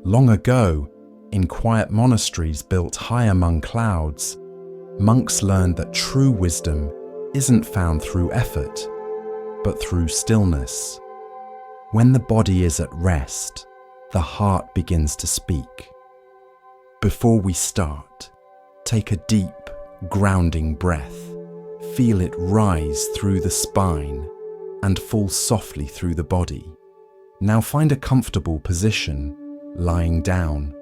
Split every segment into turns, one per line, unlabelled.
Long ago, in quiet monasteries built high among clouds, monks learned that true wisdom isn't found through effort, but through stillness. When the body is at rest, the heart begins to speak. Before we start, take a deep, grounding breath. Feel it rise through the spine and fall softly through the body. Now find a comfortable position, lying down,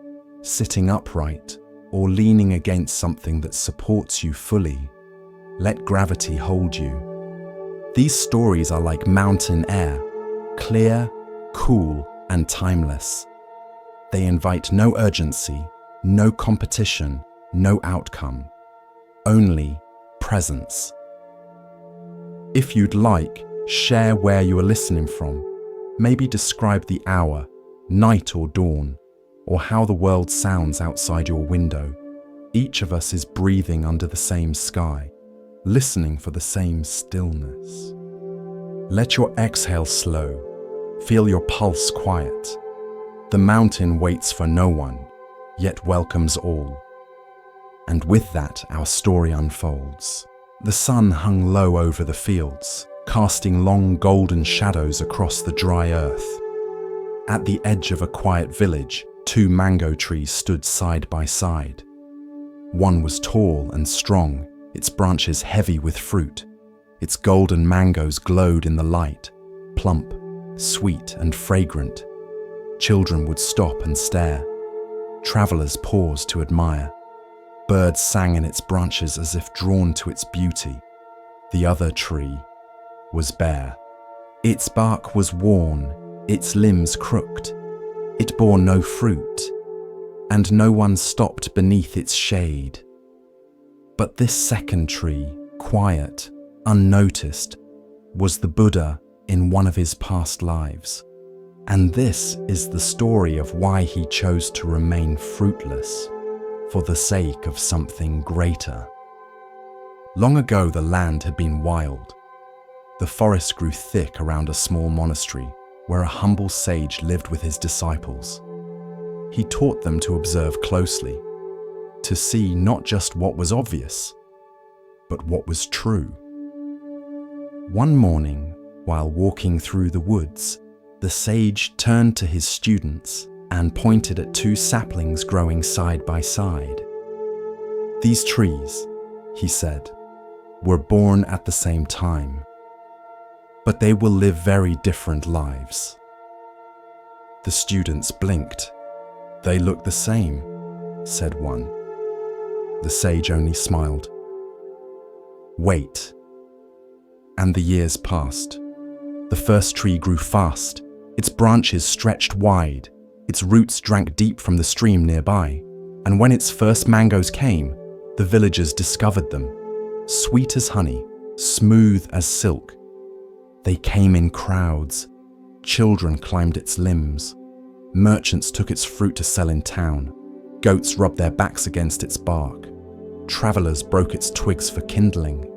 sitting upright, or leaning against something that supports you fully. Let gravity hold you. These stories are like mountain air, clear, cool, and timeless. They invite no urgency, no competition, no outcome, only presence. If you'd like, share where you are listening from. Maybe describe the hour, night or dawn, or how the world sounds outside your window. Each of us is breathing under the same sky, listening for the same stillness. Let your exhale slow. Feel your pulse quiet. The mountain waits for no one, yet welcomes all. And with that, our story unfolds. The sun hung low over the fields, casting long golden shadows across the dry earth. At the edge of a quiet village, 2 mango trees stood side by side. One was tall and strong, its branches heavy with fruit. Its golden mangoes glowed in the light, plump, sweet and fragrant. Children would stop and stare. Travelers paused to admire. Birds sang in its branches as if drawn to its beauty. The other tree was bare. Its bark was worn, its limbs crooked. It bore no fruit, and no one stopped beneath its shade. But this second tree, quiet, unnoticed, was the Buddha in one of his past lives. And this is the story of why he chose to remain fruitless, for the sake of something greater. Long ago, the land had been wild. The forest grew thick around a small monastery where a humble sage lived with his disciples. He taught them to observe closely, to see not just what was obvious, but what was true. One morning, while walking through the woods, the sage turned to his students and pointed at 2 saplings growing side by side. "These trees," he said, "were born at the same time, but they will live very different lives." The students blinked. "They look the same," said one. The sage only smiled. "Wait." And the years passed. The first tree grew fast. Its branches stretched wide. Its roots drank deep from the stream nearby. And when its first mangoes came, the villagers discovered them. Sweet as honey, smooth as silk. They came in crowds. Children climbed its limbs. Merchants took its fruit to sell in town. Goats rubbed their backs against its bark. Travelers broke its twigs for kindling.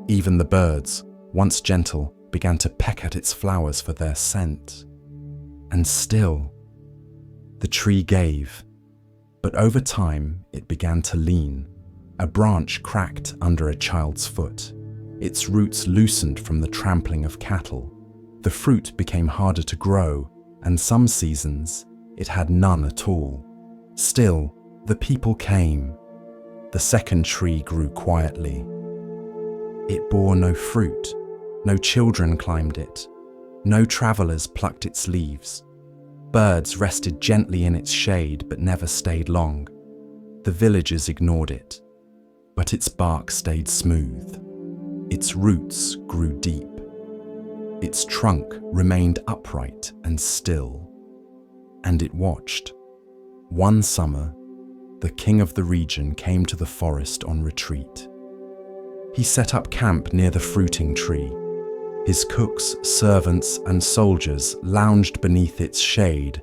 Even the birds, once gentle, began to peck at its flowers for their scent. And still, the tree gave, but over time it began to lean. A branch cracked under a child's foot. Its roots loosened from the trampling of cattle. The fruit became harder to grow, and some seasons it had none at all. Still, the people came. The second tree grew quietly. It bore no fruit. No children climbed it. No travelers plucked its leaves. Birds rested gently in its shade but never stayed long. The villagers ignored it, but its bark stayed smooth. Its roots grew deep. Its trunk remained upright and still. And it watched. One summer, the king of the region came to the forest on retreat. He set up camp near the fruiting tree. His cooks, servants, and soldiers lounged beneath its shade,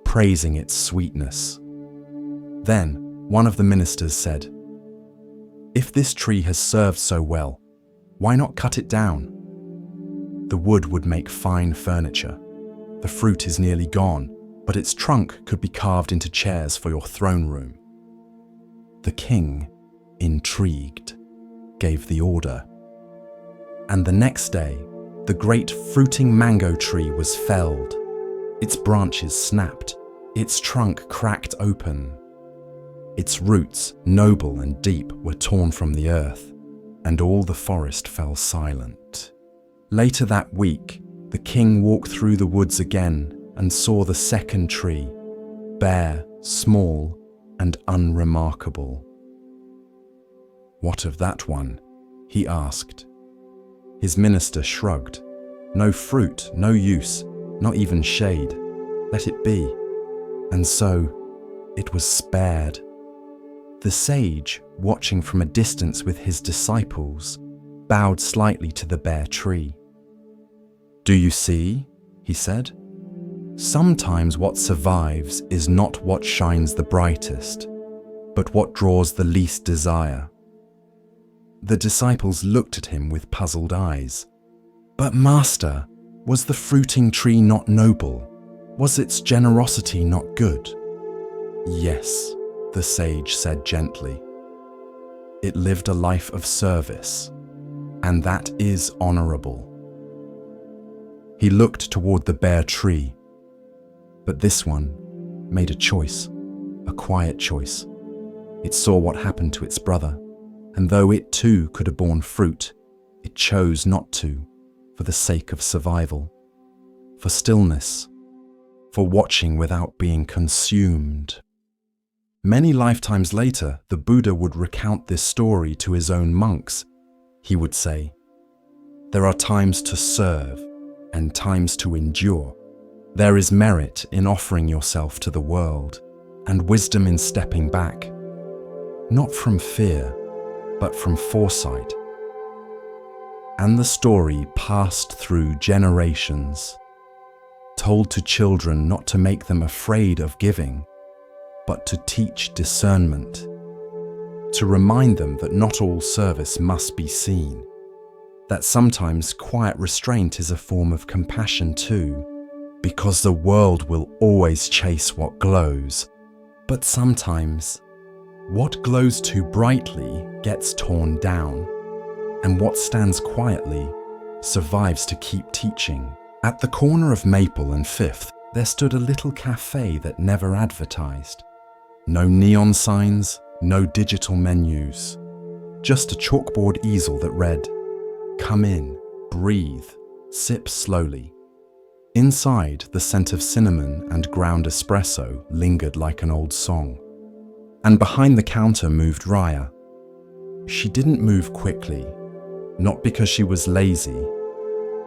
praising its sweetness. Then, one of the ministers said, "If this tree has served so well, why not cut it down? The wood would make fine furniture. The fruit is nearly gone, but its trunk could be carved into chairs for your throne room. The king, intrigued, gave the order. And the next day, the great fruiting mango tree was felled. Its branches snapped, its trunk cracked open. Its roots, noble and deep, were torn from the earth, and all the forest fell silent. Later that week, the king walked through the woods again and saw the second tree, bare, small, and unremarkable. "What of that one?" he asked. His minister shrugged. "No fruit, no use, not even shade. Let it be." And so, it was spared. The sage, watching from a distance with his disciples, bowed slightly to the bare tree. "Do you see?" he said. "Sometimes what survives is not what shines the brightest, but what draws the least desire." The disciples looked at him with puzzled eyes. "But Master, was the fruiting tree not noble? Was its generosity not good?" "Yes," the sage said gently. "It lived a life of service, and that is honorable." He looked toward the bare tree, but this one made a choice, a quiet choice. It saw what happened to its brother, and though it too could have borne fruit, it chose not to, for the sake of survival, for stillness, for watching without being consumed. Many lifetimes later, the Buddha would recount this story to his own monks. He would say, "There are times to serve and times to endure. There is merit in offering yourself to the world, and wisdom in stepping back, not from fear, but from foresight." And the story passed through generations, told to children not to make them afraid of giving, but to teach discernment, to remind them that not all service must be seen, that sometimes quiet restraint is a form of compassion too, because the world will always chase what glows, but sometimes what glows too brightly gets torn down, and what stands quietly survives to keep teaching. At the corner of Maple and Fifth, there stood a little cafe that never advertised. No neon signs, no digital menus, just a chalkboard easel that read, "Come in, breathe, sip slowly." Inside, the scent of cinnamon and ground espresso lingered like an old song. And behind the counter moved Raya. She didn't move quickly, not because she was lazy,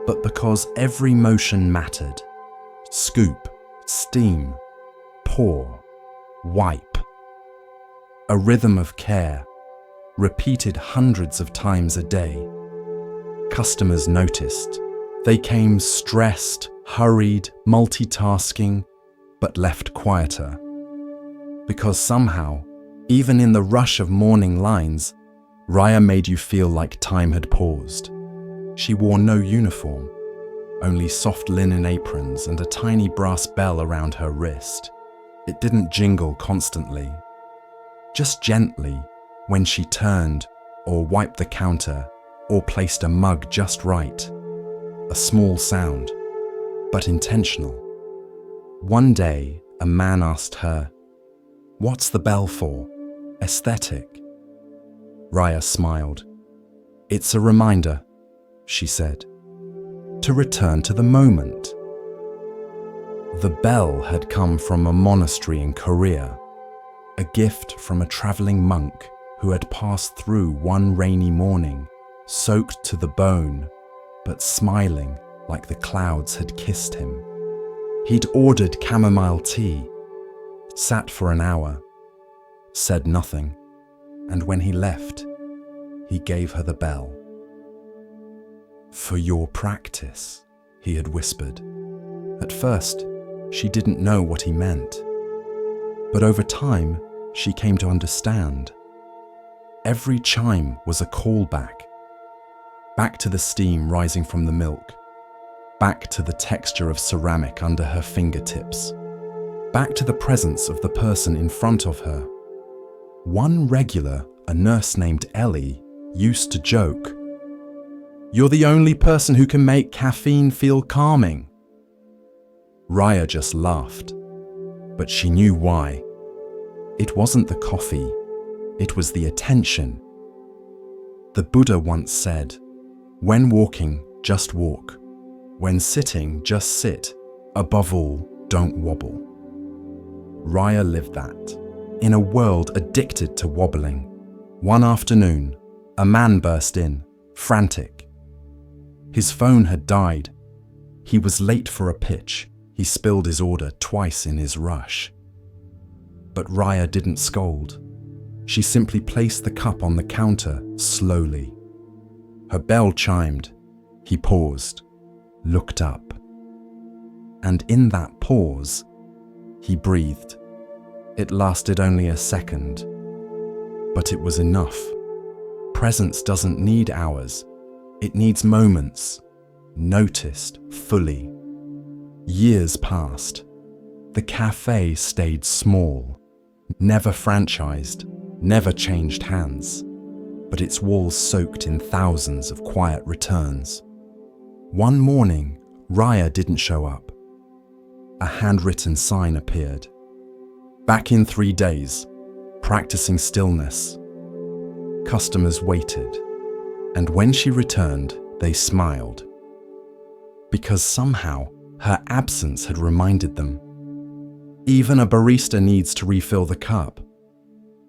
but because every motion mattered. Scoop, steam, pour, wipe. A rhythm of care, repeated hundreds of times a day. Customers noticed. They came stressed, hurried, multitasking, but left quieter. Because somehow, even in the rush of morning lines, Raya made you feel like time had paused. She wore no uniform, only soft linen aprons and a tiny brass bell around her wrist. It didn't jingle constantly, just gently when she turned or wiped the counter or placed a mug just right. A small sound, but intentional. One day, a man asked her, "What's the bell for? Aesthetic?" Raya smiled. "It's a reminder," she said, "to return to the moment." The bell had come from a monastery in Korea, a gift from a traveling monk who had passed through one rainy morning, soaked to the bone, but smiling like the clouds had kissed him. He'd ordered chamomile tea, sat for an hour, said nothing, and when he left, he gave her the bell. "For your practice," he had whispered. At first, she didn't know what he meant, but over time, she came to understand. Every chime was a callback, back to the steam rising from the milk, back to the texture of ceramic under her fingertips. back to the presence of the person in front of her. One regular, a nurse named Ellie, used to joke, "You're the only person who can make caffeine feel calming." Raya just laughed, but she knew why. It wasn't the coffee, it was the attention. The Buddha once said, "When walking, just walk. When sitting, just sit. Above all, don't wobble." Raya lived that. In a world addicted to wobbling. One afternoon, a man burst in, frantic. His phone had died. He was late for a pitch. He spilled his order twice in his rush. But Raya didn't scold. She simply placed the cup on the counter slowly. Her bell chimed. He paused, looked up. And in that pause, he breathed. It lasted only a second, but it was enough. Presence doesn't need hours. It needs moments, noticed fully. Years passed. The cafe stayed small, never franchised, never changed hands, but its walls soaked in thousands of quiet returns. One morning, Raya didn't show up. A handwritten sign appeared. Back in 3 days, practicing stillness. Customers waited, and when she returned, they smiled. Because somehow, her absence had reminded them. Even a barista needs to refill the cup.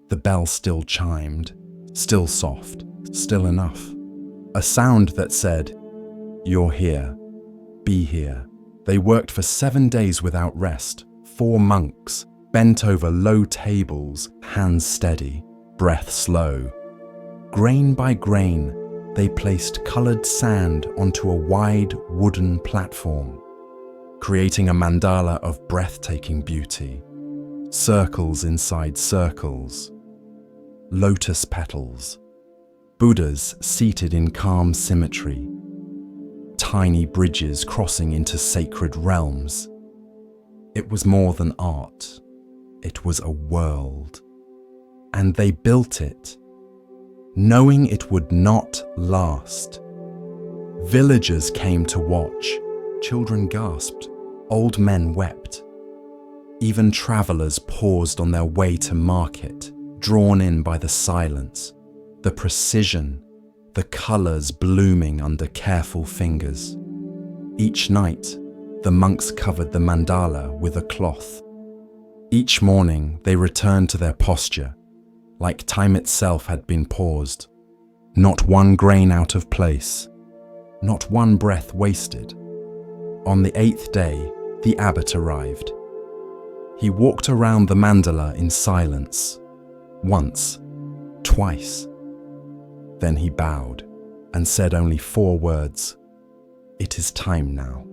The bell still chimed, still soft, still enough. A sound that said, "You're here, be here." They worked for 7 days without rest, 4 monks, bent over low tables, hands steady, breath slow. Grain by grain, they placed colored sand onto a wide wooden platform, creating a mandala of breathtaking beauty. Circles inside circles, lotus petals, Buddhas seated in calm symmetry, tiny bridges crossing into sacred realms. It was more than art. It was a world. And they built it, knowing it would not last. Villagers came to watch. Children gasped. Old men wept. Even travelers paused on their way to market, drawn in by the silence, the precision, the colors blooming under careful fingers. Each night, the monks covered the mandala with a cloth. Each morning, they returned to their posture, like time itself had been paused. Not one grain out of place, not one breath wasted. On the 8th day, the abbot arrived. He walked around the mandala in silence, once, twice. Then he bowed and said only 4 words, "It is time now."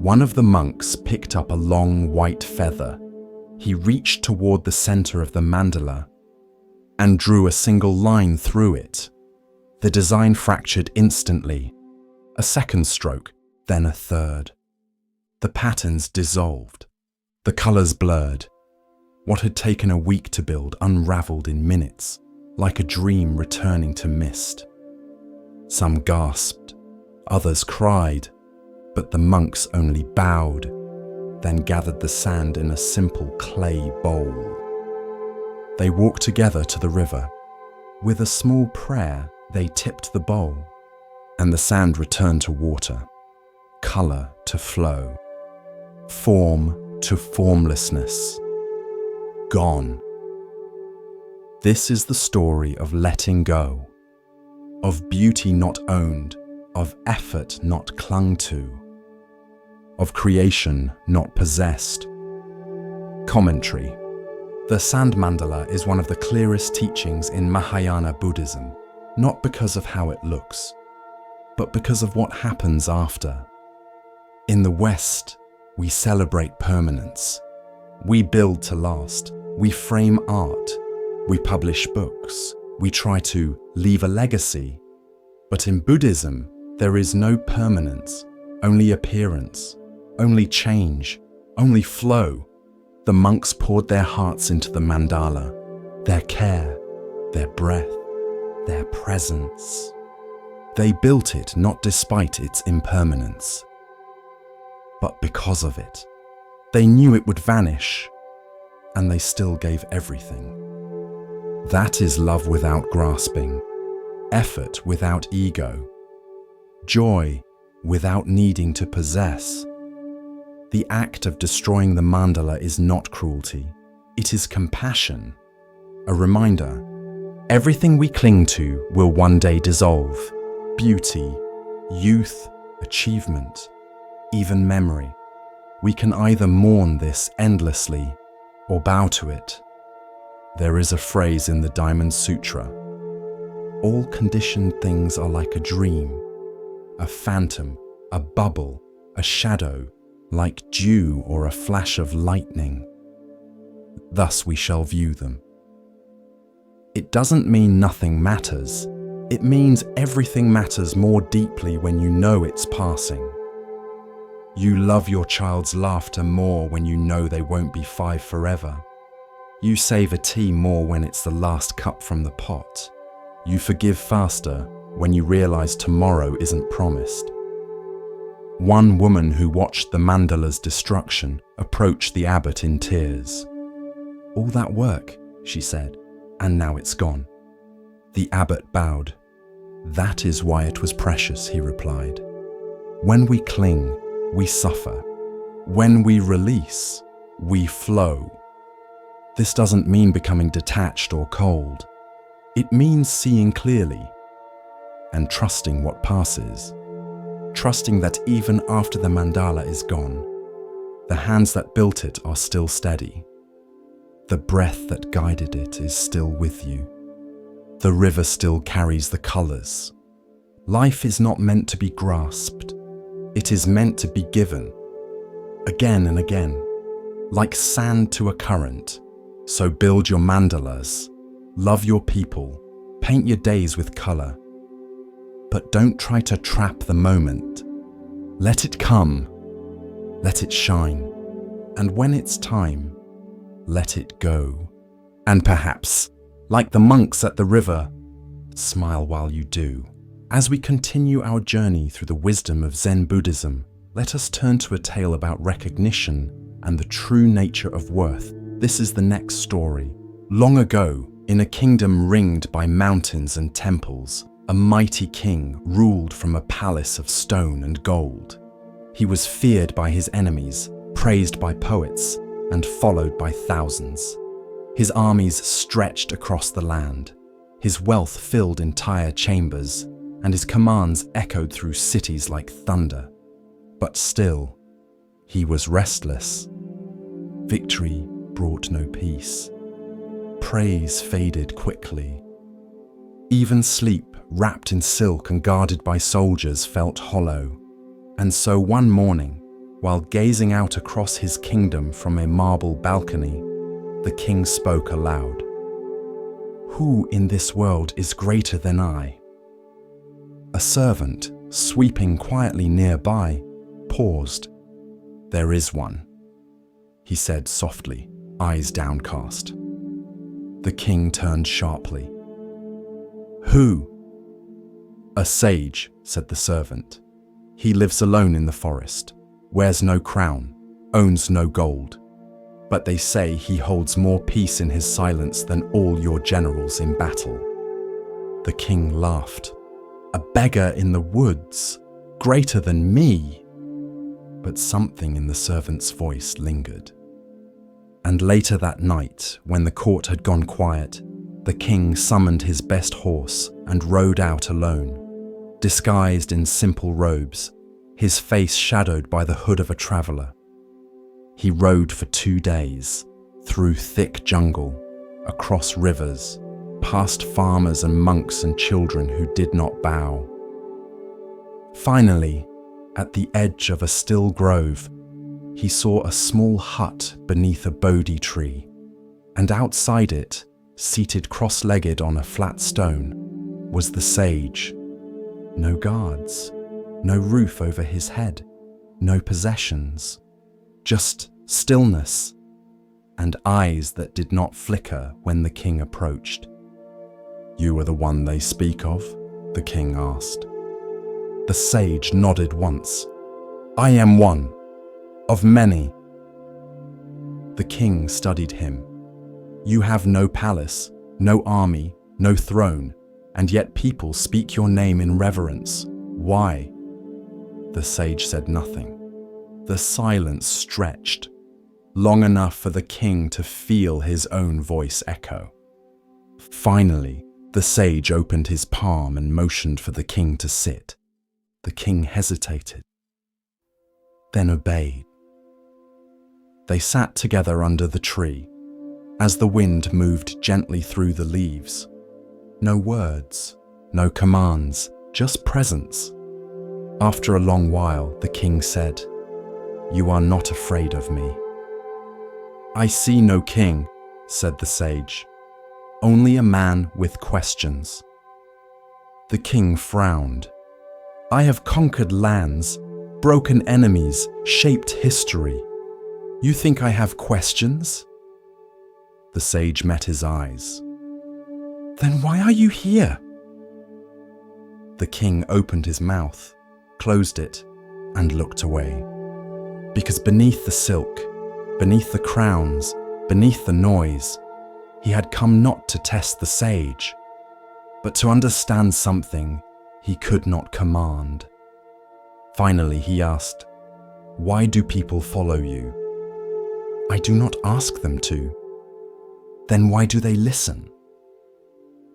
One of the monks picked up a long white feather. He reached toward the center of the mandala and drew a single line through it. The design fractured instantly. A second stroke, then a third. The patterns dissolved. The colors blurred. What had taken a week to build unraveled in minutes, like a dream returning to mist. Some gasped, others cried, but the monks only bowed, then gathered the sand in a simple clay bowl. They walked together to the river. With a small prayer, they tipped the bowl, and the sand returned to water, color to flow, form to formlessness. Gone. This is the story of letting go, of beauty not owned, of effort not clung to, of creation not possessed. Commentary. The sand mandala is one of the clearest teachings in Mahayana Buddhism, not because of how it looks, but because of what happens after. In the West, we celebrate permanence. We build to last. We frame art. We publish books. We try to leave a legacy. But in Buddhism, there is no permanence, only appearance, only change, only flow. The monks poured their hearts into the mandala, their care, their breath, their presence. They built it not despite its impermanence, but because of it. They knew it would vanish, and they still gave everything. That is love without grasping, effort without ego, joy without needing to possess. The act of destroying the mandala is not cruelty, it is compassion. A reminder, everything we cling to will one day dissolve. Beauty, youth, achievement, even memory. We can either mourn this endlessly or bow to it. There is a phrase in the Diamond Sutra. All conditioned things are like a dream, a phantom, a bubble, a shadow, like dew or a flash of lightning. Thus we shall view them. It doesn't mean nothing matters. It means everything matters more deeply when you know it's passing. You love your child's laughter more when you know they won't be 5 forever. You savor tea more when it's the last cup from the pot. You forgive faster when you realize tomorrow isn't promised. One woman who watched the mandala's destruction approached the abbot in tears. "All that work," she said, "and now it's gone." The abbot bowed. "That is why it was precious," he replied. "When we cling, we suffer. When we release, we flow." This doesn't mean becoming detached or cold. It means seeing clearly and trusting what passes. Trusting that even after the mandala is gone, the hands that built it are still steady. The breath that guided it is still with you. The river still carries the colors. Life is not meant to be grasped. It is meant to be given, again and again, like sand to a current. So build your mandalas, love your people, paint your days with color. But don't try to trap the moment. Let it come, let it shine, and when it's time, let it go. And perhaps, like the monks at the river, smile while you do. As we continue our journey through the wisdom of Zen Buddhism, let us turn to a tale about recognition and the true nature of worth. This is the next story. Long ago, in a kingdom ringed by mountains and temples, a mighty king ruled from a palace of stone and gold. He was feared by his enemies, praised by poets, and followed by thousands. His armies stretched across the land. His wealth filled entire chambers, and his commands echoed through cities like thunder. But still, he was restless. Victory brought no peace. Praise faded quickly. Even sleep, wrapped in silk and guarded by soldiers, felt hollow. And so one morning, while gazing out across his kingdom from a marble balcony, the king spoke aloud. "Who in this world is greater than I?" A servant, sweeping quietly nearby, paused. "There is one," he said softly, eyes downcast. The king turned sharply. "Who?" "A sage," said the servant. "He lives alone in the forest, wears no crown, owns no gold. But they say he holds more peace in his silence than all your generals in battle." The king laughed. "A beggar in the woods, greater than me?" But something in the servant's voice lingered. And later that night, when the court had gone quiet, the king summoned his best horse and rode out alone, disguised in simple robes, his face shadowed by the hood of a traveler. He rode for 2 days, through thick jungle, across rivers, past farmers and monks and children who did not bow. Finally, at the edge of a still grove, he saw a small hut beneath a Bodhi tree, and outside it, seated cross-legged on a flat stone, was the sage. No guards, no roof over his head, no possessions, just stillness, and eyes that did not flicker when the king approached. "You are the one they speak of?" the king asked. The sage nodded once. "I am one, of many." The king studied him. "You have no palace, no army, no throne, and yet people speak your name in reverence. Why?" The sage said nothing. The silence stretched, long enough for the king to feel his own voice echo. Finally, the sage opened his palm and motioned for the king to sit. The king hesitated, then obeyed. They sat together under the tree, as the wind moved gently through the leaves. No words, no commands, just presence. After a long while, the king said, "You are not afraid of me." "I see no king," said the sage, "only a man with questions." The king frowned. "I have conquered lands, broken enemies, shaped history. You think I have questions?" The sage met his eyes. "Then why are you here?" The king opened his mouth, closed it, and looked away. Because beneath the silk, beneath the crowns, beneath the noise, he had come not to test the sage, but to understand something he could not command. Finally, he asked, "Why do people follow you?" "I do not ask them to." "Then why do they listen?"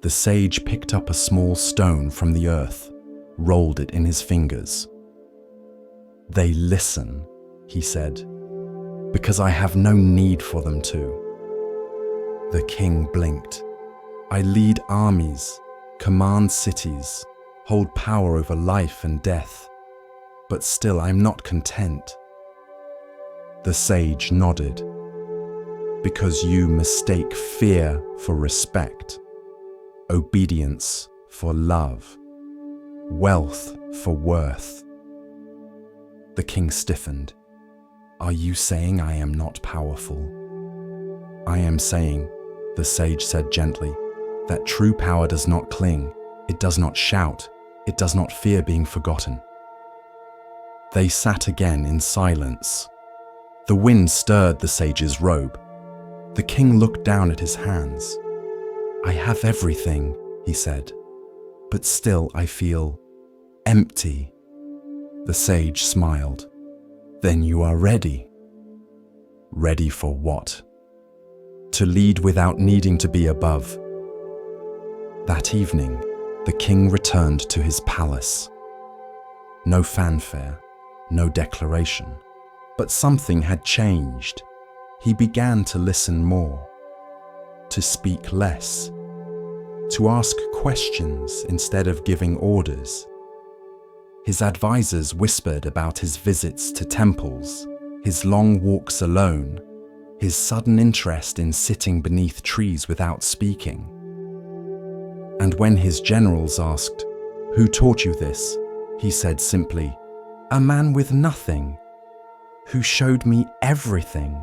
The sage picked up a small stone from the earth, rolled it in his fingers. "They listen," he said, "because I have no need for them to." The king blinked. "I lead armies, command cities, hold power over life and death, but still I'm not content." The sage nodded. "Because you mistake fear for respect, obedience for love, wealth for worth." The king stiffened. "Are you saying I am not powerful?" "I am saying," the sage said gently, "that true power does not cling, it does not shout, it does not fear being forgotten." They sat again in silence. The wind stirred the sage's robe. The king looked down at his hands. "I have everything," he said, "but still I feel empty." The sage smiled. "Then you are ready." "Ready for what?" "To lead without needing to be above." That evening, the king returned to his palace. No fanfare, no declaration, but something had changed. He began to listen more, to speak less, to ask questions instead of giving orders. His advisors whispered about his visits to temples, his long walks alone, his sudden interest in sitting beneath trees without speaking. And when his generals asked, "Who taught you this?" he said simply, "A man with nothing, who showed me everything."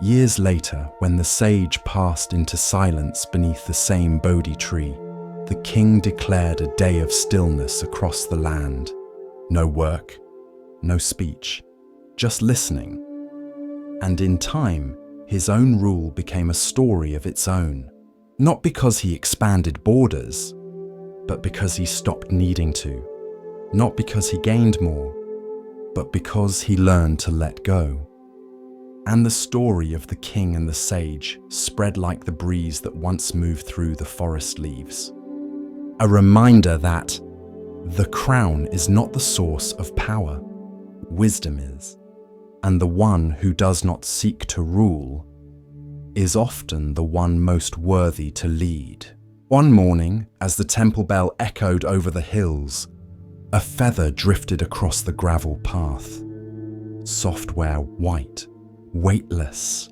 Years later, when the sage passed into silence beneath the same Bodhi tree, the king declared a day of stillness across the land. No work, no speech, just listening. And in time, his own rule became a story of its own, not because he expanded borders, but because he stopped needing to, not because he gained more, but because he learned to let go. And the story of the king and the sage spread like the breeze that once moved through the forest leaves. A reminder that the crown is not the source of power, wisdom is, and the one who does not seek to rule is often the one most worthy to lead. One morning, as the temple bell echoed over the hills, a feather drifted across the gravel path. Software white, weightless.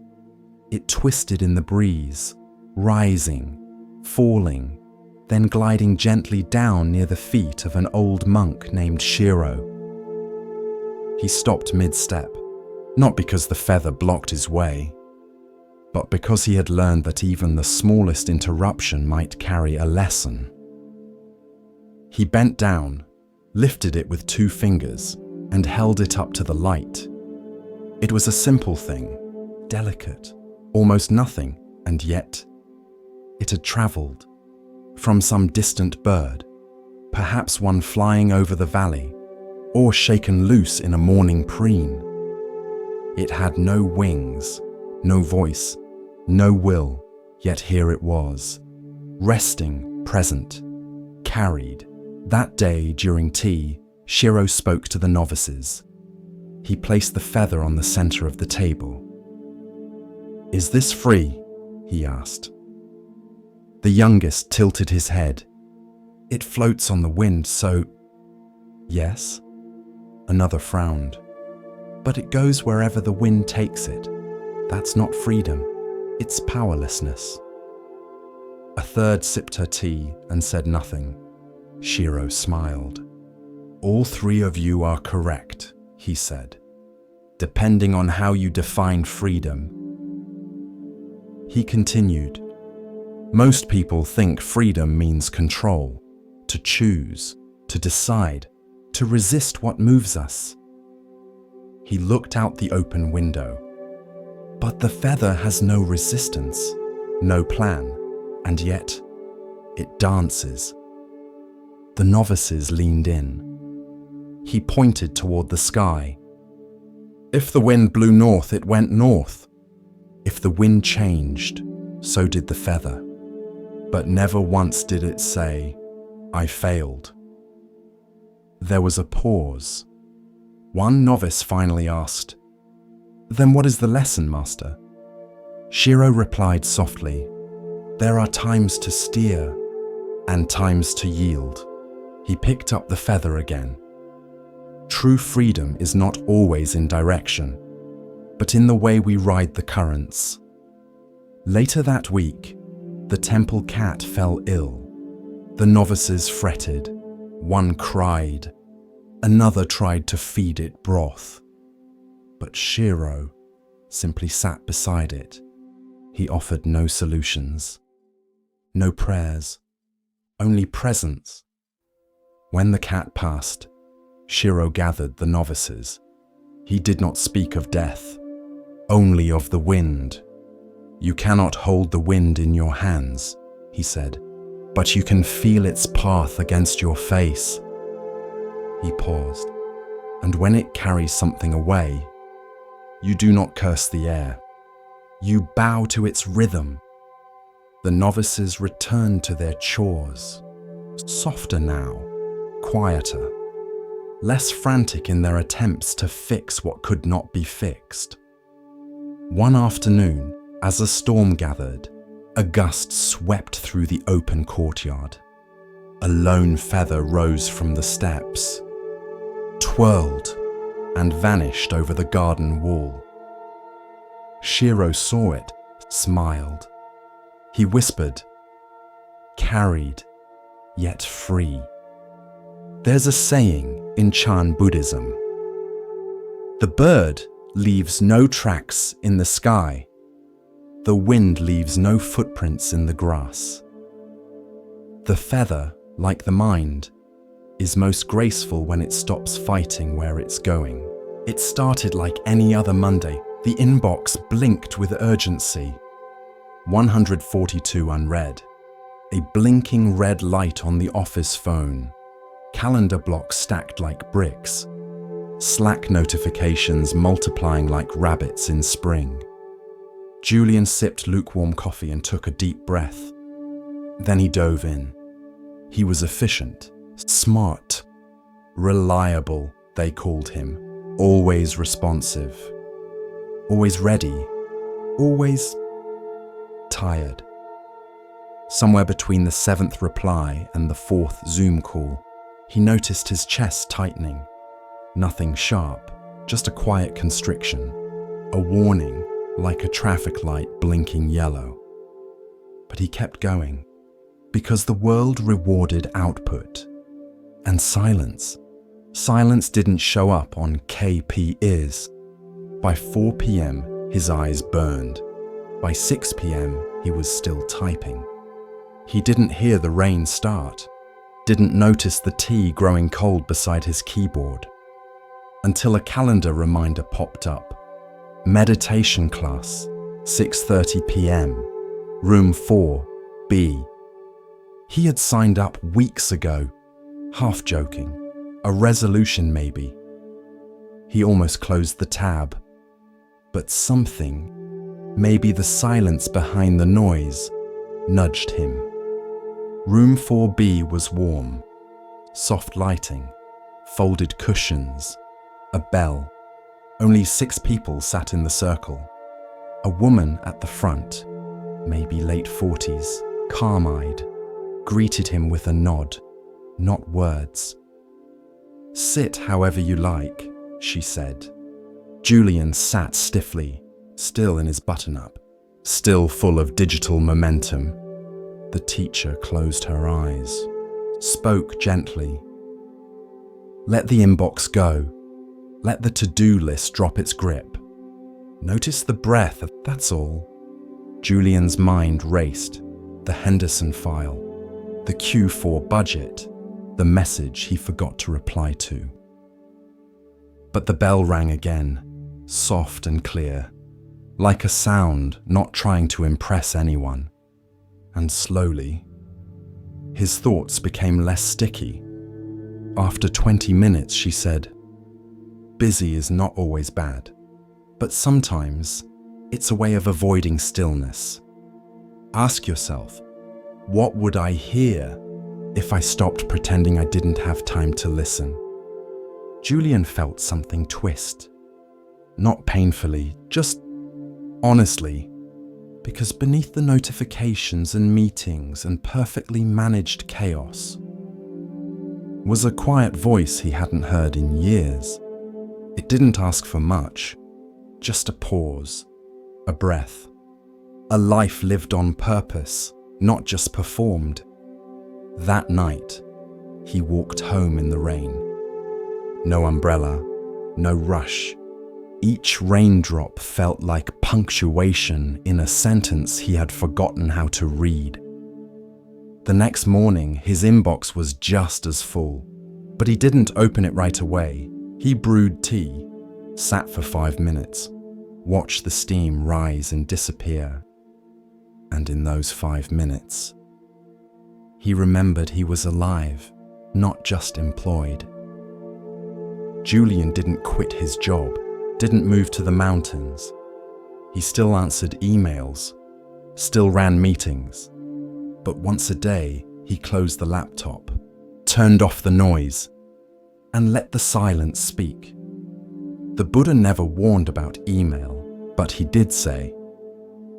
It twisted in the breeze, rising, falling, then gliding gently down near the feet of an old monk named Shiro. He stopped mid-step, Not because the feather blocked his way, but because he had learned that even the smallest interruption might carry a lesson. He bent down, lifted it with 2 fingers, and held it up to the light. It was a simple thing, delicate, almost nothing, and yet it had travelled from some distant bird, perhaps one flying over the valley, or shaken loose in a morning preen. It had no wings, no voice, no will, yet here it was, resting, present, carried. That day during tea, Shiro spoke to the novices. He placed the feather on the center of the table. "Is this free?" he asked. The youngest tilted his head. "It floats on the wind, so..." "Yes?" Another frowned. "But it goes wherever the wind takes it. That's not freedom, it's powerlessness." A third sipped her tea and said nothing. Shiro smiled. "All 3 of you are correct," he said, "depending on how you define freedom." He continued, "Most people think freedom means control, to choose, to decide, to resist what moves us." He looked out the open window. "But the feather has no resistance, no plan, and yet it dances." The novices leaned in. He pointed toward the sky. "If the wind blew north, it went north. If the wind changed, so did the feather. But never once did it say, 'I failed.'" There was a pause. One novice finally asked, "Then what is the lesson, Master?" Shiro replied softly, "There are times to steer and times to yield." He picked up the feather again. True freedom is not always in direction, but in the way we ride the currents. Later that week, the temple cat fell ill. The novices fretted. One cried. Another tried to feed it broth. But Shiro simply sat beside it. He offered no solutions, no prayers, only presence. When the cat passed, Shiro gathered the novices. He did not speak of death, only of the wind. "You cannot hold the wind in your hands," he said, "but you can feel its path against your face." He paused. "And when it carries something away, you do not curse the air. You bow to its rhythm." The novices returned to their chores, softer now, quieter, less frantic in their attempts to fix what could not be fixed. One afternoon, as a storm gathered, a gust swept through the open courtyard. A lone feather rose from the steps, twirled, and vanished over the garden wall. Shiro saw it, smiled. He whispered, "Carried, yet free." There's a saying in Chan Buddhism: "The bird leaves no tracks in the sky. The wind leaves no footprints in the grass." The feather, like the mind, is most graceful when it stops fighting where it's going. It started like any other Monday. The inbox blinked with urgency. 142 unread. A blinking red light on the office phone. Calendar blocks stacked like bricks. Slack notifications multiplying like rabbits in spring. Julian sipped lukewarm coffee and took a deep breath. Then he dove in. He was efficient, smart, reliable, they called him. Always responsive. Always ready. Always tired. Somewhere between the 7th reply and the 4th Zoom call, he noticed his chest tightening. Nothing sharp, just a quiet constriction. A warning, like a traffic light blinking yellow. But he kept going, because the world rewarded output. And silence. Silence didn't show up on KP is. By 4 p.m., his eyes burned. By 6 p.m., he was still typing. He didn't hear the rain start, didn't notice the tea growing cold beside his keyboard, until a calendar reminder popped up. Meditation class, 6:30 p.m., room 4B. He had signed up weeks ago, half joking, a resolution maybe. He almost closed the tab, but something, maybe the silence behind the noise, nudged him. Room 4B was warm, soft lighting, folded cushions, a bell. Only 6 people sat in the circle. A woman at the front, maybe late 40s, calm-eyed, greeted him with a nod, not words. "Sit however you like," she said. Julian sat stiffly, still in his button-up, still full of digital momentum. The teacher closed her eyes, spoke gently. "Let the inbox go. Let the to-do list drop its grip. Notice the breath, that's all." Julian's mind raced. The Henderson file, the Q4 budget, the message he forgot to reply to. But the bell rang again, soft and clear, like a sound not trying to impress anyone. And slowly, his thoughts became less sticky. After 20 minutes, she said, "Busy is not always bad, but sometimes it's a way of avoiding stillness. Ask yourself, what would I hear if I stopped pretending I didn't have time to listen?" Julian felt something twist. Not painfully, just honestly, because beneath the notifications and meetings and perfectly managed chaos was a quiet voice he hadn't heard in years. It didn't ask for much, just a pause, a breath, a life lived on purpose, not just performed. That night, he walked home in the rain. No umbrella, no rush. Each raindrop felt like punctuation in a sentence he had forgotten how to read. The next morning, his inbox was just as full, but he didn't open it right away. He brewed tea, sat for 5 minutes, watched the steam rise and disappear. And in those 5 minutes, he remembered he was alive, not just employed. Julian didn't quit his job, didn't move to the mountains. He still answered emails, still ran meetings. But once a day, he closed the laptop, turned off the noise, and let the silence speak. The Buddha never warned about email, but he did say,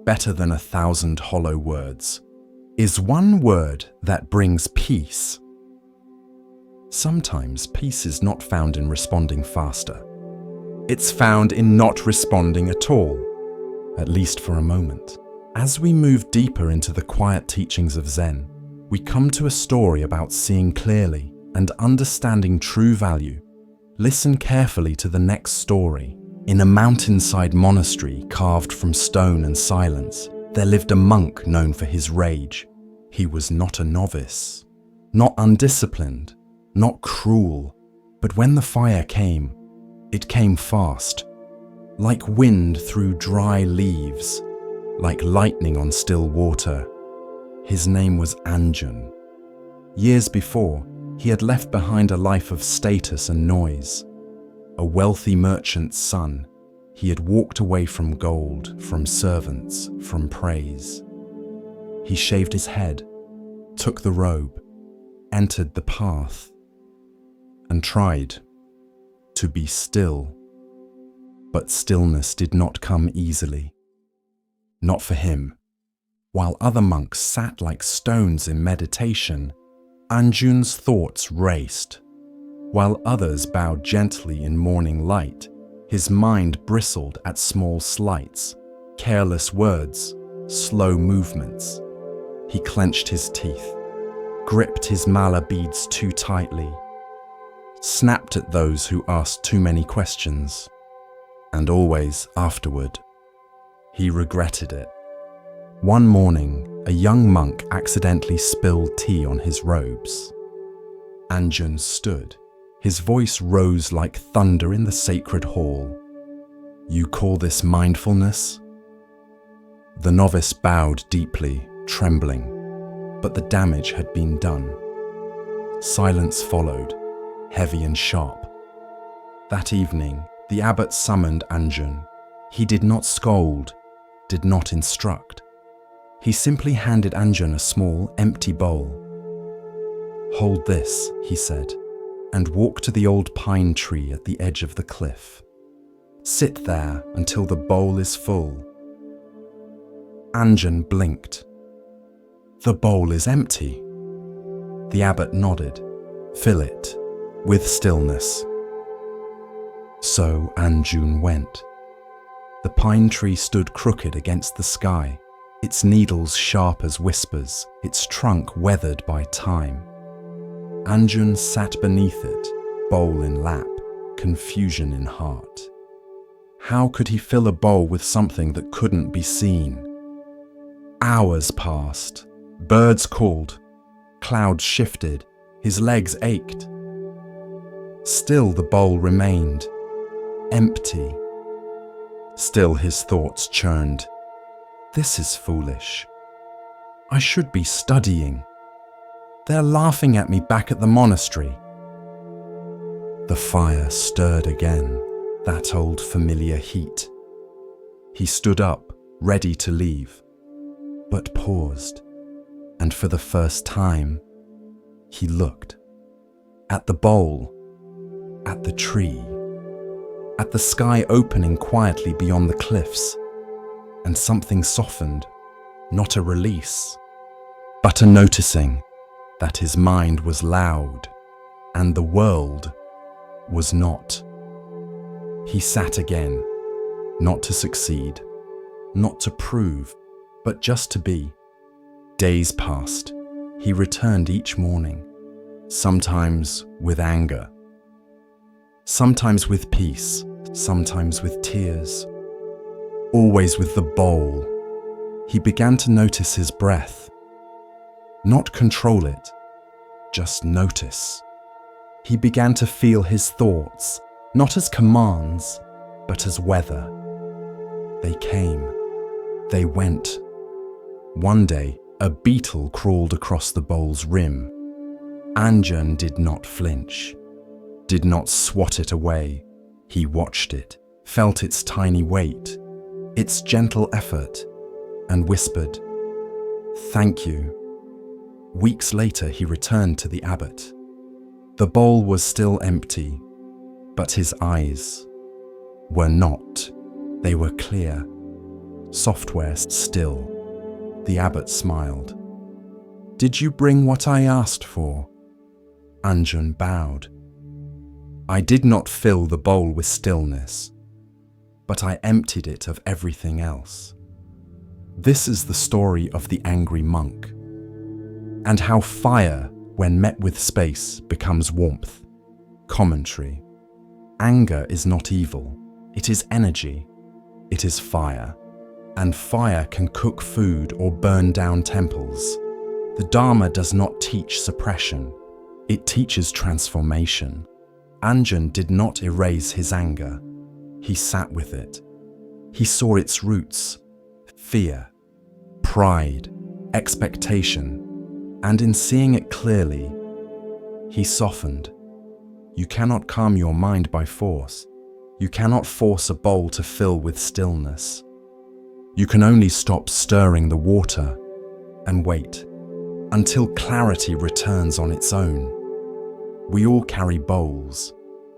"Better than 1,000 hollow words is one word that brings peace." Sometimes peace is not found in responding faster. It's found in not responding at all, at least for a moment. As we move deeper into the quiet teachings of Zen, we come to a story about seeing clearly and understanding true value. Listen carefully to the next story. In a mountainside monastery carved from stone and silence, there lived a monk known for his rage. He was not a novice, not undisciplined, not cruel, but when the fire came, it came fast, like wind through dry leaves, like lightning on still water. His name was Anjun. Years before, he had left behind a life of status and noise. A wealthy merchant's son, he had walked away from gold, from servants, from praise. He shaved his head, took the robe, entered the path, and tried to be still. But stillness did not come easily. Not for him. While other monks sat like stones in meditation, Anjun's thoughts raced. While others bowed gently in morning light, his mind bristled at small slights, careless words, slow movements. He clenched his teeth, gripped his mala beads too tightly, snapped at those who asked too many questions. and always afterward. He regretted it. One morning, a young monk accidentally spilled tea on his robes. Anjun stood. His voice rose like thunder in the sacred hall. "You call this mindfulness?" The novice bowed deeply, trembling, but the damage had been done. Silence followed, heavy and sharp. That evening, the abbot summoned Anjun. He did not scold, did not instruct. He simply handed Anjun a small, empty bowl. "Hold this," he said, and walk to the old pine tree at the edge of the cliff. Sit there until the bowl is full. Anjun blinked. "The bowl is empty." The abbot nodded. "Fill it with stillness." So Anjun went. The pine tree stood crooked against the sky, its needles sharp as whispers, its trunk weathered by time. Anjun sat beneath it, bowl in lap, confusion in heart. How could he fill a bowl with something that couldn't be seen? Hours passed. Birds called. Clouds shifted. His legs ached. Still the bowl remained, empty. Still his thoughts churned. "This is foolish. I should be studying. They're laughing at me back at the monastery." The fire stirred again, that old familiar heat. He stood up, ready to leave, but paused, and for the first time, he looked. At the bowl, at the tree, at the sky opening quietly beyond the cliffs, and something softened, not a release, but a noticing that his mind was loud and the world was not. He sat again, not to succeed, not to prove, but just to be. Days passed. He returned each morning, sometimes with anger, sometimes with peace, sometimes with tears, always with the bowl. He began to notice his breath, not control it, just notice. He began to feel his thoughts, not as commands, but as weather. They came, they went. One day, a beetle crawled across the bowl's rim. Anjun did not flinch, did not swat it away. He watched it, felt its tiny weight, its gentle effort, and whispered, "Thank you." Weeks later, he returned to the abbot. The bowl was still empty, but his eyes were not. They were clear, software still. The abbot smiled. "Did you bring what I asked for?" Anjun bowed. "I did not fill the bowl with stillness, but I emptied it of everything else." This is the story of the angry monk, and how fire, when met with space, becomes warmth. Commentary. Anger is not evil. It is energy. It is fire. And fire can cook food or burn down temples. The Dharma does not teach suppression. It teaches transformation. Anjun did not erase his anger. He sat with it. He saw its roots: fear, pride, expectation, and in seeing it clearly, he softened. You cannot calm your mind by force. You cannot force a bowl to fill with stillness. You can only stop stirring the water and wait until clarity returns on its own. We all carry bowls,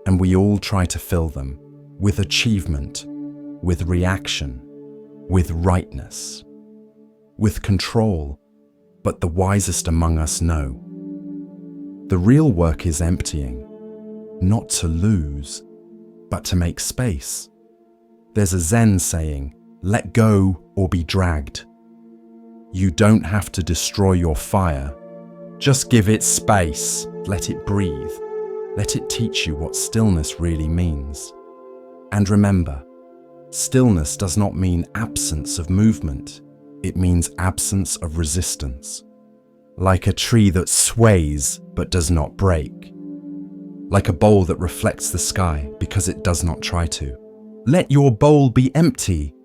and we all try to fill them with achievement, with reaction, with rightness, with control, but the wisest among us know. The real work is emptying, not to lose, but to make space. There's a Zen saying, "Let go or be dragged." You don't have to destroy your fire. Just give it space, let it breathe, let it teach you what stillness really means. And remember, Stillness does not mean absence of movement. It means absence of resistance. Like a tree that sways but does not break. Like a bowl that reflects the sky because it does not try to. Let your bowl be empty,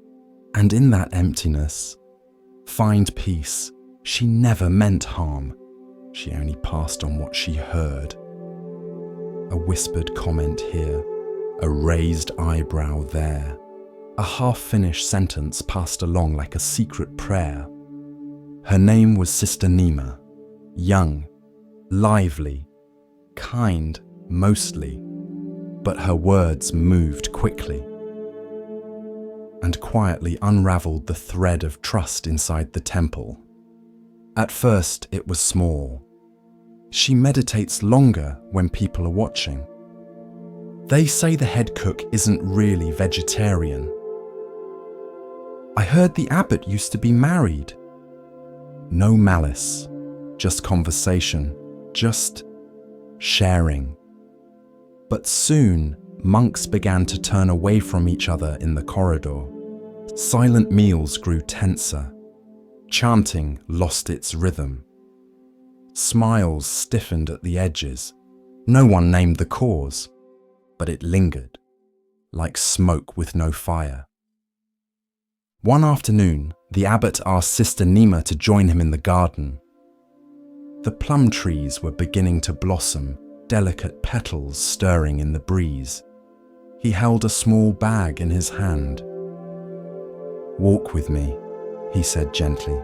and in that emptiness, find peace. She never meant harm. She only passed on what she heard. A whispered comment here, a raised eyebrow there. A half-finished sentence passed along like a secret prayer. Her name was Sister Nima, young, lively, kind mostly, but her words moved quickly and quietly unraveled the thread of trust inside the temple. At first, it was small. She meditates longer when people are watching. They say the head cook isn't really vegetarian. I heard the abbot used to be married. No malice, just conversation, just sharing. But soon, monks began to turn away from each other in the corridor. Silent meals grew tenser. Chanting lost its rhythm. Smiles stiffened at the edges. No one named the cause, but it lingered, like smoke with no fire. One afternoon, the abbot asked Sister Nima to join him in the garden. The plum trees were beginning to blossom, delicate petals stirring in the breeze. He held a small bag in his hand. "Walk with me," he said gently.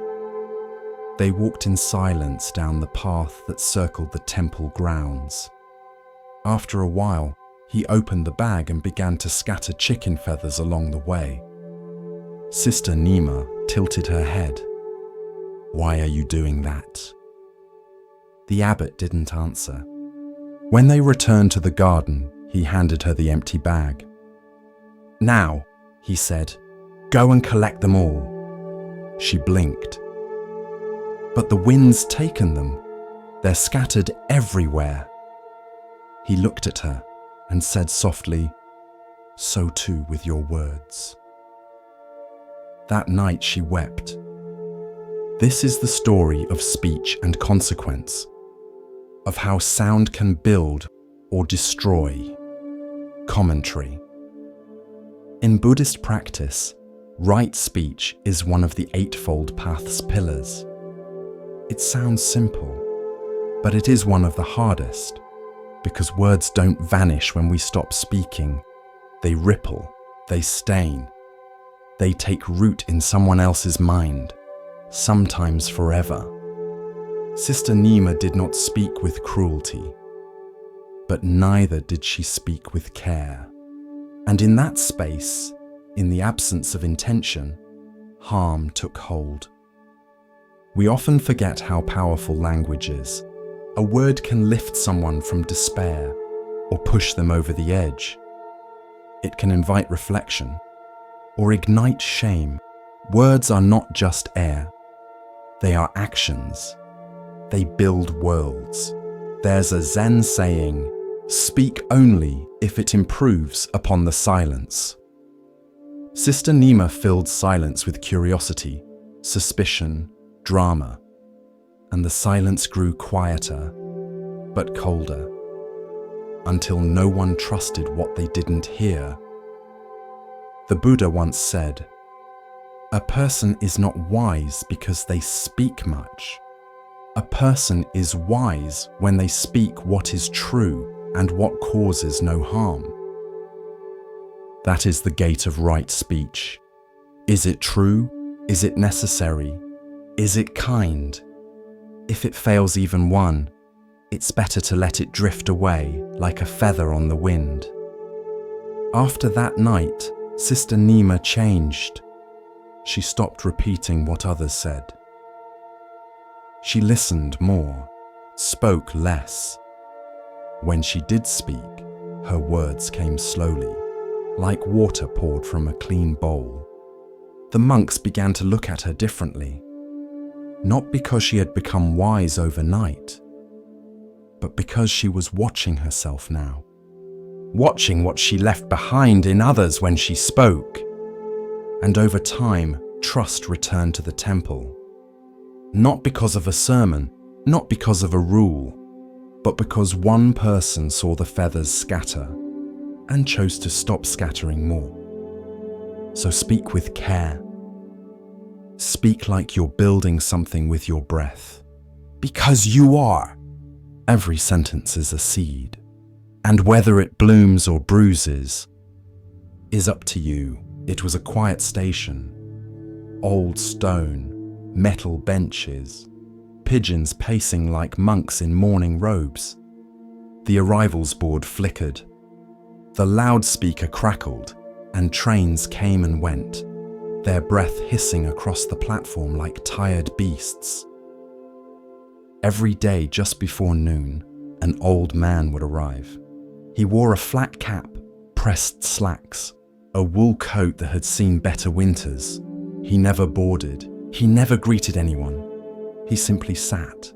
They walked in silence down the path that circled the temple grounds. After a while, he opened the bag and began to scatter chicken feathers along the way. Sister Nima tilted her head. "Why are you doing that?" The abbot didn't answer. When they returned to the garden, he handed her the empty bag. "Now," he said, "go and collect them all." She blinked. "But the wind's taken them. They're scattered everywhere." He looked at her and said softly, "So too with your words." That night she wept. This is the story of speech and consequence, of how sound can build or destroy. Commentary. In Buddhist practice, right speech is one of the Eightfold Path's pillars. It sounds simple, but it is one of the hardest, because words don't vanish when we stop speaking. They ripple, they stain. They take root in someone else's mind, sometimes forever. Sister Nima did not speak with cruelty, but neither did she speak with care. And in that space, in the absence of intention, harm took hold. We often forget how powerful language is. A word can lift someone from despair or push them over the edge. It can invite reflection or ignite shame. Words are not just air. They are actions. They build worlds. There's a Zen saying, "Speak only if it improves upon the silence." Sister Nima filled silence with curiosity, suspicion, drama, and the silence grew quieter, but colder, until no one trusted what they didn't hear. The Buddha once said, "A person is not wise because they speak much. A person is wise when they speak what is true and what causes no harm." That is the gate of right speech. Is it true? Is it necessary? Is it kind? If it fails even one, it's better to let it drift away like a feather on the wind. After that night, Sister Nima changed. She stopped repeating what others said. She listened more, spoke less. When she did speak, her words came slowly, like water poured from a clean bowl. The monks began to look at her differently, not because she had become wise overnight, but because she was watching herself now, watching what she left behind in others when she spoke. And over time, trust returned to the temple. Not because of a sermon, not because of a rule, but because one person saw the feathers scatter and chose to stop scattering more. So speak with care. Speak like you're building something with your breath. Because you are. Every sentence is a seed. And whether it blooms or bruises is up to you. It was a quiet station. Old stone, metal benches, pigeons pacing like monks in mourning robes. The arrivals board flickered. The loudspeaker crackled, and trains came and went, their breath hissing across the platform like tired beasts. Every day just before noon, an old man would arrive. He wore a flat cap, pressed slacks, a wool coat that had seen better winters. He never boarded. He never greeted anyone. He simply sat.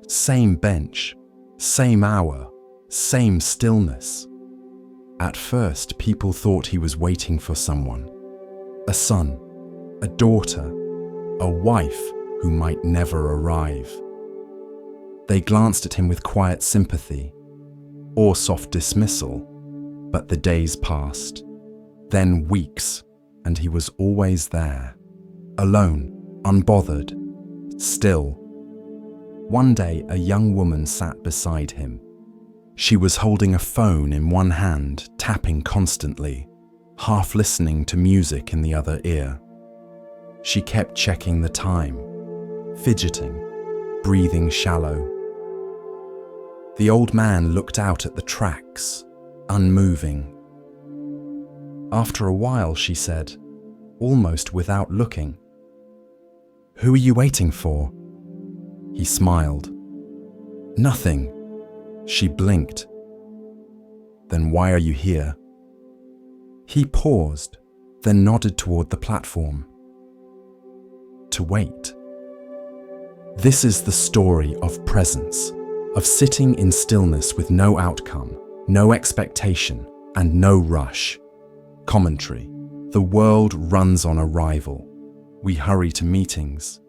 Same bench, same hour, same stillness. At first, people thought he was waiting for someone. A son, a daughter, a wife who might never arrive. They glanced at him with quiet sympathy or soft dismissal, but the days passed. Then weeks, and he was always there, alone, unbothered, still. One day, a young woman sat beside him. She was holding a phone in one hand, tapping constantly, half listening to music in the other ear. She kept checking the time, fidgeting, breathing shallow. The old man looked out at the tracks, unmoving. After a while, she said, almost without looking, "Who are you waiting for?" He smiled. "Nothing." She blinked. "Then why are you here?" He paused, then nodded toward the platform. To wait. This is the story of presence, of sitting in stillness with no outcome, no expectation, and no rush. Commentary. The world runs on arrival. We hurry to meetings,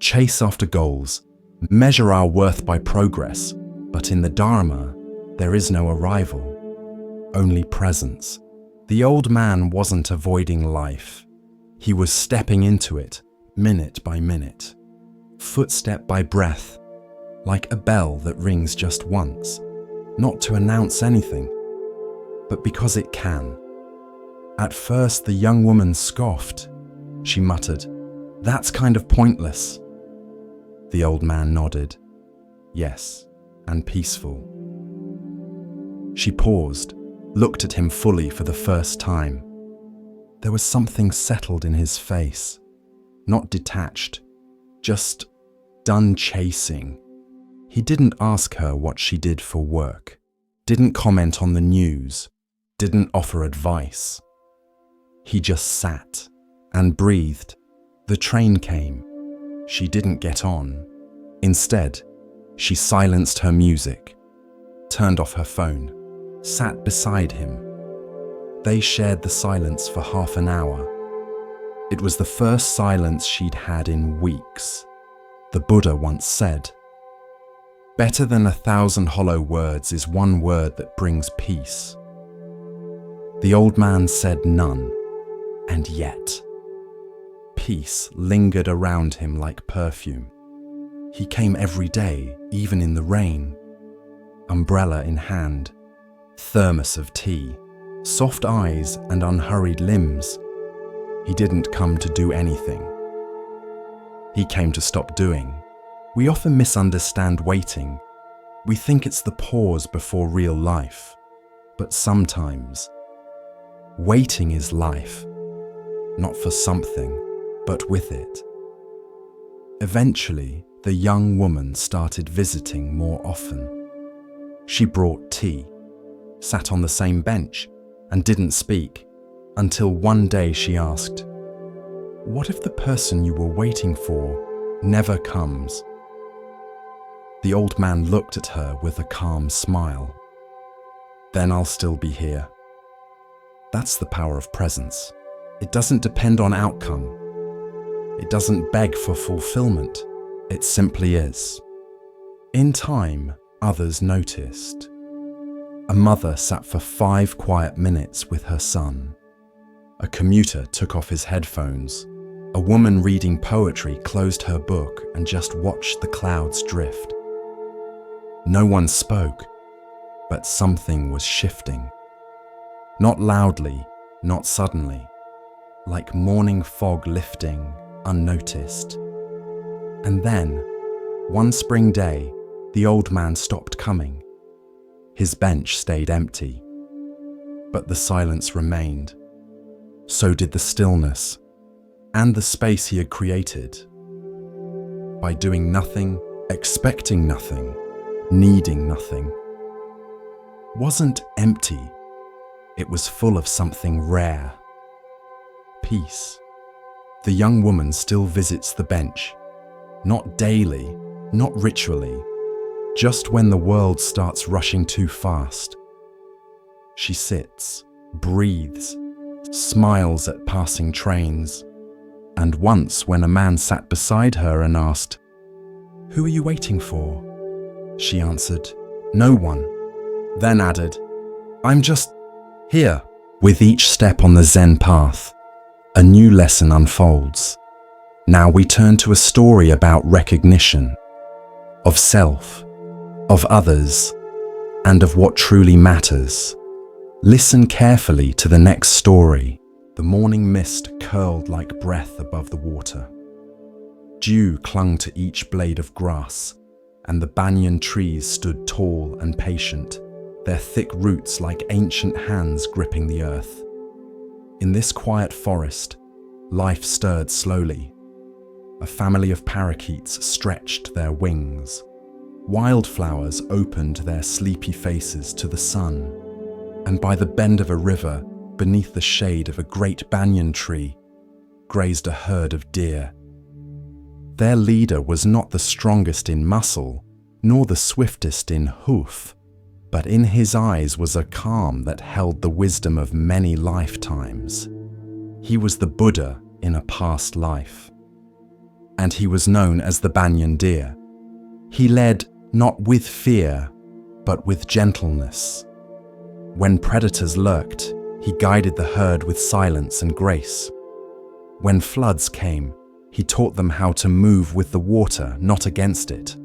chase after goals, measure our worth by progress, but in the Dharma, there is no arrival, only presence. The old man wasn't avoiding life. He was stepping into it, minute by minute, footstep by breath, like a bell that rings just once, not to announce anything, but because it can. At first, the young woman scoffed. She muttered, "That's kind of pointless." The old man nodded. Yes, and peaceful. She paused, looked at him fully for the first time. There was something settled in his face, not detached, just done chasing. He didn't ask her what she did for work, didn't comment on the news, didn't offer advice. He just sat and breathed. The train came. She didn't get on. Instead, she silenced her music, turned off her phone, sat beside him. They shared the silence for half an hour. It was the first silence she'd had in weeks. The Buddha once said, "Better than 1,000 hollow words is one word that brings peace." The old man said none, and yet peace lingered around him like perfume. He came every day, even in the rain, umbrella in hand, thermos of tea, soft eyes and unhurried limbs. He didn't come to do anything. He came to stop doing. We often misunderstand waiting. We think it's the pause before real life. But sometimes, waiting is life, not for something, but with it. Eventually, the young woman started visiting more often. She brought tea, sat on the same bench, and didn't speak, until one day she asked, "What if the person you were waiting for never comes?" The old man looked at her with a calm smile. "Then I'll still be here." That's the power of presence. It doesn't depend on outcome. It doesn't beg for fulfillment. It simply is. In time, others noticed. A mother sat for 5 quiet minutes with her son. A commuter took off his headphones. A woman reading poetry closed her book and just watched the clouds drift. No one spoke, but something was shifting. Not loudly, not suddenly, like morning fog lifting, unnoticed. And then, one spring day, the old man stopped coming. His bench stayed empty, but the silence remained. So did the stillness, and the space he had created. By doing nothing, expecting nothing, needing nothing. Wasn't empty, it was full of something rare. Peace. The young woman still visits the bench, not daily, not ritually, just when the world starts rushing too fast. She sits, breathes, smiles at passing trains, and once when a man sat beside her and asked, "Who are you waiting for?" she answered, "No one," then added, "I'm just here." With each step on the Zen path, a new lesson unfolds. Now we turn to a story about recognition, of self, of others, and of what truly matters. Listen carefully to the next story. The morning mist curled like breath above the water. Dew clung to each blade of grass, and the banyan trees stood tall and patient, their thick roots like ancient hands gripping the earth. In this quiet forest, life stirred slowly. A family of parakeets stretched their wings. Wildflowers opened their sleepy faces to the sun, and by the bend of a river, beneath the shade of a great banyan tree, grazed a herd of deer. Their leader was not the strongest in muscle, nor the swiftest in hoof, but in his eyes was a calm that held the wisdom of many lifetimes. He was the Buddha in a past life, and he was known as the banyan deer. He led not with fear, but with gentleness. When predators lurked, he guided the herd with silence and grace. When floods came, he taught them how to move with the water, not against it.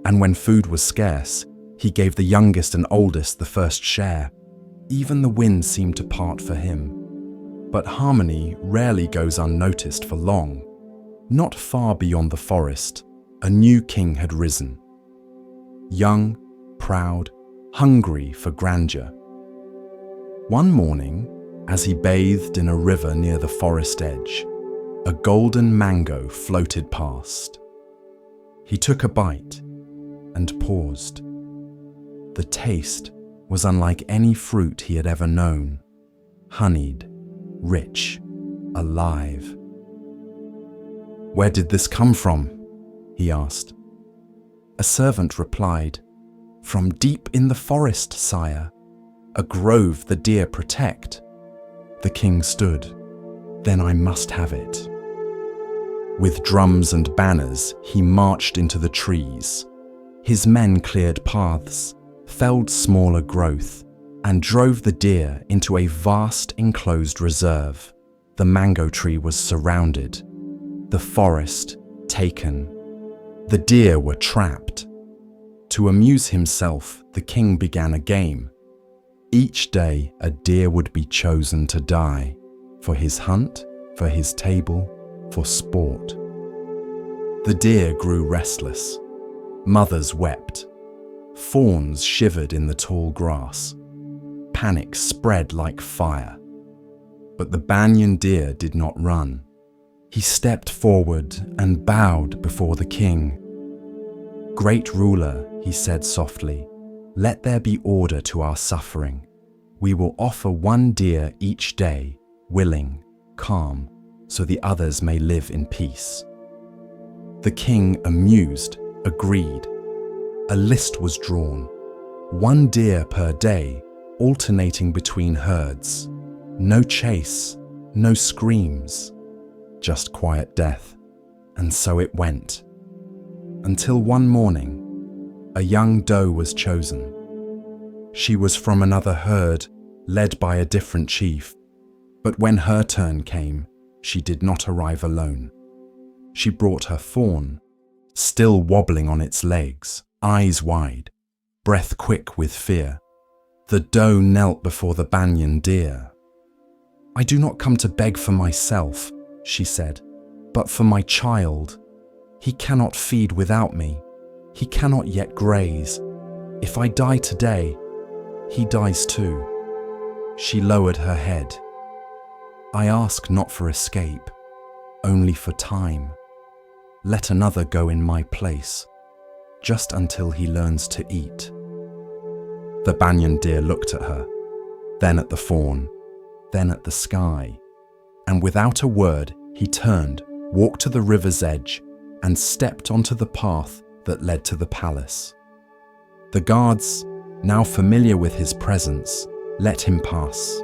And when food was scarce, he gave the youngest and oldest the first share. Even the wind seemed to part for him. But harmony rarely goes unnoticed for long. Not far beyond the forest, a new king had risen. Young, proud, hungry for grandeur. One morning, as he bathed in a river near the forest edge, a golden mango floated past. He took a bite and paused. The taste was unlike any fruit he had ever known. Honeyed, rich, alive. "Where did this come from?" he asked. A servant replied, "From deep in the forest, sire. A grove the deer protect." The king stood. "Then I must have it." With drums and banners, he marched into the trees. His men cleared paths, felled smaller growth, and drove the deer into a vast enclosed reserve. The mango tree was surrounded, the forest taken. The deer were trapped. To amuse himself, the king began a game. Each day, a deer would be chosen to die, for his hunt, for his table, for sport. The deer grew restless. Mothers wept. Fawns shivered in the tall grass. Panic spread like fire. But the banyan deer did not run. He stepped forward and bowed before the king. "Great ruler," he said softly, "let there be order to our suffering. We will offer one deer each day, willing, calm, so the others may live in peace." The king, amused, agreed. A list was drawn. 1 deer per day, alternating between herds. No chase, No screams, just quiet death. And so it went. Until one morning, a young doe was chosen. She was from another herd, led by a different chief. But when her turn came, she did not arrive alone. She brought her fawn, still wobbling on its legs, eyes wide, breath quick with fear. The doe knelt before the banyan deer. "I do not come to beg for myself," she said, "but for my child. He cannot feed without me. He cannot yet graze. If I die today, he dies too." She lowered her head. "I ask not for escape, only for time. Let another go in my place, just until he learns to eat." The banyan deer looked at her, then at the fawn, then at the sky, and without a word he turned, walked to the river's edge, and stepped onto the path that led to the palace. The guards, now familiar with his presence, let him pass.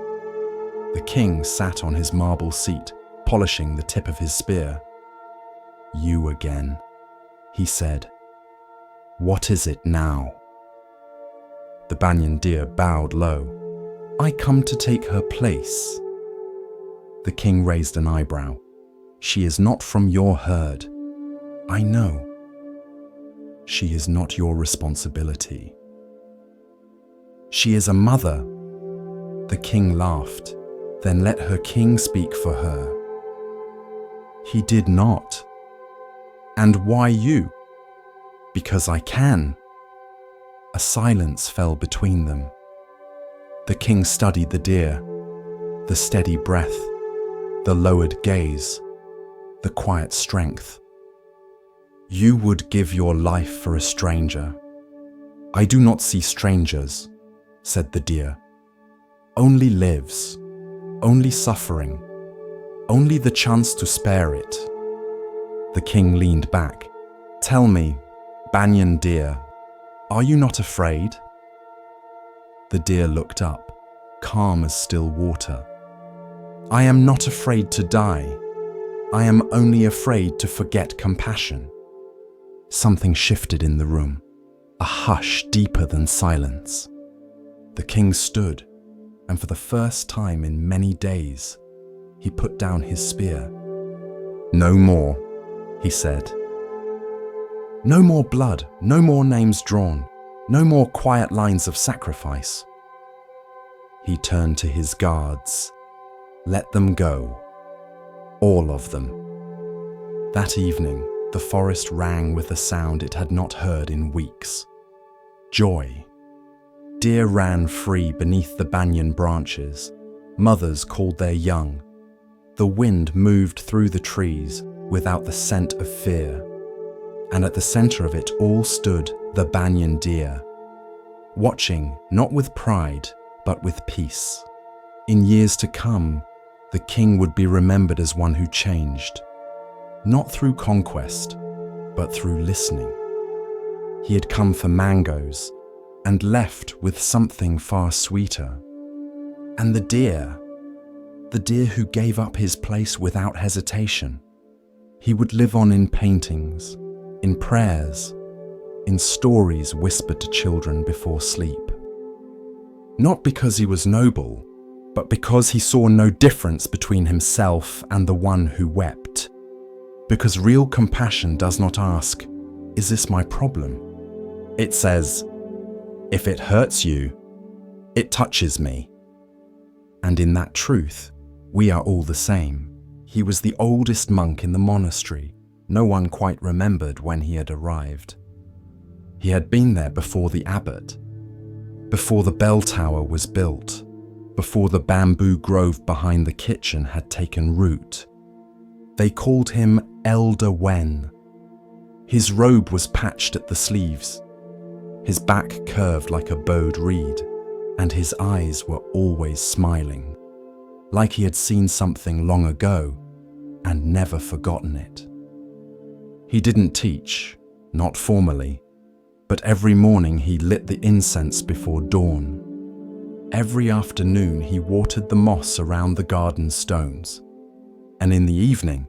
The king sat on his marble seat, polishing the tip of his spear. "You again," he said. "What is it now?" The banyan deer bowed low. "I come to take her place." The king raised an eyebrow. "She is not from your herd." "I know." "She is not your responsibility." "She is a mother." The king laughed. "Then let her king speak for her." He did not. "And why you?" "Because I can." A silence fell between them. The king studied the deer, the steady breath, the lowered gaze, the quiet strength. "You would give your life for a stranger." "I do not see strangers," said the deer. "Only lives, only suffering, only the chance to spare it." The king leaned back. "Tell me, banyan deer, are you not afraid?" The deer looked up, calm as still water. "I am not afraid to die. I am only afraid to forget compassion." Something shifted in the room, a hush deeper than silence. The king stood, and for the first time in many days, he put down his spear. "No more," he said. "No more blood, no more names drawn, no more quiet lines of sacrifice." He turned to his guards. "Let them go. All of them." That evening, the forest rang with a sound it had not heard in weeks. Joy. Deer ran free beneath the banyan branches. Mothers called their young. The wind moved through the trees without the scent of fear. And at the center of it all stood the banyan deer, watching not with pride, but with peace. In years to come, the king would be remembered as one who changed, not through conquest, but through listening. He had come for mangoes and left with something far sweeter. And the deer who gave up his place without hesitation, he would live on in paintings, in prayers, in stories whispered to children before sleep. Not because he was noble, but because he saw no difference between himself and the one who wept. Because real compassion does not ask, "Is this my problem?" It says, "If it hurts you, it touches me." And in that truth, we are all the same. He was the oldest monk in the monastery. No one quite remembered when he had arrived. He had been there before the abbot, before the bell tower was built, before the bamboo grove behind the kitchen had taken root. They called him Elder Wen. His robe was patched at the sleeves, his back curved like a bowed reed, and his eyes were always smiling, like he had seen something long ago and never forgotten it. He didn't teach, not formally, but every morning he lit the incense before dawn. Every afternoon he watered the moss around the garden stones, and in the evening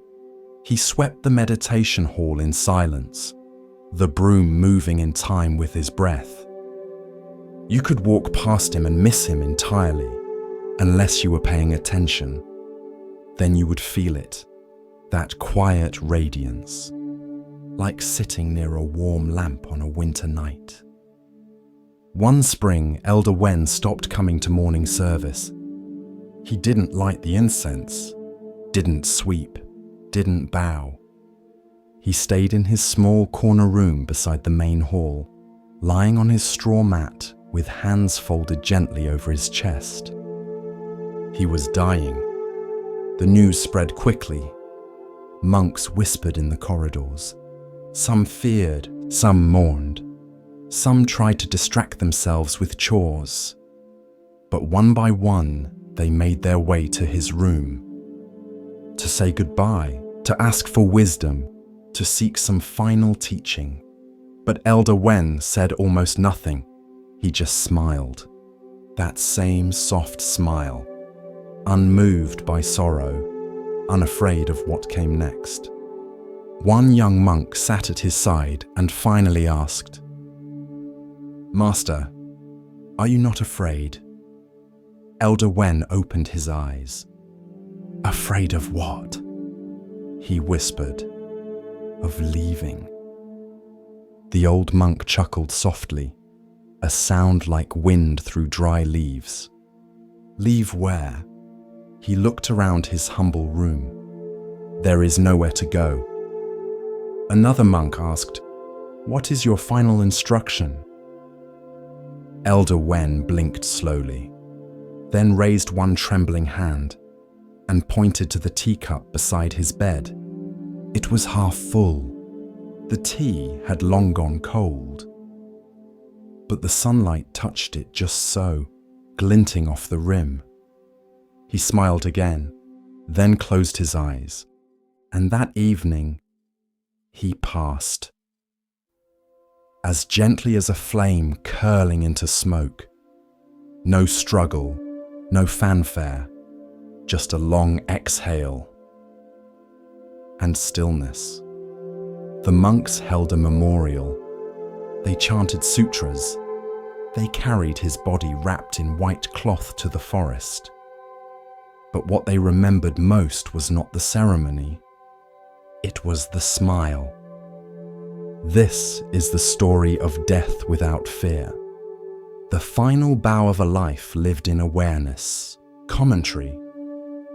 he swept the meditation hall in silence, the broom moving in time with his breath. You could walk past him and miss him entirely, unless you were paying attention. Then you would feel it, that quiet radiance, like sitting near a warm lamp on a winter night. One spring, Elder Wen stopped coming to morning service. He didn't light the incense, didn't sweep, didn't bow. He stayed in his small corner room beside the main hall, lying on his straw mat with hands folded gently over his chest. He was dying. The news spread quickly. Monks whispered in the corridors. Some feared, some mourned. Some tried to distract themselves with chores. But one by one, they made their way to his room. To say goodbye, to ask for wisdom, to seek some final teaching. But Elder Wen said almost nothing. He just smiled. That same soft smile, unmoved by sorrow, unafraid of what came next. One young monk sat at his side and finally asked, "Master, are you not afraid?" Elder Wen opened his eyes. "Afraid of what?" he whispered. "Of leaving." The old monk chuckled softly, a sound like wind through dry leaves. "Leave where?" He looked around his humble room. "There is nowhere to go." Another monk asked, "What is your final instruction?" Elder Wen blinked slowly, then raised one trembling hand and pointed to the teacup beside his bed. It was half full. The tea had long gone cold. But the sunlight touched it just so, glinting off the rim. He smiled again, then closed his eyes, and that evening he passed. As gently as a flame curling into smoke. No struggle, no fanfare, just a long exhale. And stillness. The monks held a memorial. They chanted sutras. They carried his body wrapped in white cloth to the forest. But what they remembered most was not the ceremony. It was the smile. This is the story of death without fear. The final bow of a life lived in awareness. Commentary.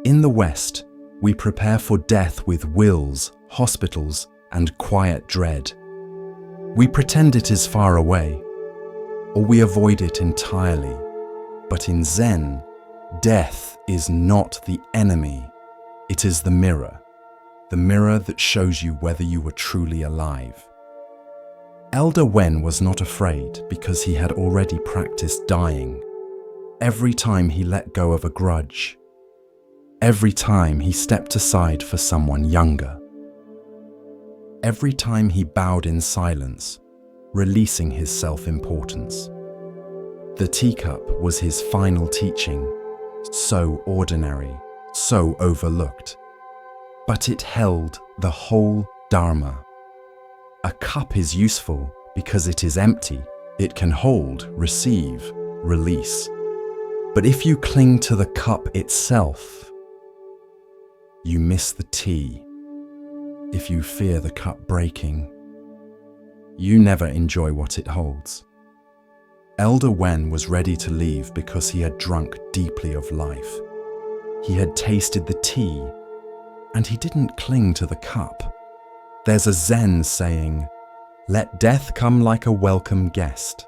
In the West, we prepare for death with wills, hospitals, and quiet dread. We pretend it is far away, or we avoid it entirely. But in Zen, death is not the enemy. It is the mirror that shows you whether you were truly alive. Elder Wen was not afraid because he had already practiced dying. Every time he let go of a grudge, every time he stepped aside for someone younger, every time he bowed in silence, releasing his self-importance. The teacup was his final teaching, so ordinary, so overlooked. But it held the whole Dharma. A cup is useful because it is empty. It can hold, receive, release. But if you cling to the cup itself, you miss the tea. If you fear the cup breaking, you never enjoy what it holds. Elder Wen was ready to leave because he had drunk deeply of life. He had tasted the tea, and he didn't cling to the cup. There's a Zen saying, "Let death come like a welcome guest."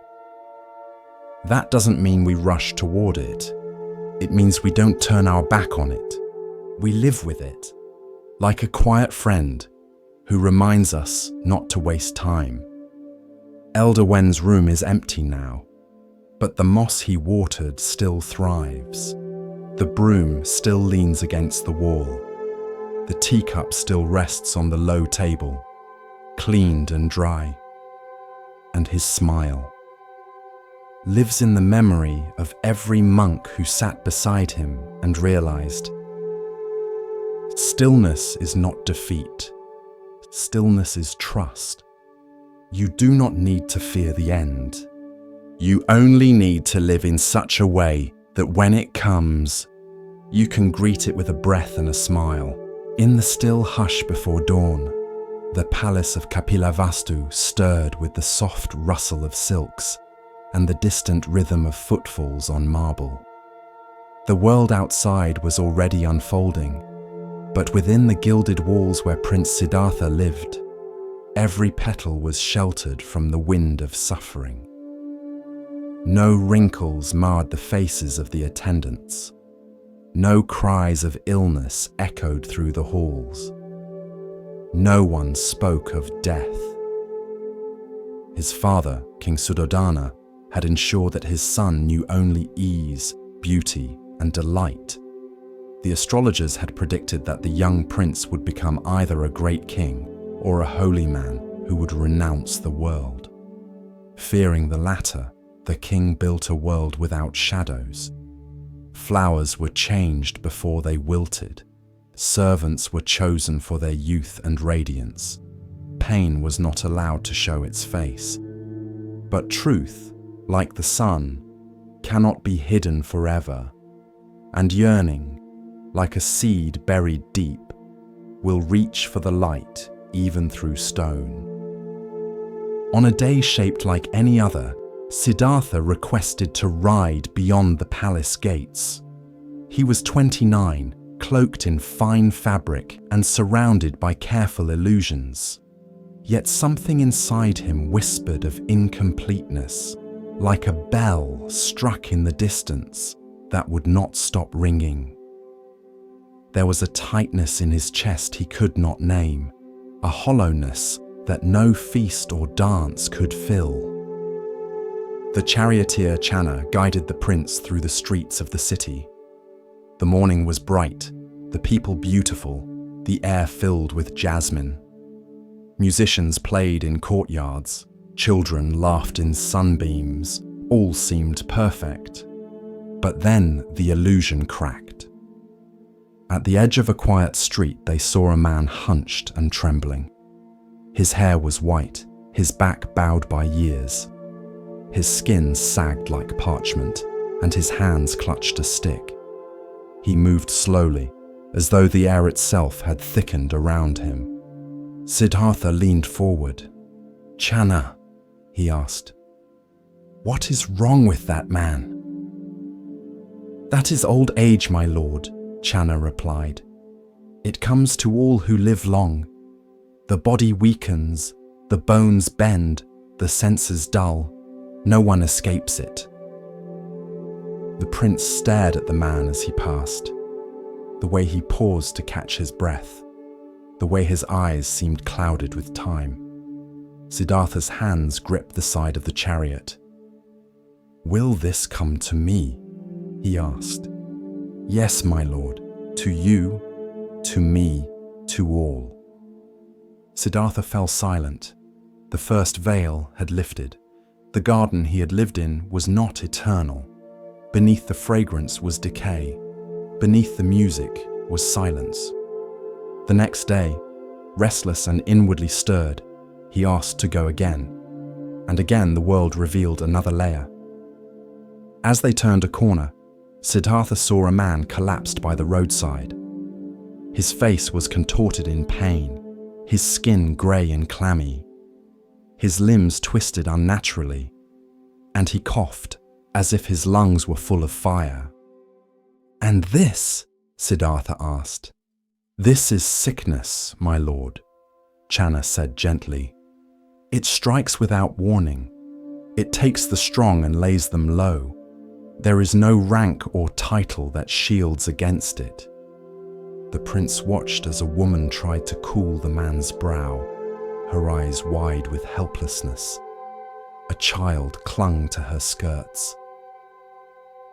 That doesn't mean we rush toward it. It means we don't turn our back on it. We live with it, like a quiet friend who reminds us not to waste time. Elder Wen's room is empty now, but the moss he watered still thrives. The broom still leans against the wall. The teacup still rests on the low table, cleaned and dry. And his smile. lives in the memory of every monk who sat beside him and realized, stillness is not defeat. Stillness is trust. You do not need to fear the end. You only need to live in such a way that when it comes, you can greet it with a breath and a smile. In the still hush before dawn, the palace of Kapilavastu stirred with the soft rustle of silks and the distant rhythm of footfalls on marble. The world outside was already unfolding, but within the gilded walls where Prince Siddhartha lived, every petal was sheltered from the wind of suffering. No wrinkles marred the faces of the attendants. No cries of illness echoed through the halls. No one spoke of death. His father, King Suddhodana, had ensured that his son knew only ease, beauty, and delight. The astrologers had predicted that the young prince would become either a great king or a holy man who would renounce the world. Fearing the latter, the king built a world without shadows. Flowers were changed before they wilted. Servants were chosen for their youth and radiance. Pain was not allowed to show its face. But truth, like the sun, cannot be hidden forever, and yearning, like a seed buried deep, will reach for the light even through stone. On a day shaped like any other, Siddhartha requested to ride beyond the palace gates. He was 29, cloaked in fine fabric and surrounded by careful illusions. Yet something inside him whispered of incompleteness, like a bell struck in the distance that would not stop ringing. There was a tightness in his chest he could not name, a hollowness that no feast or dance could fill. The charioteer Channa guided the prince through the streets of the city. The morning was bright, the people beautiful, the air filled with jasmine. Musicians played in courtyards, children laughed in sunbeams, all seemed perfect. But then the illusion cracked. At the edge of a quiet street, they saw a man hunched and trembling. His hair was white, his back bowed by years. His skin sagged like parchment, and his hands clutched a stick. He moved slowly, as though the air itself had thickened around him. Siddhartha leaned forward. "Channa," he asked, "what is wrong with that man?" "That is old age, my lord," Channa replied. "It comes to all who live long. The body weakens, the bones bend, the senses dull. No one escapes it." The prince stared at the man as he passed, the way he paused to catch his breath, the way his eyes seemed clouded with time. Siddhartha's hands gripped the side of the chariot. "Will this come to me?" he asked. "Yes, my lord, to you, to me, to all." Siddhartha fell silent. The first veil had lifted. The garden he had lived in was not eternal. Beneath the fragrance was decay. Beneath the music was silence. The next day, restless and inwardly stirred, he asked to go again. And again the world revealed another layer. As they turned a corner, Siddhartha saw a man collapsed by the roadside. His face was contorted in pain, his skin grey and clammy. His limbs twisted unnaturally, and he coughed as if his lungs were full of fire. "And this?" Siddhartha asked. "This is sickness, my lord," Channa said gently. "It strikes without warning. It takes the strong and lays them low. There is no rank or title that shields against it." The prince watched as a woman tried to cool the man's brow, her eyes wide with helplessness. A child clung to her skirts.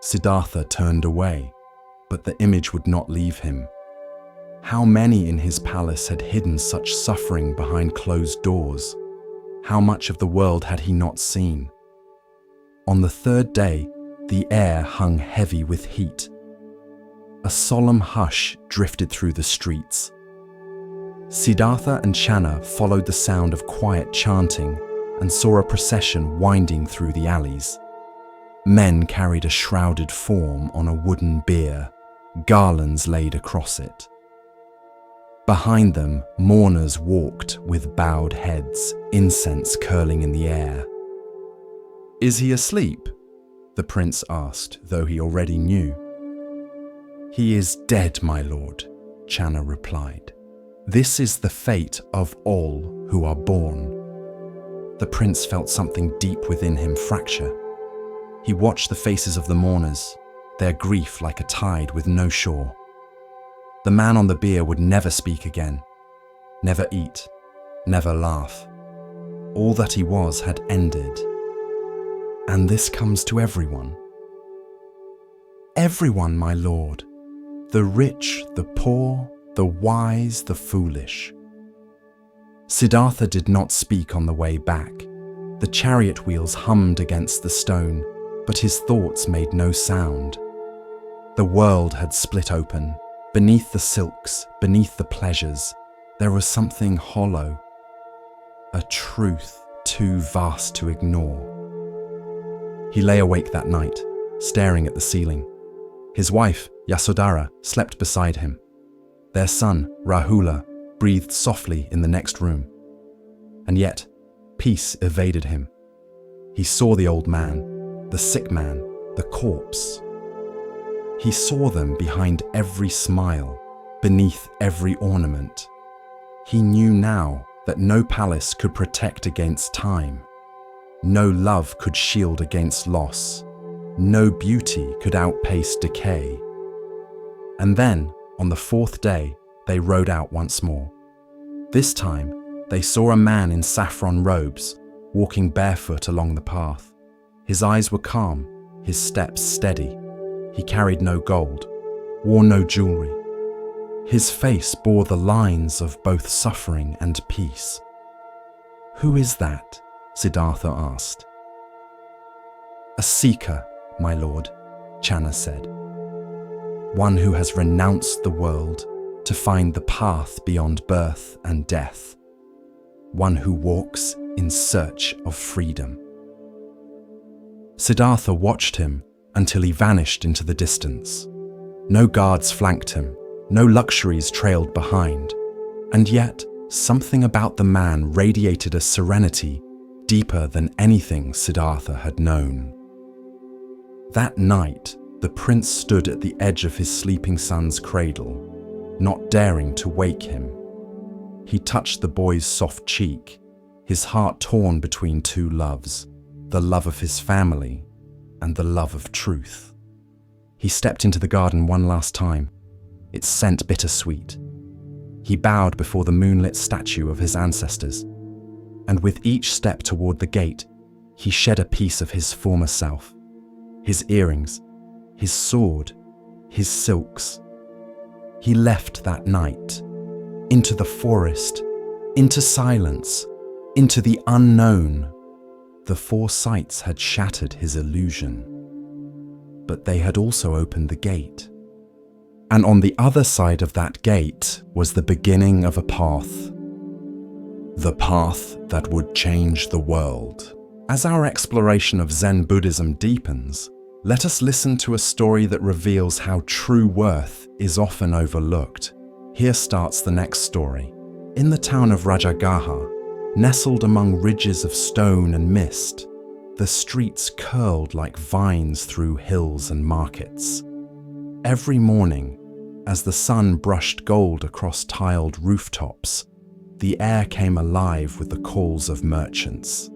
Siddhartha turned away, but the image would not leave him. How many in his palace had hidden such suffering behind closed doors? How much of the world had he not seen? On the third day, the air hung heavy with heat. A solemn hush drifted through the streets. Siddhartha and Channa followed the sound of quiet chanting and saw a procession winding through the alleys. Men carried a shrouded form on a wooden bier, garlands laid across it. Behind them, mourners walked with bowed heads, incense curling in the air. "Is he asleep?" the prince asked, though he already knew. "He is dead, my lord," Channa replied. "This is the fate of all who are born." The prince felt something deep within him fracture. He watched the faces of the mourners, their grief like a tide with no shore. The man on the bier would never speak again, never eat, never laugh. All that he was had ended. And this comes to everyone. Everyone, my lord. The rich, the poor, the wise, the foolish. Siddhartha did not speak on the way back. The chariot wheels hummed against the stone, but his thoughts made no sound. The world had split open. Beneath the silks, beneath the pleasures, there was something hollow, a truth too vast to ignore. He lay awake that night, staring at the ceiling. His wife, Yasodhara, slept beside him. Their son, Rahula, breathed softly in the next room. And yet, peace evaded him. He saw the old man, the sick man, the corpse. He saw them behind every smile, beneath every ornament. He knew now that no palace could protect against time. No love could shield against loss. No beauty could outpace decay. And then, on the fourth day, they rode out once more. This time, they saw a man in saffron robes, walking barefoot along the path. His eyes were calm, his steps steady. He carried no gold, wore no jewelry. His face bore the lines of both suffering and peace. "Who is that?" Siddhartha asked. "A seeker, my lord," Channa said. "One who has renounced the world to find the path beyond birth and death. One who walks in search of freedom." Siddhartha watched him until he vanished into the distance. No guards flanked him, no luxuries trailed behind, and yet something about the man radiated a serenity deeper than anything Siddhartha had known. That night, the prince stood at the edge of his sleeping son's cradle, not daring to wake him. He touched the boy's soft cheek, his heart torn between two loves, the love of his family and the love of truth. He stepped into the garden one last time, its scent bittersweet. He bowed before the moonlit statue of his ancestors, and with each step toward the gate, he shed a piece of his former self. His earrings, his sword, his silks. He left that night, into the forest, into silence, into the unknown. The four sights had shattered his illusion, but they had also opened the gate. And on the other side of that gate was the beginning of a path. The path that would change the world. As our exploration of Zen Buddhism deepens, let us listen to a story that reveals how true worth is often overlooked. Here starts the next story. In the town of Rajagaha, nestled among ridges of stone and mist, the streets curled like vines through hills and markets. Every morning, as the sun brushed gold across tiled rooftops, the air came alive with the calls of merchants,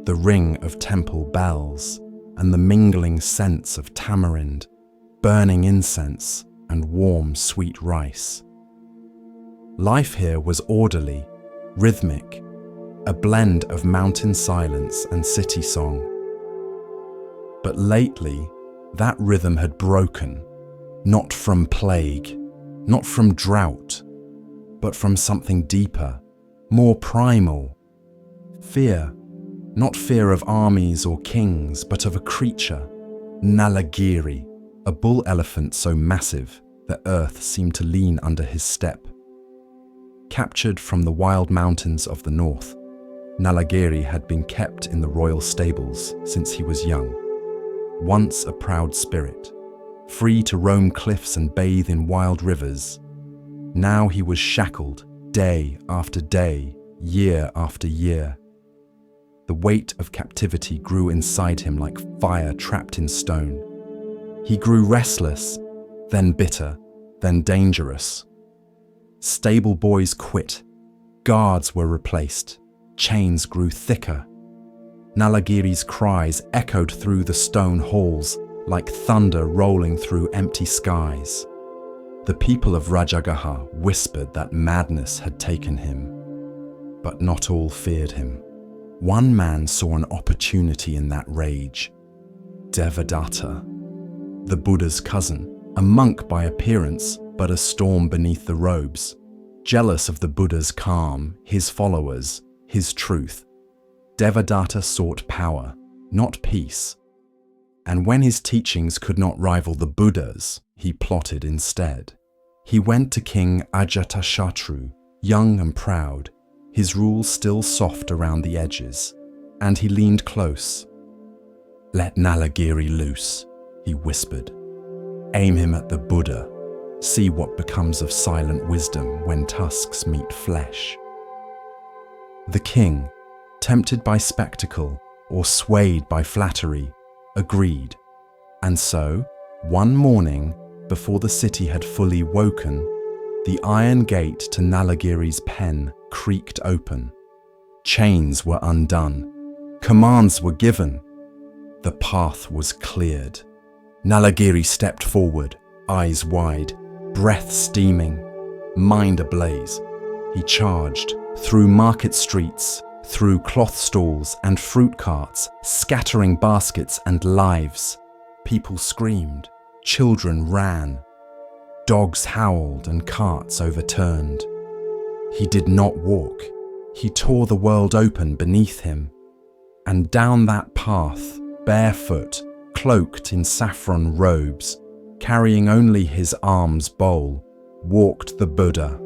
the ring of temple bells, and the mingling scents of tamarind, burning incense, and warm, sweet rice. Life here was orderly, rhythmic, a blend of mountain silence and city song. But lately, that rhythm had broken, not from plague, not from drought, but from something deeper, more primal, fear, Not fear of armies or kings, but of a creature, Nalagiri, a bull elephant so massive that earth seemed to lean under his step. Captured from the wild mountains of the north, Nalagiri had been kept in the royal stables since he was young. Once a proud spirit, free to roam cliffs and bathe in wild rivers, now he was shackled day after day, year after year. The weight of captivity grew inside him like fire trapped in stone. He grew restless, then bitter, then dangerous. Stable boys quit, guards were replaced, chains grew thicker. Nalagiri's cries echoed through the stone halls like thunder rolling through empty skies. The people of Rajagaha whispered that madness had taken him, but not all feared him. One man saw an opportunity in that rage. Devadatta, the Buddha's cousin, a monk by appearance, but a storm beneath the robes. Jealous of the Buddha's calm, his followers, his truth, Devadatta sought power, not peace. And when his teachings could not rival the Buddha's, he plotted instead. He went to King Ajatashatru, young and proud, his rule still soft around the edges, and he leaned close. "Let Nalagiri loose," he whispered. "Aim him at the Buddha. See what becomes of silent wisdom when tusks meet flesh." The king, tempted by spectacle or swayed by flattery, agreed. And so, one morning, before the city had fully woken, the iron gate to Nalagiri's pen creaked open. Chains were undone. Commands were given. The path was cleared. Nalagiri stepped forward, eyes wide, breath steaming, mind ablaze. He charged through market streets, through cloth stalls and fruit carts, scattering baskets and lives. People screamed, children ran, dogs howled and carts overturned. He did not walk. He tore the world open beneath him. And down that path, barefoot, cloaked in saffron robes, carrying only his arm's bowl, walked the Buddha.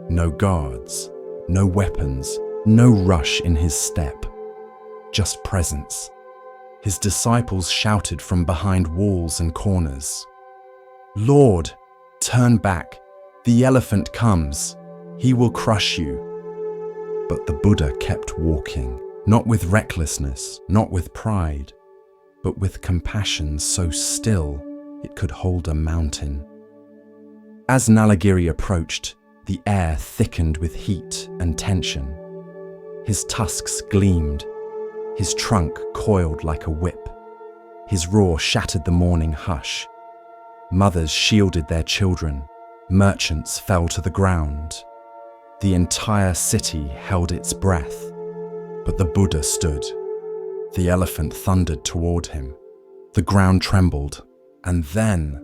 No guards, no weapons, no rush in his step, just presence. His disciples shouted from behind walls and corners, "Lord, turn back, the elephant comes, he will crush you." But the Buddha kept walking, not with recklessness, not with pride, but with compassion so still it could hold a mountain. As Nalagiri approached, the air thickened with heat and tension. His tusks gleamed, his trunk coiled like a whip. His roar shattered the morning hush. Mothers shielded their children, merchants fell to the ground. The entire city held its breath, but the Buddha stood. The elephant thundered toward him. The ground trembled, and then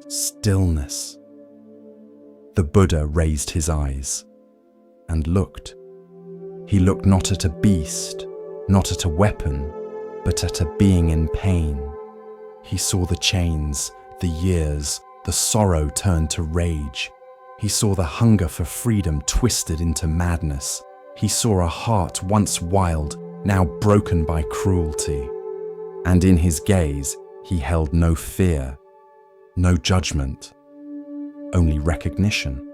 stillness. The Buddha raised his eyes and looked. He looked not at a beast, not at a weapon, but at a being in pain. He saw the chains, the years, the sorrow turned to rage. He saw the hunger for freedom twisted into madness. He saw a heart once wild, now broken by cruelty. And in his gaze, he held no fear, no judgment, only recognition.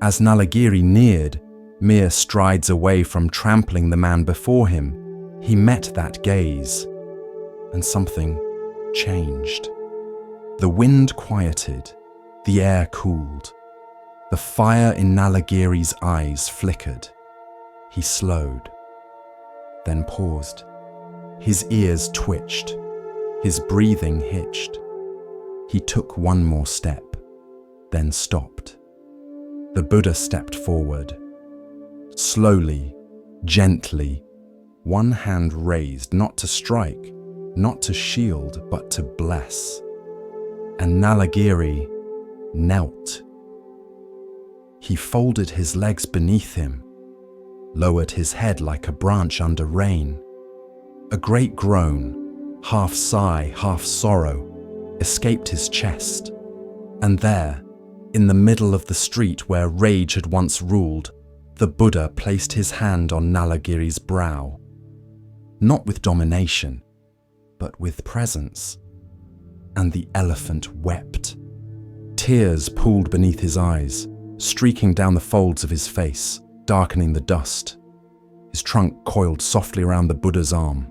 As Nalagiri neared, mere strides away from trampling the man before him, he met that gaze, and something changed. The wind quieted, the air cooled. The fire in Nalagiri's eyes flickered. He slowed, then paused. His ears twitched, his breathing hitched. He took one more step, then stopped. The Buddha stepped forward. Slowly, gently, one hand raised, not to strike, not to shield, but to bless. And Nalagiri knelt. He folded his legs beneath him, lowered his head like a branch under rain. A great groan, half sigh, half sorrow, escaped his chest. And there, in the middle of the street where rage had once ruled, the Buddha placed his hand on Nalagiri's brow. Not with domination, but with presence. And the elephant wept. Tears pooled beneath his eyes, streaking down the folds of his face, darkening the dust. His trunk coiled softly around the Buddha's arm,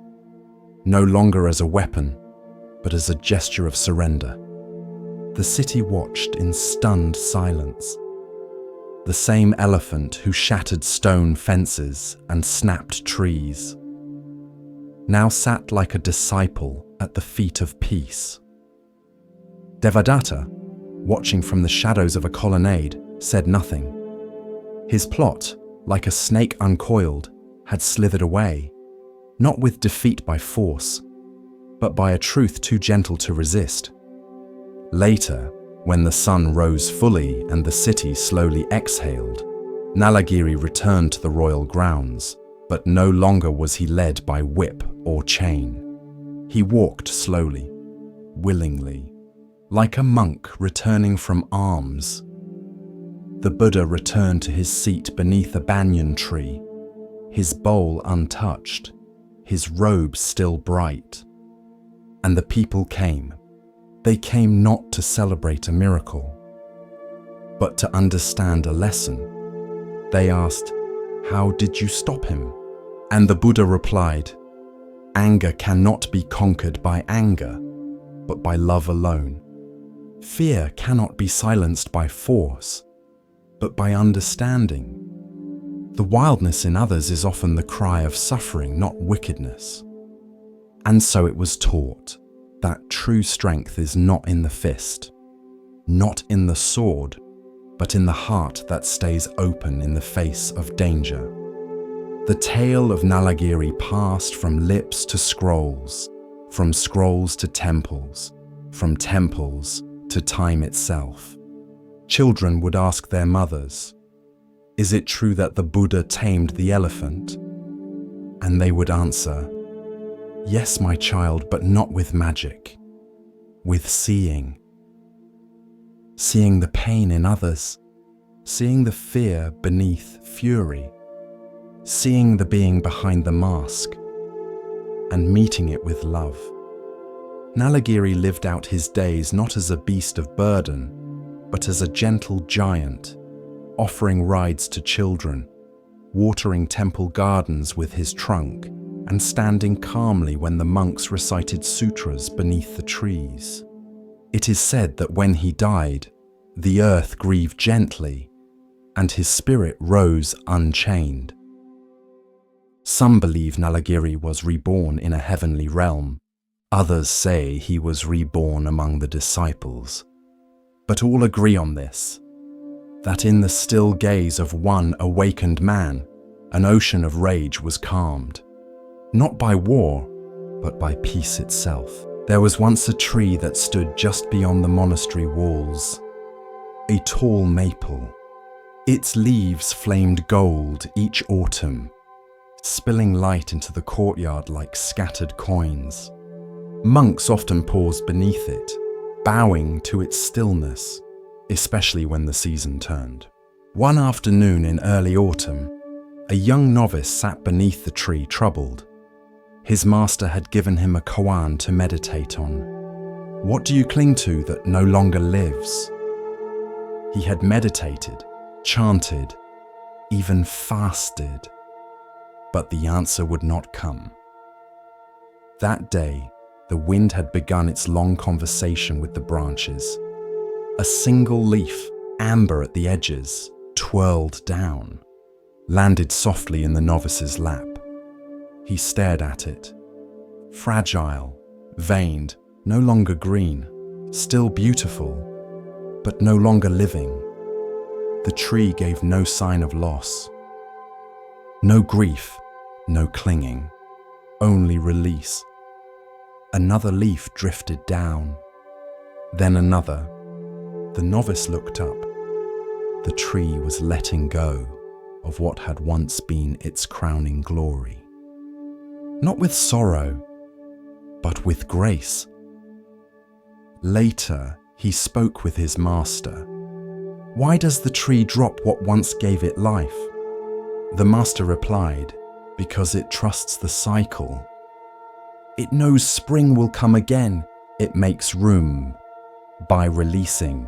no longer as a weapon, but as a gesture of surrender. The city watched in stunned silence. The same elephant who shattered stone fences and snapped trees now sat like a disciple at the feet of peace. Devadatta, watching from the shadows of a colonnade, said nothing. His plot, like a snake uncoiled, had slithered away, not with defeat by force, but by a truth too gentle to resist. Later, when the sun rose fully and the city slowly exhaled, Nalagiri returned to the royal grounds, but no longer was he led by whip or chain. He walked slowly, willingly, like a monk returning from alms. The Buddha returned to his seat beneath a banyan tree, his bowl untouched, his robe still bright. And the people came. They came not to celebrate a miracle, but to understand a lesson. They asked, "How did you stop him?" And the Buddha replied, "Anger cannot be conquered by anger, but by love alone. Fear cannot be silenced by force, but by understanding. The wildness in others is often the cry of suffering, not wickedness." And so it was taught that true strength is not in the fist, not in the sword, but in the heart that stays open in the face of danger. The tale of Nalagiri passed from lips to scrolls, from scrolls to temples, from temples to time itself. Children would ask their mothers, "Is it true that the Buddha tamed the elephant?" And they would answer, "Yes, my child, but not with magic, with seeing. Seeing the pain in others, seeing the fear beneath fury, seeing the being behind the mask, and meeting it with love." Nalagiri lived out his days not as a beast of burden, but as a gentle giant, offering rides to children, watering temple gardens with his trunk, and standing calmly when the monks recited sutras beneath the trees. It is said that when he died, the earth grieved gently, and his spirit rose unchained. Some believe Nalagiri was reborn in a heavenly realm. Others say he was reborn among the disciples. But all agree on this, that in the still gaze of one awakened man, an ocean of rage was calmed. Not by war, but by peace itself. There was once a tree that stood just beyond the monastery walls, a tall maple. Its leaves flamed gold each autumn, spilling light into the courtyard like scattered coins. Monks often paused beneath it, bowing to its stillness, especially when the season turned. One afternoon in early autumn, a young novice sat beneath the tree troubled. His master had given him a koan to meditate on. "What do you cling to that no longer lives?" He had meditated, chanted, even fasted, but the answer would not come. That day, the wind had begun its long conversation with the branches. A single leaf, amber at the edges, twirled down, landed softly in the novice's lap. He stared at it. Fragile, veined, no longer green, still beautiful, but no longer living. The tree gave no sign of loss. No grief, no clinging, only release. Another leaf drifted down, then another. The novice looked up. The tree was letting go. of what had once been its crowning glory. Not with sorrow, but with grace. Later, he spoke with his master. "Why does the tree drop what once gave it life?" The master replied, "Because it trusts the cycle. It knows spring will come again. It makes room by releasing."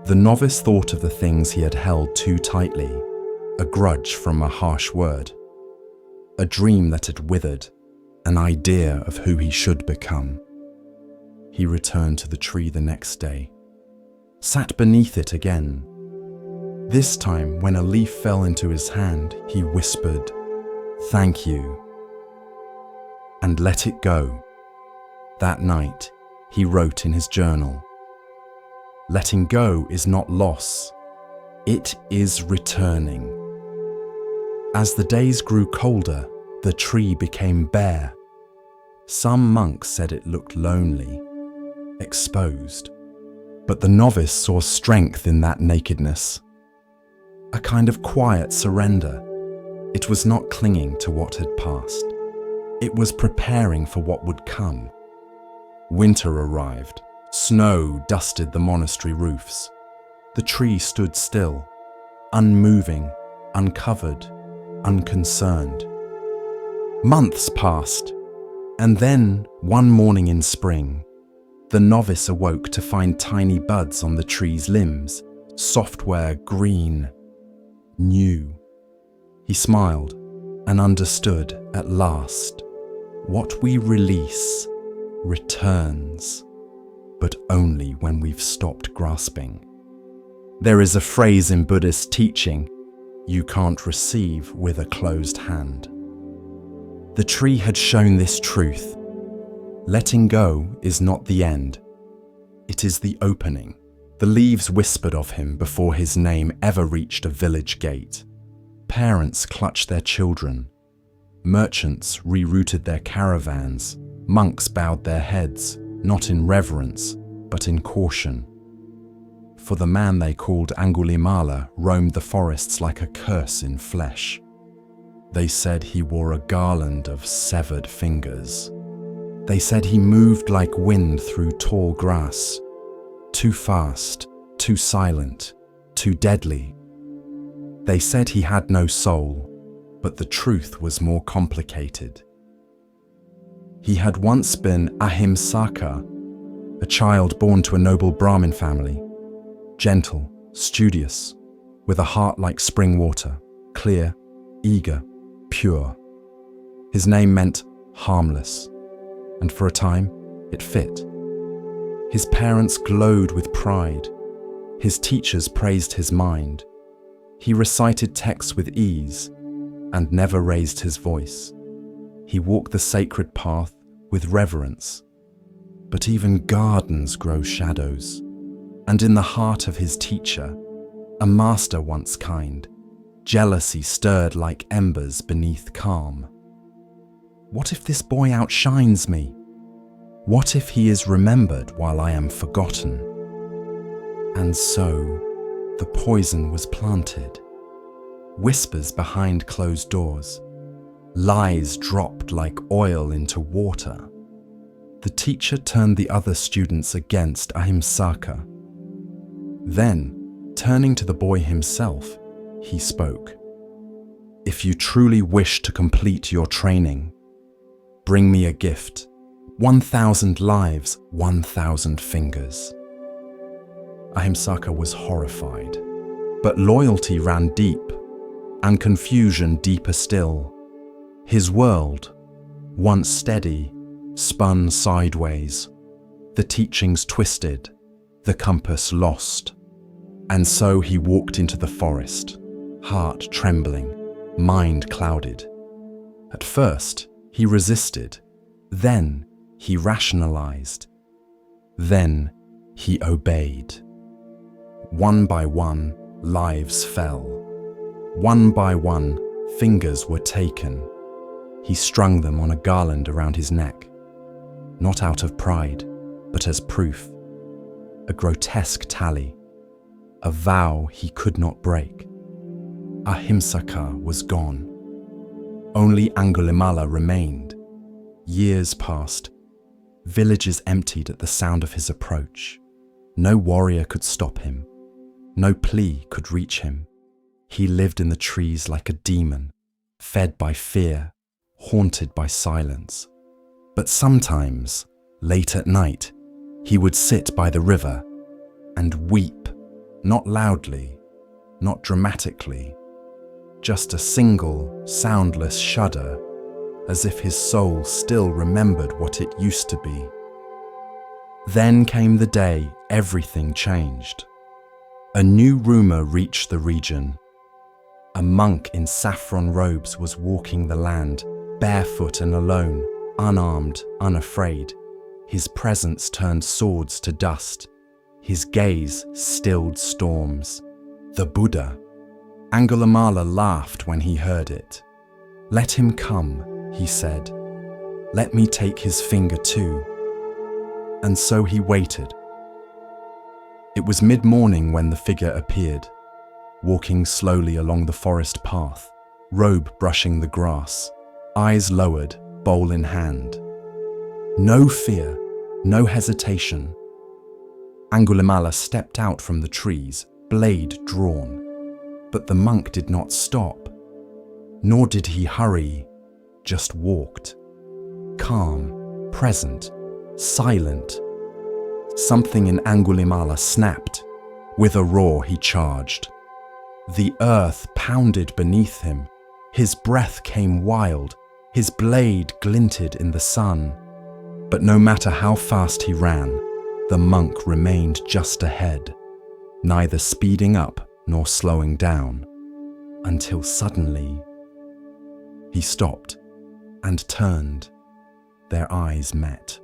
The novice thought of the things he had held too tightly, a grudge from a harsh word, a dream that had withered, an idea of who he should become. He returned to the tree the next day, sat beneath it again. This time, when a leaf fell into his hand, he whispered, "Thank you," and let it go. That night, he wrote in his journal, "Letting go is not loss, it is returning." As the days grew colder, the tree became bare. Some monks said it looked lonely, exposed, but the novice saw strength in that nakedness, a kind of quiet surrender. It was not clinging to what had passed. It was preparing for what would come. Winter arrived. Snow dusted the monastery roofs. The tree stood still, unmoving, uncovered, unconcerned. Months passed, and then, one morning in spring, the novice awoke to find tiny buds on the tree's limbs, software green, new. He smiled and understood at last. What we release returns, but only when we've stopped grasping. There is a phrase in Buddhist teaching, "You can't receive with a closed hand." The tree had shown this truth. Letting go is not the end. It is the opening. The leaves whispered of him before his name ever reached a village gate. Parents clutched their children. Merchants rerouted their caravans. Monks bowed their heads, not in reverence, but in caution. For the man they called Angulimala roamed the forests like a curse in flesh. They said he wore a garland of severed fingers. They said he moved like wind through tall grass, too fast, too silent, too deadly. They said he had no soul, but the truth was more complicated. He had once been ahimsaka, a child born to a noble Brahmin family, gentle, studious, with a heart like spring water, clear, eager, pure. His name meant harmless, and for a time, it fit. His parents glowed with pride. His teachers praised his mind. He recited texts with ease and never raised his voice. He walked the sacred path with reverence. But even gardens grow shadows, and in the heart of his teacher, a master once kind, jealousy stirred like embers beneath calm. What if this boy outshines me? What if he is remembered while I am forgotten? And so, the poison was planted. Whispers behind closed doors. Lies dropped like oil into water. The teacher turned the other students against ahimsaka. Then, turning to the boy himself, he spoke. "If you truly wish to complete your training, bring me a gift. 1,000 lives, 1,000 fingers." Ahimsaka was horrified, but loyalty ran deep, and confusion deeper still. His world, once steady, spun sideways. The teachings twisted, the compass lost. And so he walked into the forest, heart trembling, mind clouded. At first, he resisted. Then, he rationalized. Then, he obeyed. One by one, lives fell. One by one, fingers were taken. He strung them on a garland around his neck, not out of pride, but as proof. A grotesque tally, a vow he could not break. Ahimsaka was gone. Only Angulimala remained. Years passed. Villages emptied at the sound of his approach. No warrior could stop him. No plea could reach him. He lived in the trees like a demon, fed by fear, haunted by silence. But sometimes, late at night, he would sit by the river and weep, not loudly, not dramatically, just a single, soundless shudder, as if his soul still remembered what it used to be. Then came the day everything changed. A new rumor reached the region. A monk in saffron robes was walking the land, barefoot and alone, unarmed, unafraid. His presence turned swords to dust. His gaze stilled storms. The Buddha. Angulimala laughed when he heard it. "Let him come," he said. "Let me take his finger too." And so he waited. It was mid-morning when the figure appeared, walking slowly along the forest path, robe brushing the grass, eyes lowered, bowl in hand. No fear, no hesitation. Angulimala stepped out from the trees, blade drawn. But the monk did not stop, nor did he hurry, just walked. Calm, present, silent. Something in Angulimala snapped. With a roar he charged. The earth pounded beneath him. His breath came wild. His blade glinted in the sun. But no matter how fast he ran, the monk remained just ahead, neither speeding up nor slowing down, until suddenly he stopped and turned. Their eyes met.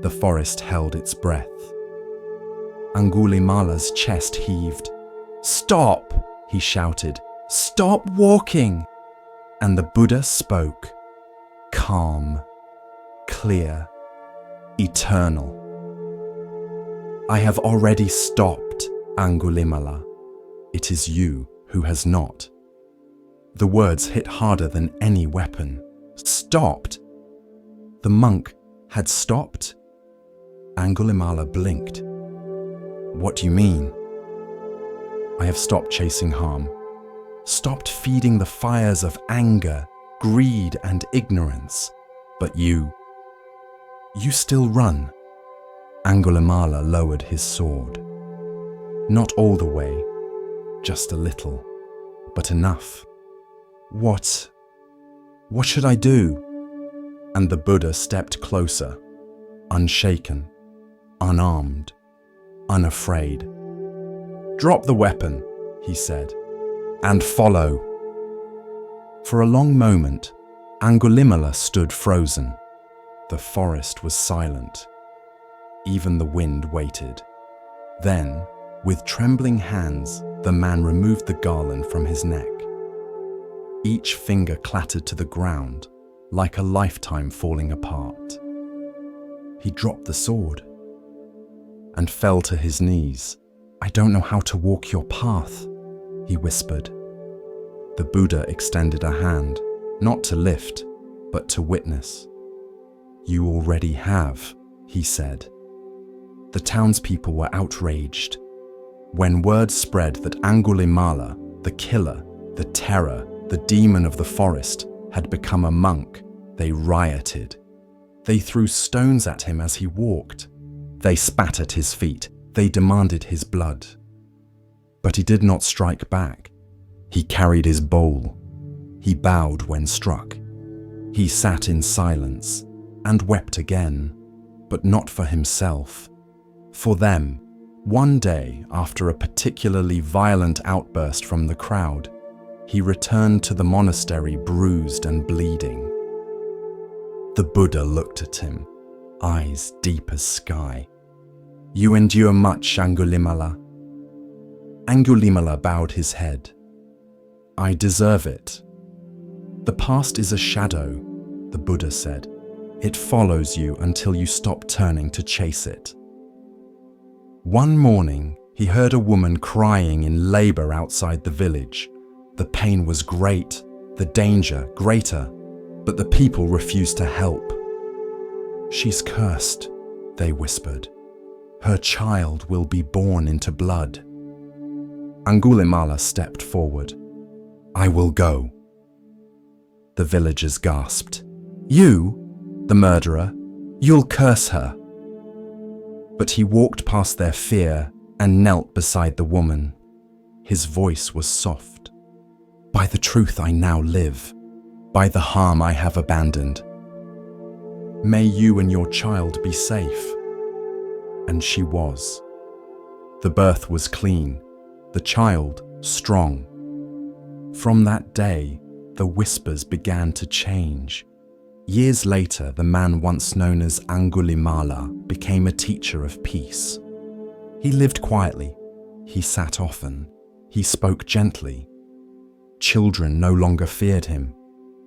The forest held its breath. Angulimala's chest heaved. "Stop!" he shouted. "Stop walking!" And the Buddha spoke, calm, clear, eternal. "I have already stopped, Angulimala. It is you who has not." The words hit harder than any weapon. Stopped? The monk had stopped? Angulimala blinked. "What do you mean?" "I have stopped chasing harm, stopped feeding the fires of anger, greed, and ignorance. But you still run." Angulimala lowered his sword. "Not all the way, just a little, but enough." What should I do?" And the Buddha stepped closer, unshaken, unarmed, unafraid. "Drop the weapon," he said, "and follow." For a long moment, Angulimala stood frozen. The forest was silent. Even the wind waited. Then, with trembling hands, the man removed the garland from his neck. Each finger clattered to the ground, like a lifetime falling apart. He dropped the sword and fell to his knees. "I don't know how to walk your path," he whispered. The Buddha extended a hand, not to lift, but to witness. "You already have," he said. The townspeople were outraged. When word spread that Angulimala, the killer, the terror, the demon of the forest, had become a monk, they rioted. They threw stones at him as he walked. They spat at his feet. They demanded his blood. But he did not strike back. He carried his bowl. He bowed when struck. He sat in silence and wept again, but not for himself. For them, one day after a particularly violent outburst from the crowd, he returned to the monastery bruised and bleeding. The Buddha looked at him, eyes deep as sky. "You endure much, Angulimala." Angulimala bowed his head. "I deserve it." "The past is a shadow," the Buddha said. "It follows you until you stop turning to chase it." One morning, he heard a woman crying in labor outside the village. The pain was great, the danger greater, but the people refused to help. "She's cursed," they whispered. "Her child will be born into blood." Angulimala stepped forward. "I will go." The villagers gasped. "You, the murderer, you'll curse her." But he walked past their fear and knelt beside the woman. His voice was soft. "By the truth I now live, by the harm I have abandoned. May you and your child be safe." And she was. The birth was clean, the child strong. From that day, the whispers began to change. Years later, the man once known as Angulimala became a teacher of peace. He lived quietly, he sat often, he spoke gently. Children no longer feared him.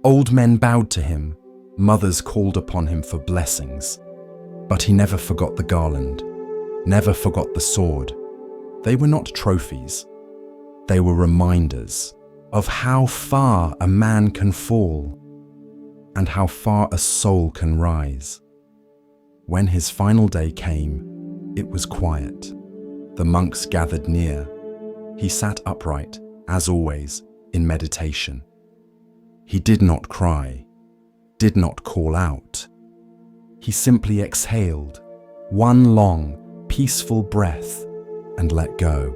Old men bowed to him, mothers called upon him for blessings. But he never forgot the garland, never forgot the sword. They were not trophies. They were reminders of how far a man can fall and how far a soul can rise. When his final day came, it was quiet. The monks gathered near. He sat upright, as always, in meditation. He did not cry, did not call out. He simply exhaled, one long, peaceful breath, and let go.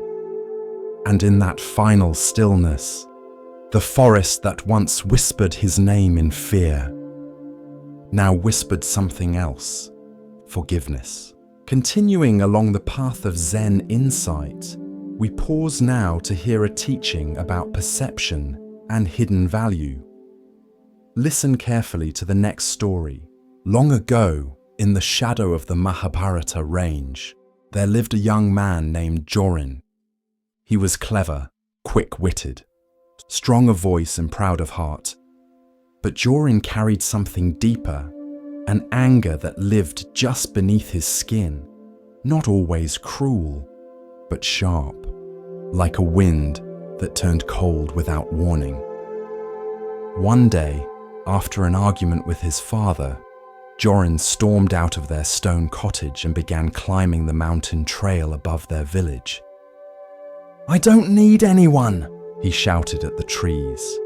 And in that final stillness, the forest that once whispered his name in fear, now whispered something else, forgiveness. Continuing along the path of Zen insight, we pause now to hear a teaching about perception and hidden value. Listen carefully to the next story. Long ago, in the shadow of the Mahabharata range, there lived a young man named Julian. He was clever, quick-witted, strong of voice and proud of heart. But Julian carried something deeper, an anger that lived just beneath his skin, not always cruel, but sharp, like a wind that turned cold without warning. One day, after an argument with his father, Julian stormed out of their stone cottage and began climbing the mountain trail above their village. "I don't need anyone," he shouted at the trees.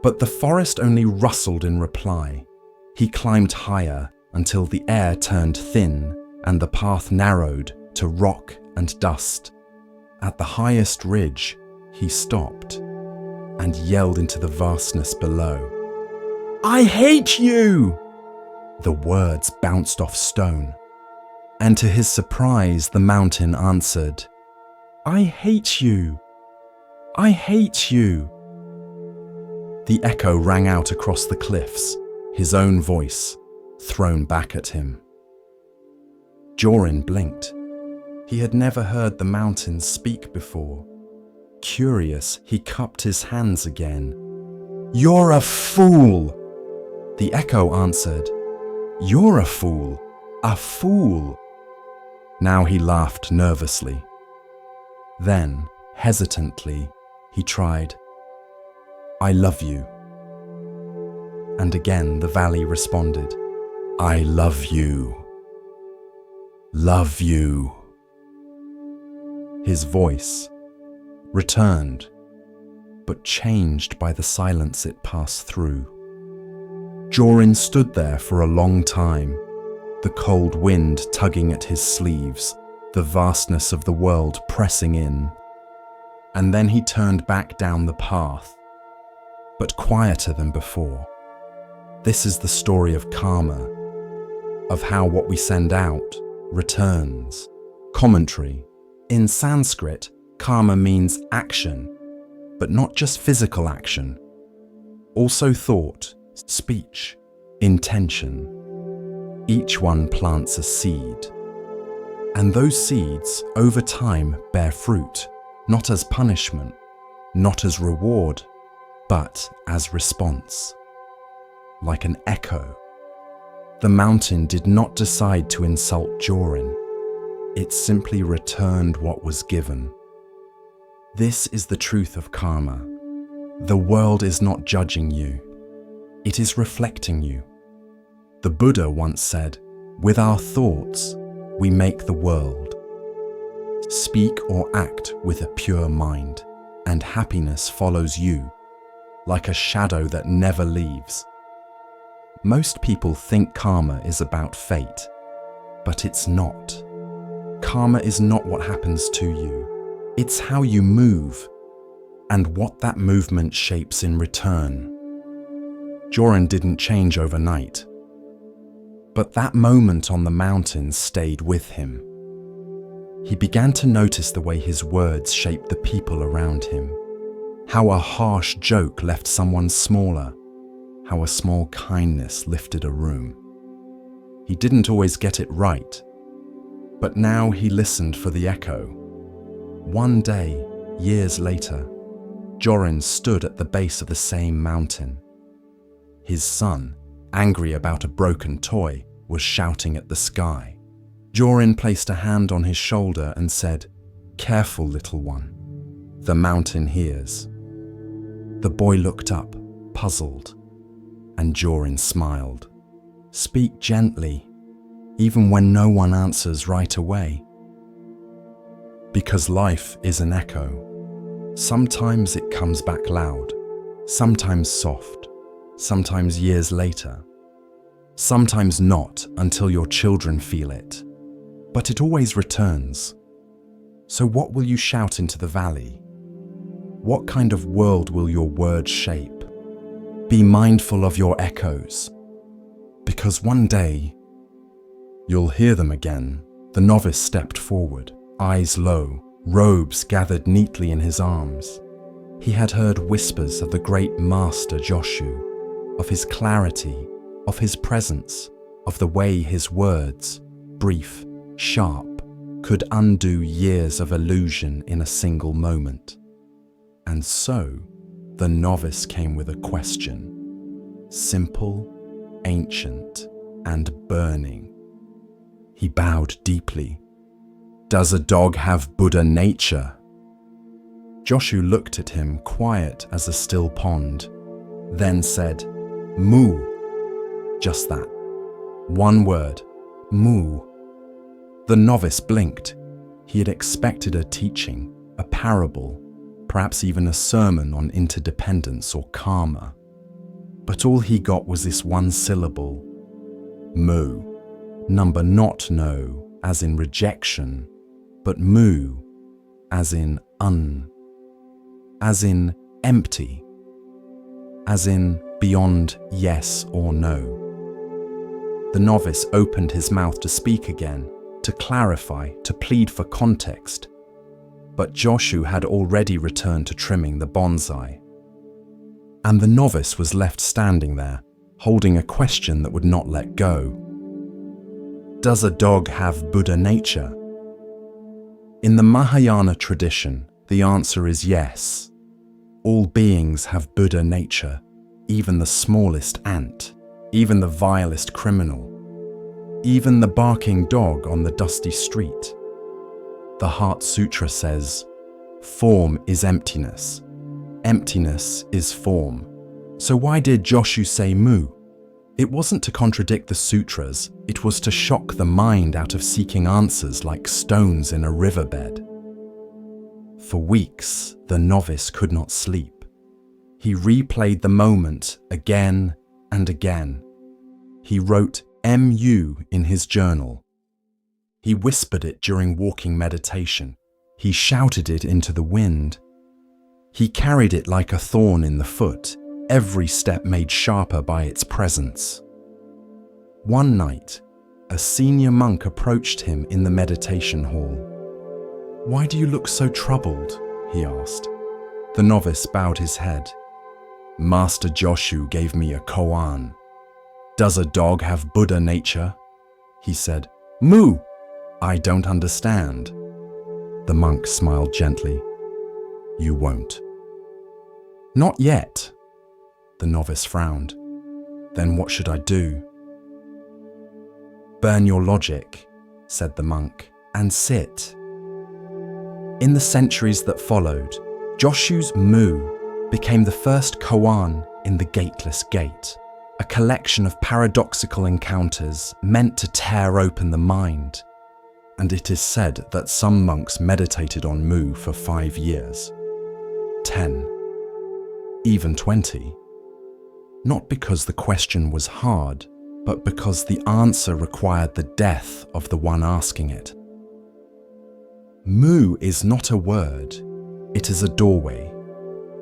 But the forest only rustled in reply. He climbed higher until the air turned thin and the path narrowed to rock and dust. At the highest ridge, he stopped and yelled into the vastness below. "I hate you!" The words bounced off stone, and to his surprise, the mountain answered, "I hate you! I hate you!" The echo rang out across the cliffs, his own voice thrown back at him. Julian blinked. He had never heard the mountain speak before. Curious, he cupped his hands again. "You're a fool!" The echo answered, "You're a fool, a fool." Now he laughed nervously. Then, hesitantly, he tried, "I love you." And again the valley responded, "I love you. Love you." His voice returned, but changed by the silence it passed through. Julian stood there for a long time, the cold wind tugging at his sleeves, the vastness of the world pressing in. And then he turned back down the path, but quieter than before. This is the story of karma, of how what we send out returns. Commentary. In Sanskrit, karma means action, but not just physical action. Also thought, speech, intention. Each one plants a seed. And those seeds, over time, bear fruit, not as punishment, not as reward, but as response. Like an echo. The mountain did not decide to insult Julian. It simply returned what was given. This is the truth of karma. The world is not judging you. It is reflecting you. The Buddha once said, "With our thoughts, we make the world." Speak or act with a pure mind, and happiness follows you, like a shadow that never leaves. Most people think karma is about fate, but it's not. Karma is not what happens to you. It's how you move, and what that movement shapes in return. Jorin didn't change overnight, but that moment on the mountain stayed with him. He began to notice the way his words shaped the people around him, how a harsh joke left someone smaller, how a small kindness lifted a room. He didn't always get it right, but now he listened for the echo. One day, years later, Jorin stood at the base of the same mountain. His son, angry about a broken toy, was shouting at the sky. Jorin placed a hand on his shoulder and said, "Careful, little one. The mountain hears." The boy looked up, puzzled, and Jorin smiled. "Speak gently, even when no one answers right away. Because life is an echo. Sometimes it comes back loud, sometimes soft, sometimes years later, sometimes not until your children feel it. But it always returns. So what will you shout into the valley? What kind of world will your words shape? Be mindful of your echoes, because one day you'll hear them again. The novice stepped forward, eyes low, robes gathered neatly in his arms. He had heard whispers of the great master Joshu, of his clarity, of his presence, of the way his words, brief, sharp, could undo years of illusion in a single moment. And so, the novice came with a question, simple, ancient, and burning. He bowed deeply. "Does a dog have Buddha nature?" Joshu looked at him, quiet as a still pond, then said, "Moo." Just that. One word, moo. The novice blinked. He had expected a teaching, a parable, perhaps even a sermon on interdependence or karma. But all he got was this one syllable, moo. Number not no, as in rejection, but moo, as in as in empty, as in beyond yes or no. The novice opened his mouth to speak again, to clarify, to plead for context. But Joshu had already returned to trimming the bonsai. And the novice was left standing there, holding a question that would not let go. Does a dog have Buddha nature? In the Mahayana tradition, the answer is yes. All beings have Buddha nature, even the smallest ant, even the vilest criminal, even the barking dog on the dusty street. The Heart Sutra says, form is emptiness. Emptiness is form. So why did Joshu say moo? It wasn't to contradict the sutras, it was to shock the mind out of seeking answers like stones in a riverbed. For weeks, the novice could not sleep. He replayed the moment again and again. He wrote MU in his journal. He whispered it during walking meditation. He shouted it into the wind. He carried it like a thorn in the foot, every step made sharper by its presence. One night, a senior monk approached him in the meditation hall. "Why do you look so troubled?" he asked. The novice bowed his head. "Master Joshu gave me a koan. Does a dog have Buddha nature?" He said, "Moo! I don't understand." The monk smiled gently. "You won't." "Not yet." The novice frowned. "Then what should I do?" "Burn your logic," said the monk, "and sit." In the centuries that followed, Joshu's moo became the first koan in the Gateless Gate, a collection of paradoxical encounters meant to tear open the mind. And it is said that some monks meditated on Mu for 5 years, 10, even 20. Not because the question was hard, but because the answer required the death of the one asking it. Mu is not a word, it is a doorway,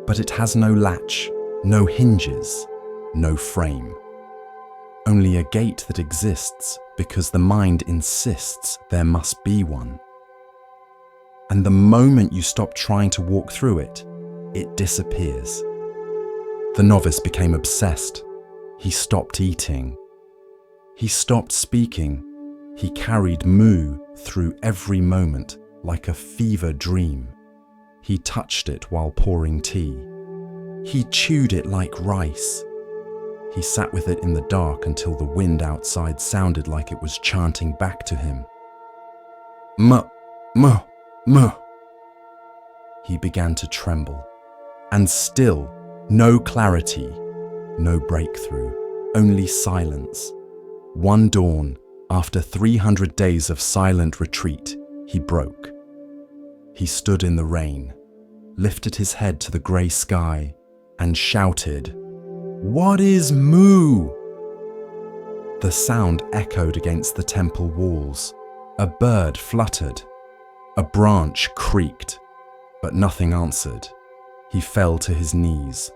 but it has no latch, no hinges, no frame. Only a gate that exists because the mind insists there must be one. And the moment you stop trying to walk through it, it disappears. The novice became obsessed. He stopped eating. He stopped speaking. He carried Mu through every moment like a fever dream. He touched it while pouring tea. He chewed it like rice. He sat with it in the dark until the wind outside sounded like it was chanting back to him. M. He began to tremble. And still, no clarity, no breakthrough, only silence. One dawn, after 300 days of silent retreat, he broke. He stood in the rain, lifted his head to the grey sky, and shouted, "What is Mu?" The sound echoed against the temple walls. A bird fluttered. A branch creaked, but nothing answered. He fell to his knees,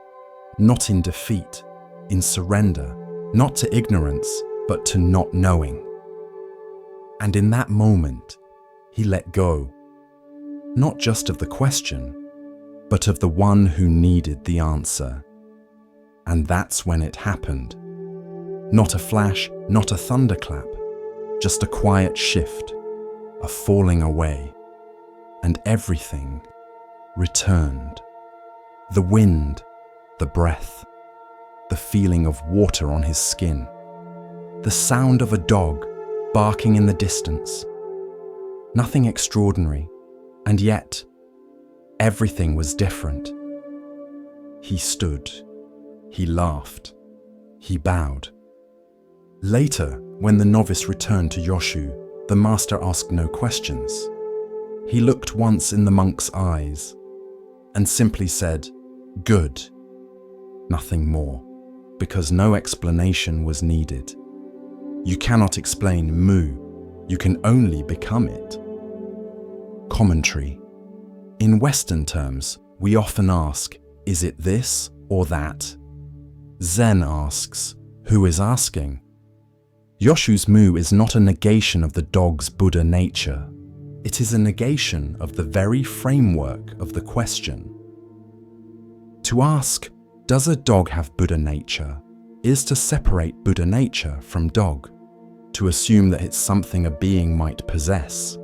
not in defeat, in surrender, not to ignorance, but to not knowing. And in that moment, he let go, not just of the question, but of the one who needed the answer. And that's when it happened. Not a flash, not a thunderclap, just a quiet shift, a falling away, and everything returned. The wind, the breath, the feeling of water on his skin, the sound of a dog barking in the distance. Nothing extraordinary, and yet everything was different. He stood, he laughed, he bowed. Later, when the novice returned to Joshu, the master asked no questions. He looked once in the monk's eyes and simply said, "Good." Nothing more, because no explanation was needed. You cannot explain Mu, you can only become it. Commentary. In Western terms, we often ask, is it this or that? Zen asks, who is asking? Joshu's Mu is not a negation of the dog's Buddha nature. It is a negation of the very framework of the question. To ask, does a dog have Buddha nature, is to separate Buddha nature from dog, to assume that it's something a being might possess.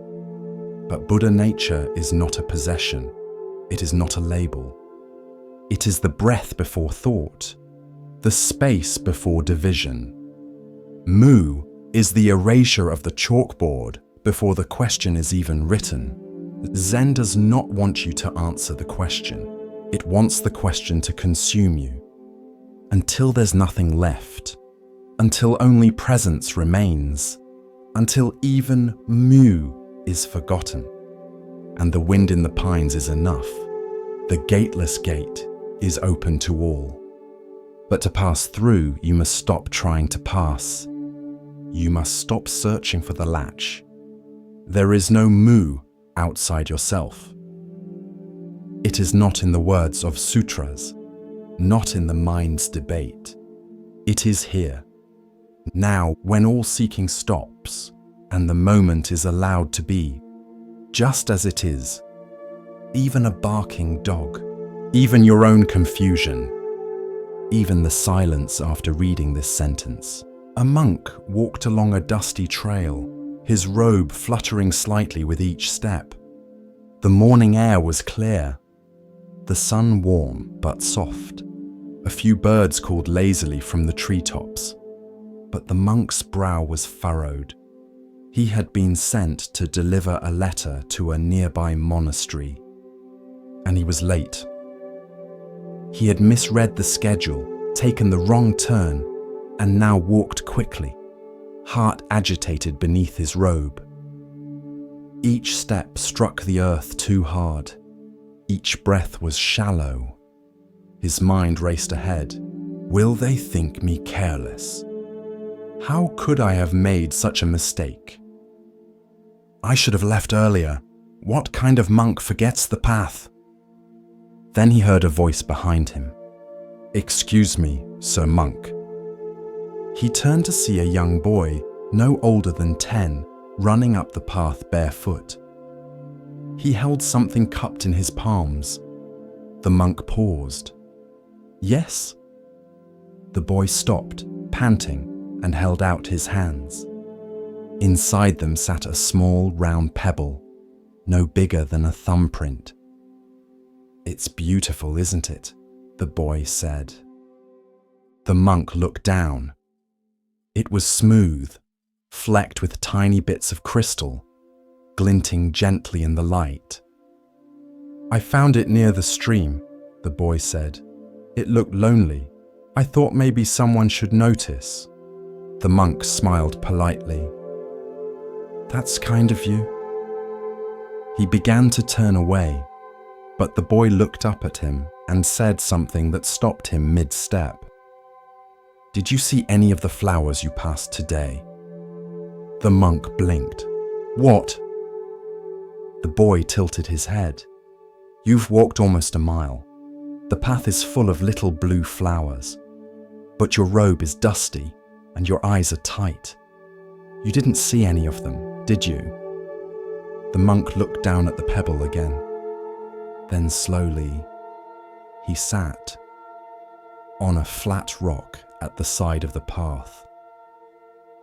But Buddha nature is not a possession, it is not a label. It is the breath before thought, the space before division. Mu is the erasure of the chalkboard before the question is even written. Zen does not want you to answer the question. It wants the question to consume you, until there's nothing left, until only presence remains, until even Mu is forgotten. And the wind in the pines is enough. The gateless gate is open to all. But to pass through, you must stop trying to pass. You must stop searching for the latch. There is no Mu outside yourself. It is not in the words of sutras, not in the mind's debate. It is here, now, when all seeking stops and the moment is allowed to be, just as it is, even a barking dog, even your own confusion, even the silence after reading this sentence. A monk walked along a dusty trail, his robe fluttering slightly with each step. The morning air was clear, the sun warm but soft. A few birds called lazily from the treetops, but the monk's brow was furrowed. He had been sent to deliver a letter to a nearby monastery, and he was late. He had misread the schedule, taken the wrong turn, and now walked quickly, heart agitated beneath his robe. Each step struck the earth too hard. Each breath was shallow. His mind raced ahead. Will they think me careless? How could I have made such a mistake? I should have left earlier. What kind of monk forgets the path? Then he heard a voice behind him. Excuse me, Sir Monk. He turned to see a young boy, no older than 10, running up the path barefoot. He held something cupped in his palms. The monk paused. Yes? The boy stopped, panting, and held out his hands. Inside them sat a small, round pebble, no bigger than a thumbprint. It's beautiful, isn't it? The boy said. The monk looked down. It was smooth, flecked with tiny bits of crystal, glinting gently in the light. I found it near the stream, the boy said. It looked lonely. I thought maybe someone should notice. The monk smiled politely. That's kind of you. He began to turn away, but the boy looked up at him and said something that stopped him mid-step. Did you see any of the flowers you passed today? The monk blinked. What? The boy tilted his head. You've walked almost a mile. The path is full of little blue flowers, but your robe is dusty and your eyes are tight. You didn't see any of them, did you? The monk looked down at the pebble again. Then slowly, he sat on a flat rock at the side of the path.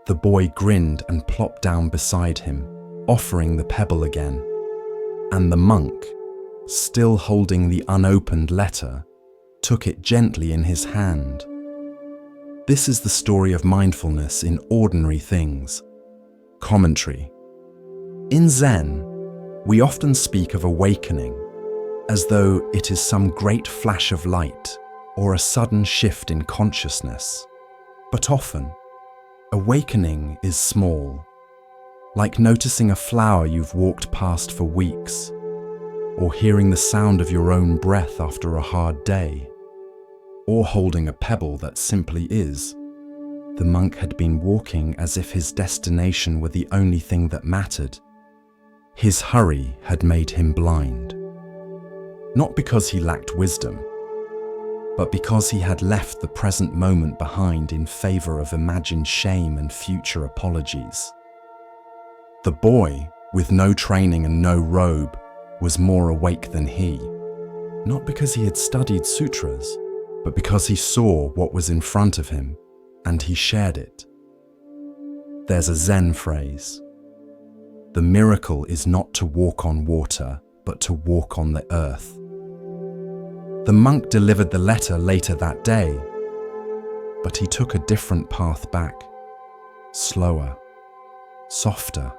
The boy grinned and plopped down beside him, offering the pebble again. And the monk, still holding the unopened letter, took it gently in his hand. This is the story of mindfulness in ordinary things. Commentary. In Zen, we often speak of awakening as though it is some great flash of light or a sudden shift in consciousness. But often, awakening is small, like noticing a flower you've walked past for weeks, or hearing the sound of your own breath after a hard day, or holding a pebble that simply is. The monk had been walking as if his destination were the only thing that mattered. His hurry had made him blind. Not because he lacked wisdom, but because he had left the present moment behind in favor of imagined shame and future apologies. The boy, with no training and no robe, was more awake than he, not because he had studied sutras, but because he saw what was in front of him, and he shared it. There's a Zen phrase: the miracle is not to walk on water, but to walk on the earth. The monk delivered the letter later that day, but he took a different path back, slower, softer.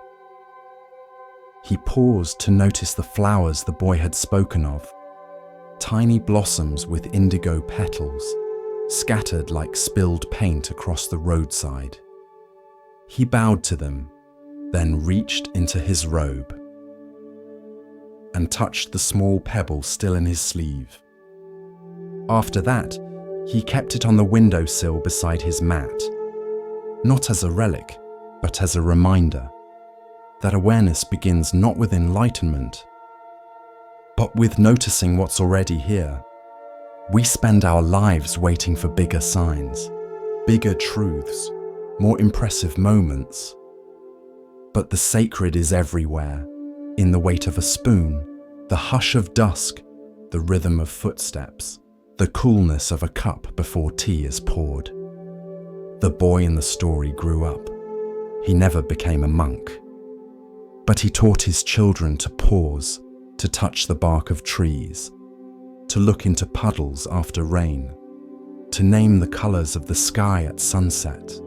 He paused to notice the flowers the boy had spoken of, tiny blossoms with indigo petals, scattered like spilled paint across the roadside. He bowed to them, then reached into his robe and touched the small pebble still in his sleeve. After that, he kept it on the windowsill beside his mat, not as a relic, but as a reminder that awareness begins not with enlightenment, but with noticing what's already here. We spend our lives waiting for bigger signs, bigger truths, more impressive moments. But the sacred is everywhere, in the weight of a spoon, the hush of dusk, the rhythm of footsteps, the coolness of a cup before tea is poured. The boy in the story grew up. He never became a monk. But he taught his children to pause, to touch the bark of trees, to look into puddles after rain, to name the colors of the sky at sunset.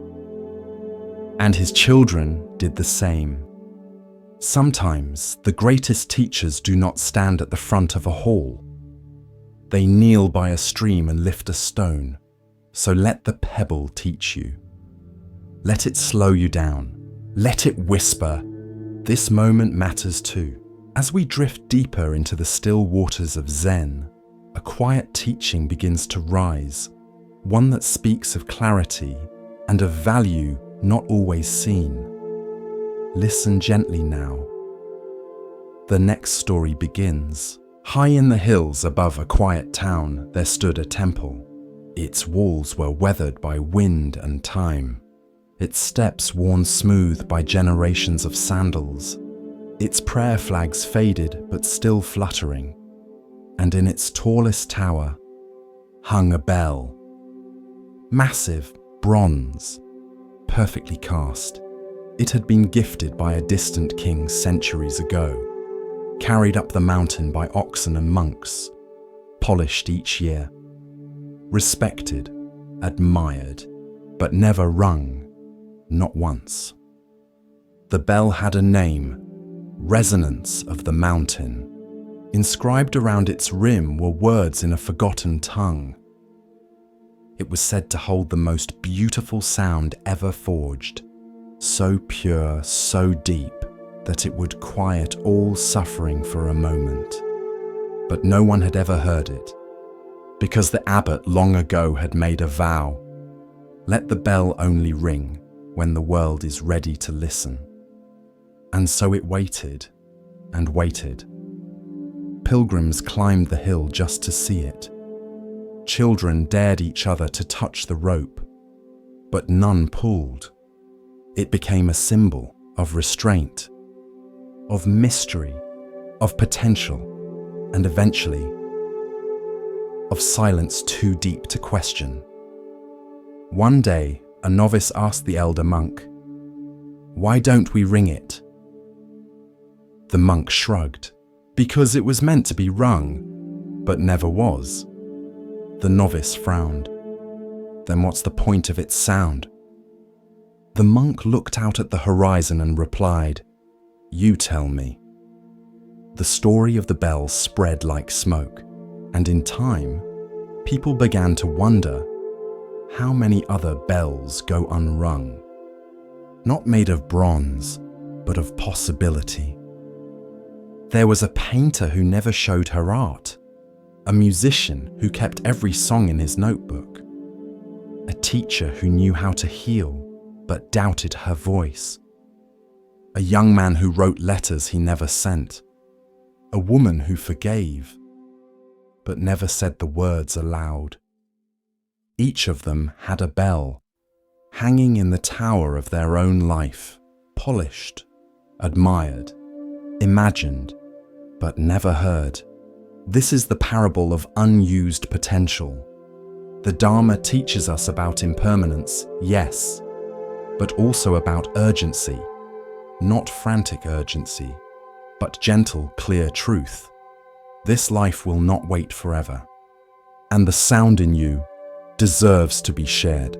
And his children did the same. Sometimes the greatest teachers do not stand at the front of a hall. They kneel by a stream and lift a stone. So let the pebble teach you. Let it slow you down. Let it whisper. This moment matters too. As we drift deeper into the still waters of Zen, a quiet teaching begins to rise, one that speaks of clarity and of value not always seen. Listen gently now. The next story begins. High in the hills above a quiet town, there stood a temple. Its walls were weathered by wind and time, its steps worn smooth by generations of sandals, its prayer flags faded but still fluttering, and in its tallest tower hung a bell. Massive, bronze, perfectly cast. It had been gifted by a distant king centuries ago, carried up the mountain by oxen and monks, polished each year, respected, admired, but never rung, not once. The bell had a name, Resonance of the Mountain. Inscribed around its rim were words in a forgotten tongue. It was said to hold the most beautiful sound ever forged, so pure, so deep, that it would quiet all suffering for a moment. But no one had ever heard it, because the abbot long ago had made a vow: let the bell only ring when the world is ready to listen. And so it waited and waited. Pilgrims climbed the hill just to see it. Children dared each other to touch the rope, but none pulled. It became a symbol of restraint, of mystery, of potential, and eventually of silence too deep to question. One day, a novice asked the elder monk, "Why don't we ring it?" The monk shrugged. Because it was meant to be rung, but never was. The novice frowned. Then what's the point of its sound? The monk looked out at the horizon and replied, "You tell me." The story of the bell spread like smoke, and in time, people began to wonder how many other bells go unrung, not made of bronze, but of possibility. There was a painter who never showed her art, a musician who kept every song in his notebook, a teacher who knew how to heal but doubted her voice, a young man who wrote letters he never sent, a woman who forgave but never said the words aloud. Each of them had a bell, hanging in the tower of their own life, polished, admired, imagined, but never heard. This is the parable of unused potential. The Dharma teaches us about impermanence, yes, but also about urgency, not frantic urgency, but gentle, clear truth. This life will not wait forever, and the sound in you deserves to be shared.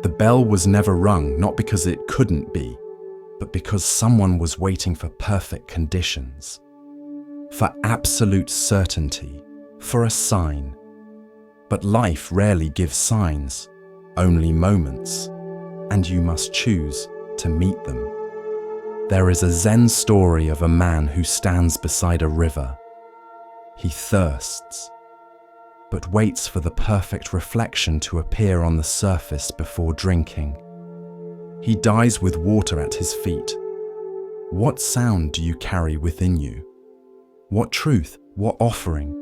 The bell was never rung, not because it couldn't be, but because someone was waiting for perfect conditions, for absolute certainty, for a sign. But life rarely gives signs, only moments, and you must choose to meet them. There is a Zen story of a man who stands beside a river. He thirsts, but waits for the perfect reflection to appear on the surface before drinking. He dies with water at his feet. What sound do you carry within you? What truth, what offering,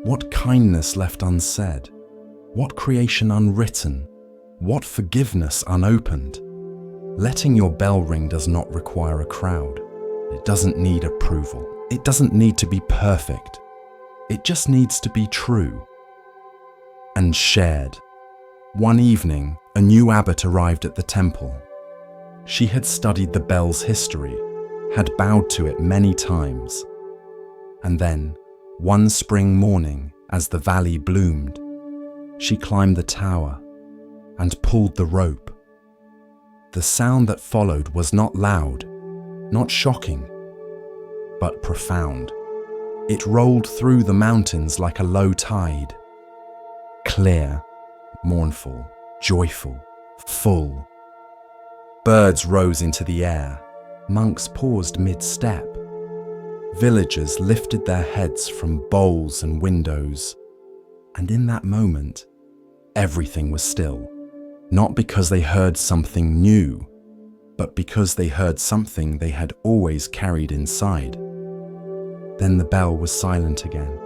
what kindness left unsaid, what creation unwritten, what forgiveness unopened? Letting your bell ring does not require a crowd. It doesn't need approval. It doesn't need to be perfect. It just needs to be true and shared. One evening, a new abbot arrived at the temple. She had studied the bell's history, had bowed to it many times. And then, one spring morning, as the valley bloomed, she climbed the tower and pulled the rope. The sound that followed was not loud, not shocking, but profound. It rolled through the mountains like a low tide. Clear, mournful, joyful, full. Birds rose into the air. Monks paused mid-step. Villagers lifted their heads from bowls and windows. And in that moment, everything was still. Not because they heard something new, but because they heard something they had always carried inside. Then the bell was silent again.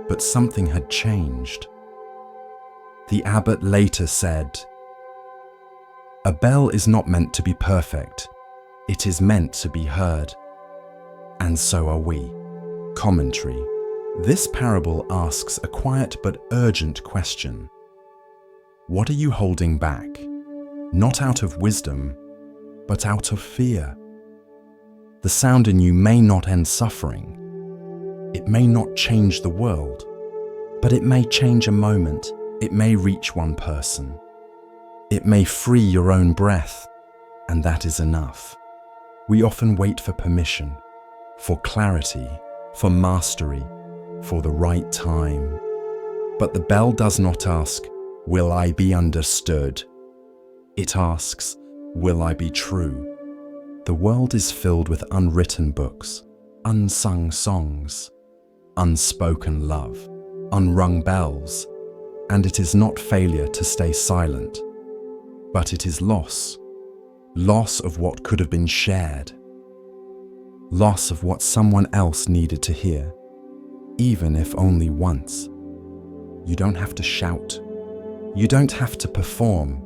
But something had changed. The abbot later said, "A bell is not meant to be perfect. It is meant to be heard. And so are we." Commentary. This parable asks a quiet but urgent question. What are you holding back? Not out of wisdom, but out of fear. The sound in you may not end suffering. It may not change the world, but it may change a moment. It may reach one person. It may free your own breath, and that is enough. We often wait for permission, for clarity, for mastery, for the right time. But the bell does not ask, "Will I be understood?" It asks, "Will I be true?" The world is filled with unwritten books, unsung songs, unspoken love, unrung bells, and it is not failure to stay silent, but it is loss of what could have been shared, loss of what someone else needed to hear, even if only once. You don't have to shout. You don't have to perform.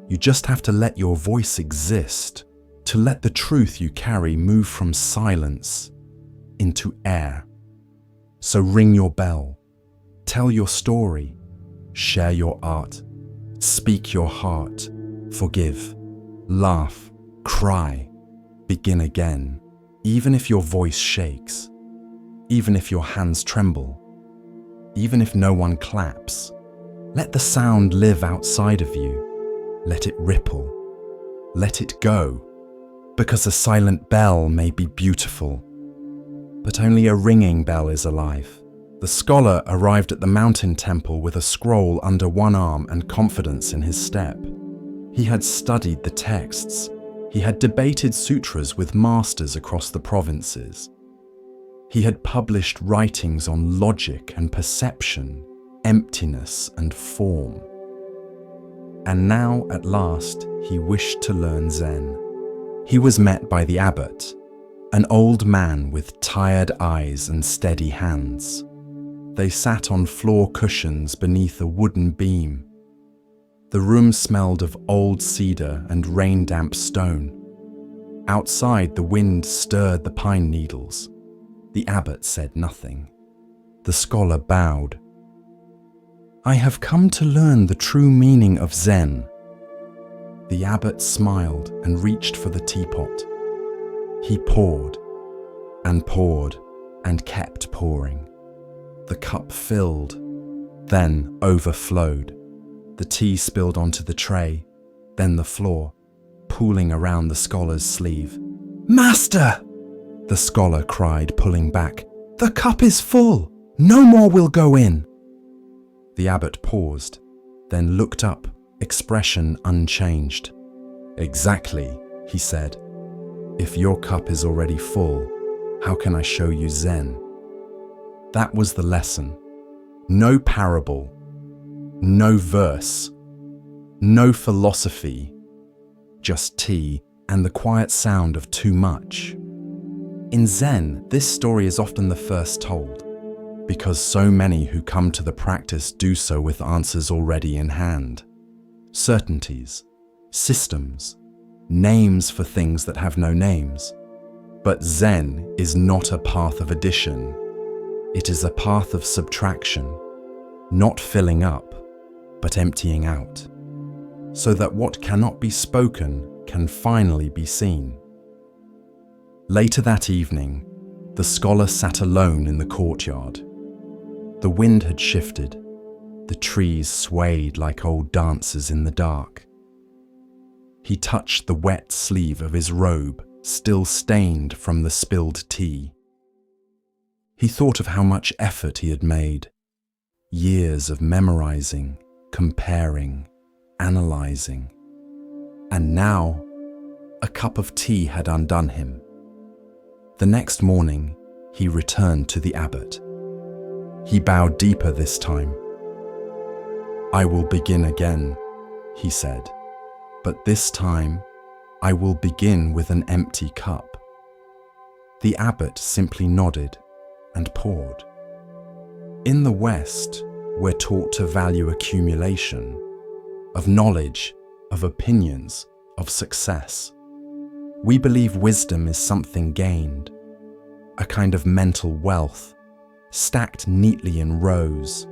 You just have to let your voice exist, to let the truth you carry move from silence into air. So ring your bell, tell your story, share your art, speak your heart, forgive, laugh, cry, begin again, even if your voice shakes, even if your hands tremble, even if no one claps. Let the sound live outside of you. Let it ripple. Let it go. Because a silent bell may be beautiful, but only a ringing bell is alive. The scholar arrived at the mountain temple with a scroll under one arm and confidence in his step. He had studied the texts. He had debated sutras with masters across the provinces. He had published writings on logic and perception, emptiness and form. And now, at last, he wished to learn Zen. He was met by the abbot, an old man with tired eyes and steady hands. They sat on floor cushions beneath a wooden beam. The room smelled of old cedar and rain-damp stone. Outside, the wind stirred the pine needles. The abbot said nothing. The scholar bowed. "I have come to learn the true meaning of Zen." The abbot smiled and reached for the teapot. He poured and kept pouring. The cup filled, then overflowed. The tea spilled onto the tray, then the floor, pooling around the scholar's sleeve. "Master!" the scholar cried, pulling back. "The cup is full! No more will go in!" The abbot paused, then looked up, expression unchanged. "Exactly," he said. "If your cup is already full, how can I show you Zen?" That was the lesson. No parable, no verse, no philosophy, just tea and the quiet sound of too much. In Zen, this story is often the first told, because so many who come to the practice do so with answers already in hand. Certainties, systems, names for things that have no names. But Zen is not a path of addition. It is a path of subtraction, not filling up, but emptying out, so that what cannot be spoken can finally be seen. Later that evening, the scholar sat alone in the courtyard. The wind had shifted. The trees swayed like old dancers in the dark. He touched the wet sleeve of his robe, still stained from the spilled tea. He thought of how much effort he had made. Years of memorizing, comparing, analyzing. And now, a cup of tea had undone him. The next morning, he returned to the abbot. He bowed deeper this time. "I will begin again," he said, "but this time I will begin with an empty cup." The abbot simply nodded and poured. In the West, we're taught to value accumulation, of knowledge, of opinions, of success. We believe wisdom is something gained, a kind of mental wealth, stacked neatly in rows.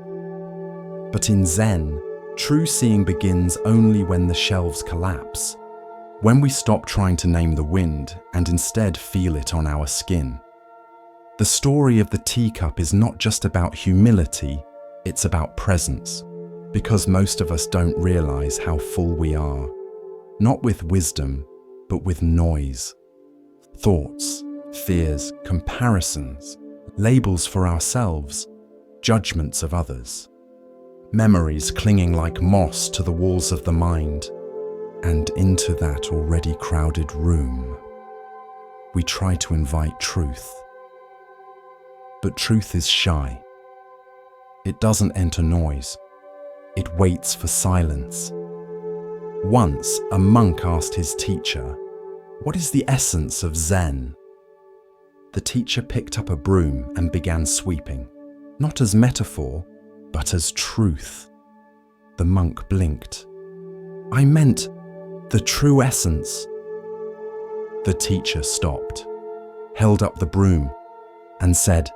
But in Zen, true seeing begins only when the shelves collapse, when we stop trying to name the wind and instead feel it on our skin. The story of the teacup is not just about humility, it's about presence, because most of us don't realize how full we are, not with wisdom, but with noise. Thoughts, fears, comparisons, labels for ourselves, judgments of others. Memories clinging like moss to the walls of the mind, and into that already crowded room, we try to invite truth. But truth is shy. It doesn't enter noise. It waits for silence. Once, a monk asked his teacher, "What is the essence of Zen?" The teacher picked up a broom and began sweeping, not as metaphor, but as truth. The monk blinked. "I meant the true essence." The teacher stopped, held up the broom, and said,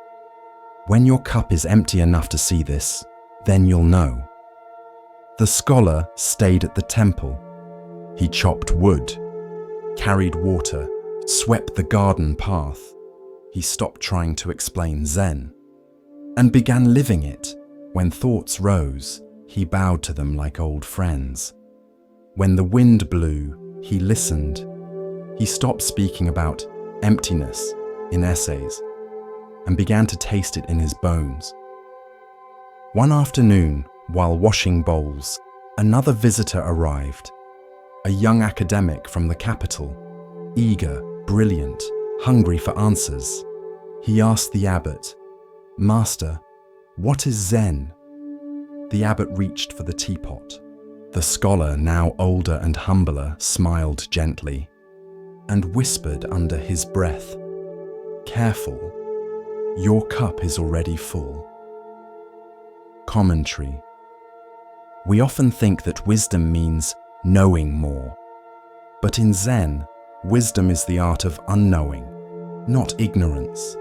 "When your cup is empty enough to see this, then you'll know." The scholar stayed at the temple. He chopped wood, carried water, swept the garden path. He stopped trying to explain Zen and began living it. When thoughts rose, he bowed to them like old friends. When the wind blew, he listened. He stopped speaking about emptiness in essays and began to taste it in his bones. One afternoon, while washing bowls, another visitor arrived, a young academic from the capital, eager, brilliant, hungry for answers. He asked the abbot, "Master, what is Zen?" The abbot reached for the teapot. The scholar, now older and humbler, smiled gently and whispered under his breath, "Careful, your cup is already full." Commentary. We often think that wisdom means knowing more. But in Zen, wisdom is the art of unknowing, not ignorance,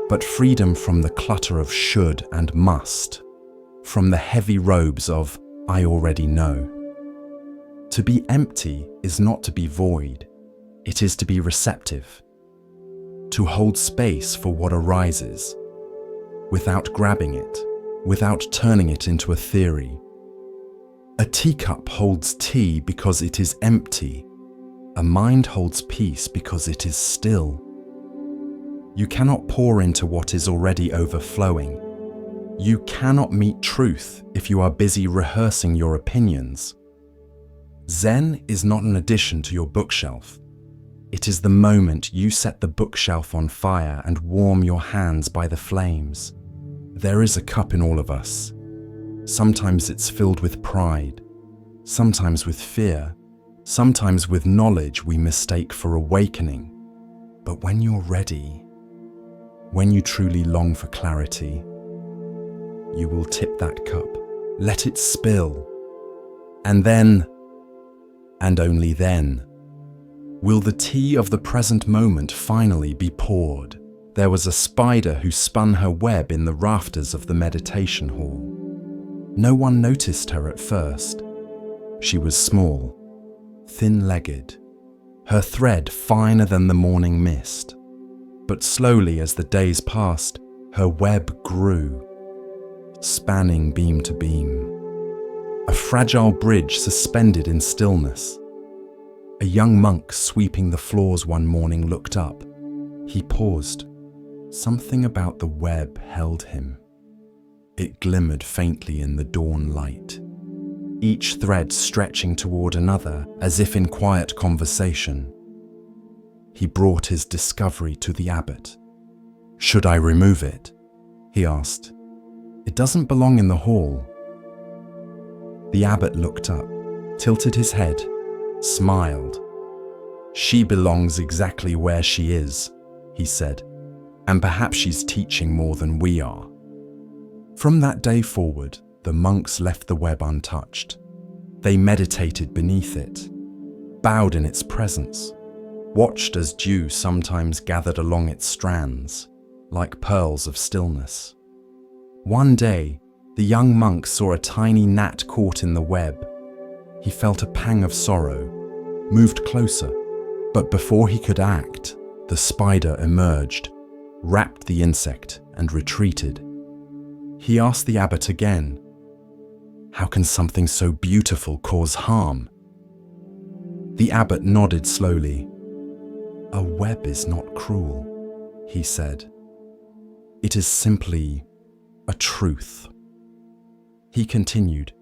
but freedom from the clutter of should and must, from the heavy robes of "I already know." To be empty is not to be void, it is to be receptive, to hold space for what arises, without grabbing it, without turning it into a theory. A teacup holds tea because it is empty. A mind holds peace because it is still. You cannot pour into what is already overflowing. You cannot meet truth if you are busy rehearsing your opinions. Zen is not an addition to your bookshelf. It is the moment you set the bookshelf on fire and warm your hands by the flames. There is a cup in all of us. Sometimes it's filled with pride, sometimes with fear, sometimes with knowledge we mistake for awakening. But when you're ready, when you truly long for clarity, you will tip that cup, let it spill, and then, and only then, will the tea of the present moment finally be poured. There was a spider who spun her web in the rafters of the meditation hall. No one noticed her at first. She was small, thin-legged, her thread finer than the morning mist. But slowly as the days passed, her web grew, spanning beam to beam. A fragile bridge suspended in stillness. A young monk sweeping the floors one morning looked up. He paused. Something about the web held him. It glimmered faintly in the dawn light, each thread stretching toward another as if in quiet conversation. He brought his discovery to the abbot. "Should I remove it?" he asked. "It doesn't belong in the hall." The abbot looked up, tilted his head, smiled. "She belongs exactly where she is," he said, "and perhaps she's teaching more than we are." From that day forward, the monks left the web untouched. They meditated beneath it, bowed in its presence, watched as dew sometimes gathered along its strands, like pearls of stillness. One day, the young monk saw a tiny gnat caught in the web. He felt a pang of sorrow, moved closer, but before he could act, the spider emerged, wrapped the insect, and retreated. He asked the abbot again, "How can something so beautiful cause harm?" The abbot nodded slowly. "A web is not cruel," he said. "It is simply a truth." He continued,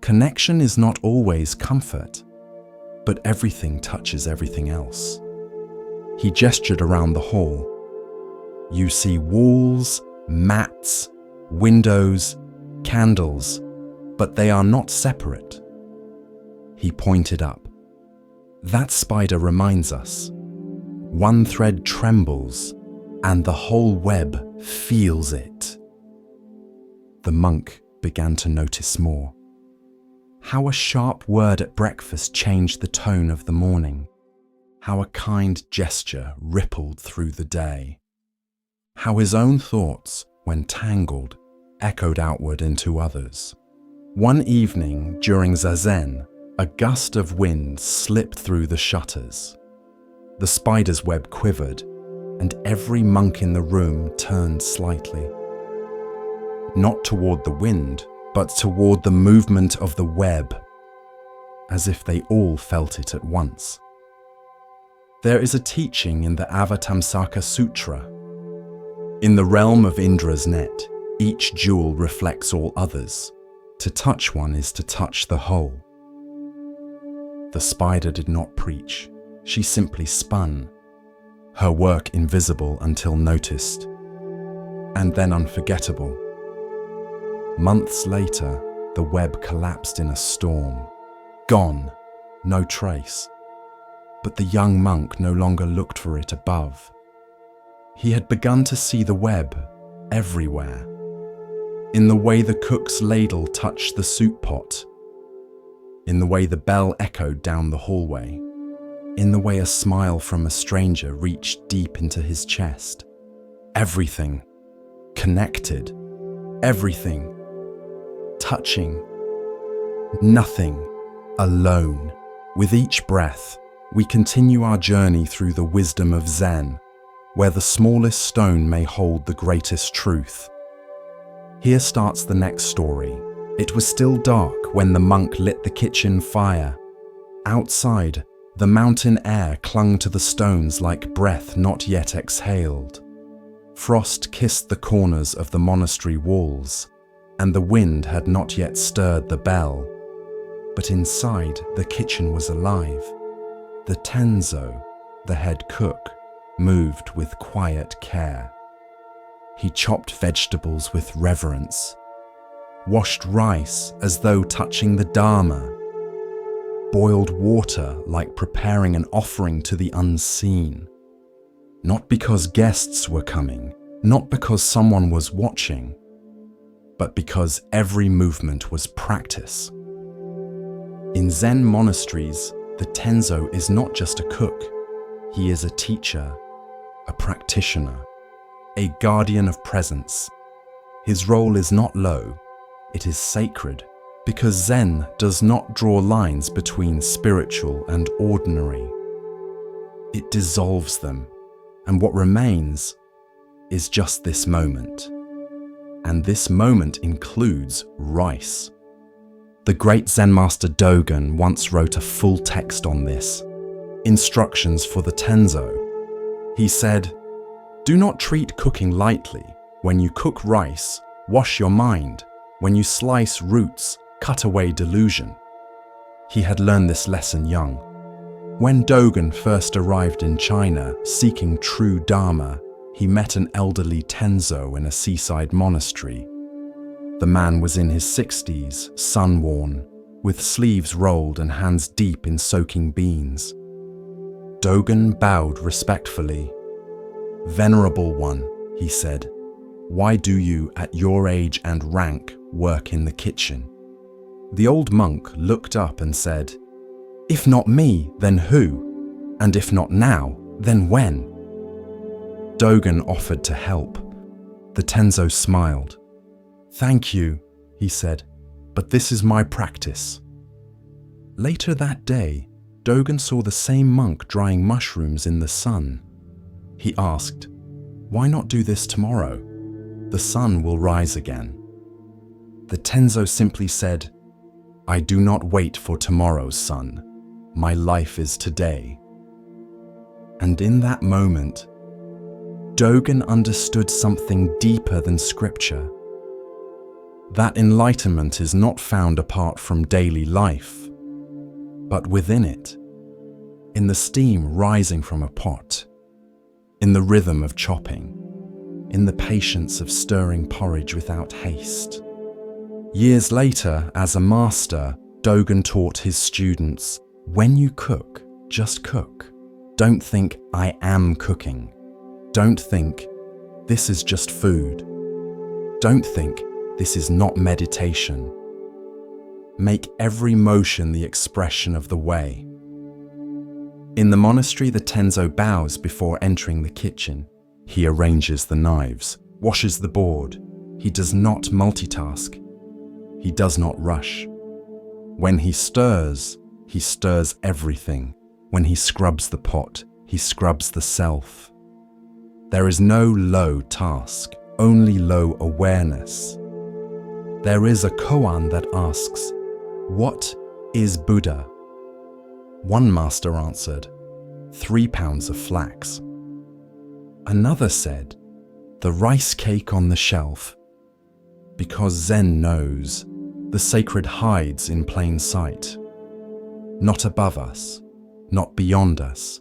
"Connection is not always comfort, but everything touches everything else." He gestured around the hall. "You see walls, mats, windows, candles, but they are not separate." He pointed up. "That spider reminds us. One thread trembles, and the whole web feels it." The monk began to notice more. How a sharp word at breakfast changed the tone of the morning. How a kind gesture rippled through the day. How his own thoughts, when tangled, echoed outward into others. One evening during Zazen, a gust of wind slipped through the shutters. The spider's web quivered, and every monk in the room turned slightly. Not toward the wind, but toward the movement of the web, as if they all felt it at once. There is a teaching in the Avatamsaka Sutra. In the realm of Indra's net, each jewel reflects all others. To touch one is to touch the whole. The spider did not preach. She simply spun, her work invisible until noticed, and then unforgettable. Months later, the web collapsed in a storm. Gone, no trace. But the young monk no longer looked for it above. He had begun to see the web everywhere. In the way the cook's ladle touched the soup pot. In the way the bell echoed down the hallway. In the way a smile from a stranger reached deep into his chest. Everything. Connected. Everything. Touching. Nothing. Alone. With each breath, we continue our journey through the wisdom of Zen, where the smallest stone may hold the greatest truth. Here starts the next story. It was still dark when the monk lit the kitchen fire. Outside, the mountain air clung to the stones like breath not yet exhaled. Frost kissed the corners of the monastery walls, and the wind had not yet stirred the bell. But inside, the kitchen was alive. The tenzo, the head cook, moved with quiet care. He chopped vegetables with reverence, washed rice as though touching the Dharma, boiled water like preparing an offering to the unseen. Not because guests were coming, not because someone was watching, but because every movement was practice. In Zen monasteries, the tenzo is not just a cook. He is a teacher, a practitioner, a guardian of presence. His role is not low, it is sacred, because Zen does not draw lines between spiritual and ordinary. It dissolves them, and what remains is just this moment. And this moment includes rice. The great Zen master Dogen once wrote a full text on this, instructions for the tenzo. He said, Do not treat cooking lightly. When you cook rice, wash your mind. When you slice roots, cut away delusion. He had learned this lesson young. When Dogen first arrived in China seeking true Dharma, he met an elderly tenzo in a seaside monastery. The man was in his 60s, sun-worn, with sleeves rolled and hands deep in soaking beans. Dogen bowed respectfully. "Venerable one," he said, "why do you, at your age and rank, work in the kitchen?" The old monk looked up and said, "If not me, then who? And if not now, then when?" Dogen offered to help. The tenzo smiled. "Thank you," he said, "but this is my practice." Later that day, Dogen saw the same monk drying mushrooms in the sun. He asked, "Why not do this tomorrow? The sun will rise again." The tenzo simply said, "I do not wait for tomorrow's sun. My life is today." And in that moment, Dogen understood something deeper than scripture. That enlightenment is not found apart from daily life, but within it, in the steam rising from a pot, in the rhythm of chopping, in the patience of stirring porridge without haste. Years later, as a master, Dogen taught his students, when you cook, just cook. Don't think, I am cooking. Don't think, this is just food. Don't think, this is not meditation. Make every motion the expression of the way. In the monastery, the tenzo bows before entering the kitchen. He arranges the knives, washes the board. He does not multitask. He does not rush. When he stirs everything. When he scrubs the pot, he scrubs the self. There is no low task, only low awareness. There is a koan that asks, "What is Buddha?" One master answered, 3 pounds of flax. Another said, "The rice cake on the shelf." Because Zen knows, the sacred hides in plain sight. Not above us, not beyond us,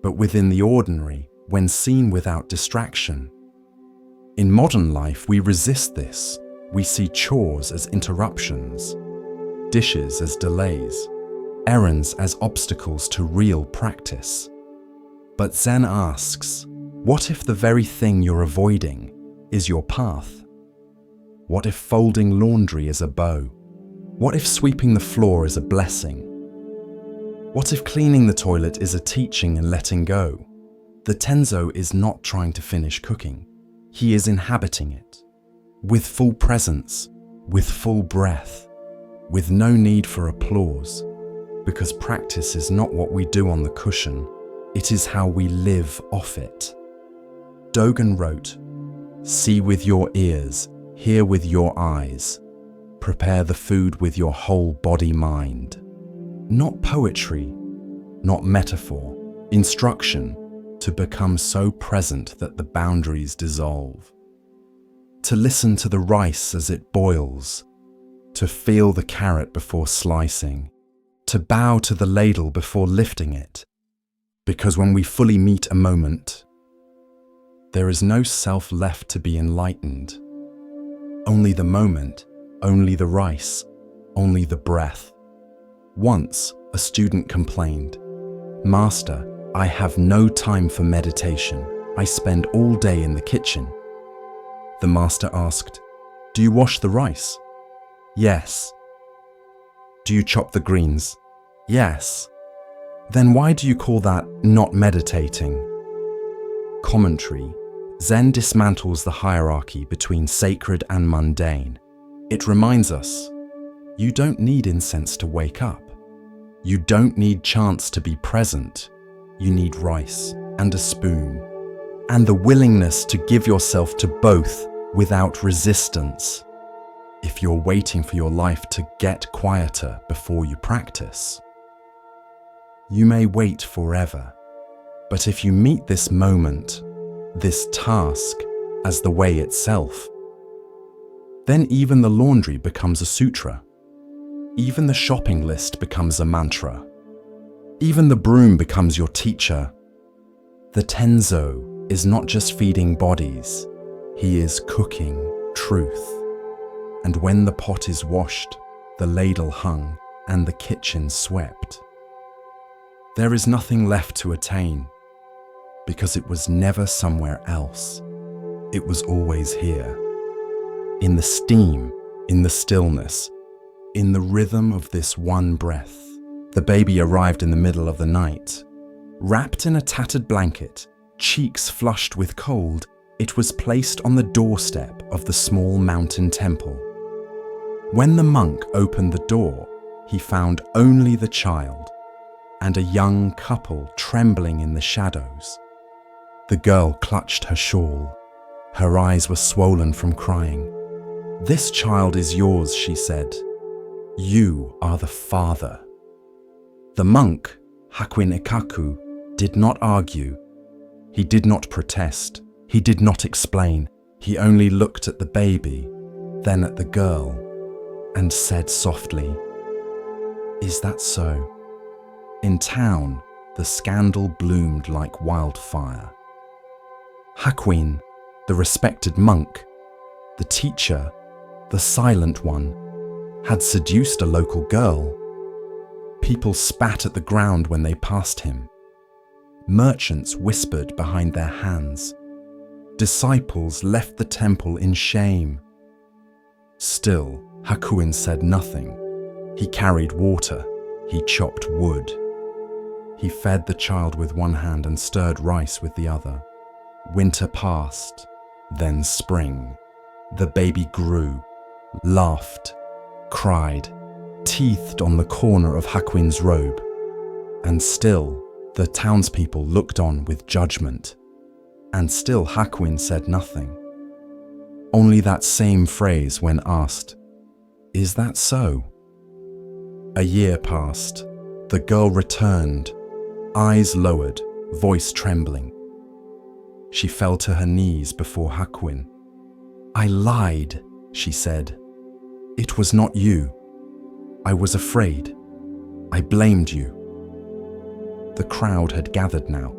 but within the ordinary, when seen without distraction. In modern life, we resist this. We see chores as interruptions, dishes as delays, errands as obstacles to real practice. But Zen asks, what if the very thing you're avoiding is your path? What if folding laundry is a bow? What if sweeping the floor is a blessing? What if cleaning the toilet is a teaching and letting go? The tenzo is not trying to finish cooking. He is inhabiting it, with full presence, with full breath, with no need for applause, because practice is not what we do on the cushion, it is how we live off it. Dogen wrote, "See with your ears, hear with your eyes, prepare the food with your whole body-mind." Not poetry, not metaphor, instruction to become so present that the boundaries dissolve. To listen to the rice as it boils, to feel the carrot before slicing, to bow to the ladle before lifting it, because when we fully meet a moment, there is no self left to be enlightened. Only the moment, only the rice, only the breath. Once, a student complained, "Master, I have no time for meditation. I spend all day in the kitchen." The master asked, "Do you wash the rice?" "Yes." "Do you chop the greens?" "Yes." "Then why do you call that not meditating?" Commentary. Zen dismantles the hierarchy between sacred and mundane. It reminds us, you don't need incense to wake up. You don't need chants to be present. You need rice and a spoon, and the willingness to give yourself to both without resistance. If you're waiting for your life to get quieter before you practice, you may wait forever. But if you meet this moment, this task as the way itself. Then even the laundry becomes a sutra. Even the shopping list becomes a mantra. Even the broom becomes your teacher. The tenzo is not just feeding bodies, he is cooking truth. And when the pot is washed, the ladle hung, and the kitchen swept, there is nothing left to attain, because it was never somewhere else. It was always here. In the steam, in the stillness, in the rhythm of this one breath. The baby arrived in the middle of the night. Wrapped in a tattered blanket, cheeks flushed with cold, it was placed on the doorstep of the small mountain temple. When the monk opened the door, he found only the child and a young couple trembling in the shadows. The girl clutched her shawl. Her eyes were swollen from crying. "This child is yours," she said. "You are the father." The monk, Hakuin, did not argue. He did not protest. He did not explain. He only looked at the baby, then at the girl, and said softly, "Is that so?" In town, the scandal bloomed like wildfire. Hakuin, the respected monk, the teacher, the silent one, had seduced a local girl. People spat at the ground when they passed him. Merchants whispered behind their hands. Disciples left the temple in shame. Still, Hakuin said nothing. He carried water. He chopped wood. He fed the child with one hand and stirred rice with the other. Winter passed, then spring. The baby grew, laughed, cried, teethed on the corner of Hakuin's robe. And still, the townspeople looked on with judgment. And still Hakuin said nothing. Only that same phrase when asked, "Is that so?" A year passed. The girl returned, eyes lowered, voice trembling. She fell to her knees before Hakuin. "I lied," she said. "It was not you. I was afraid. I blamed you." The crowd had gathered now.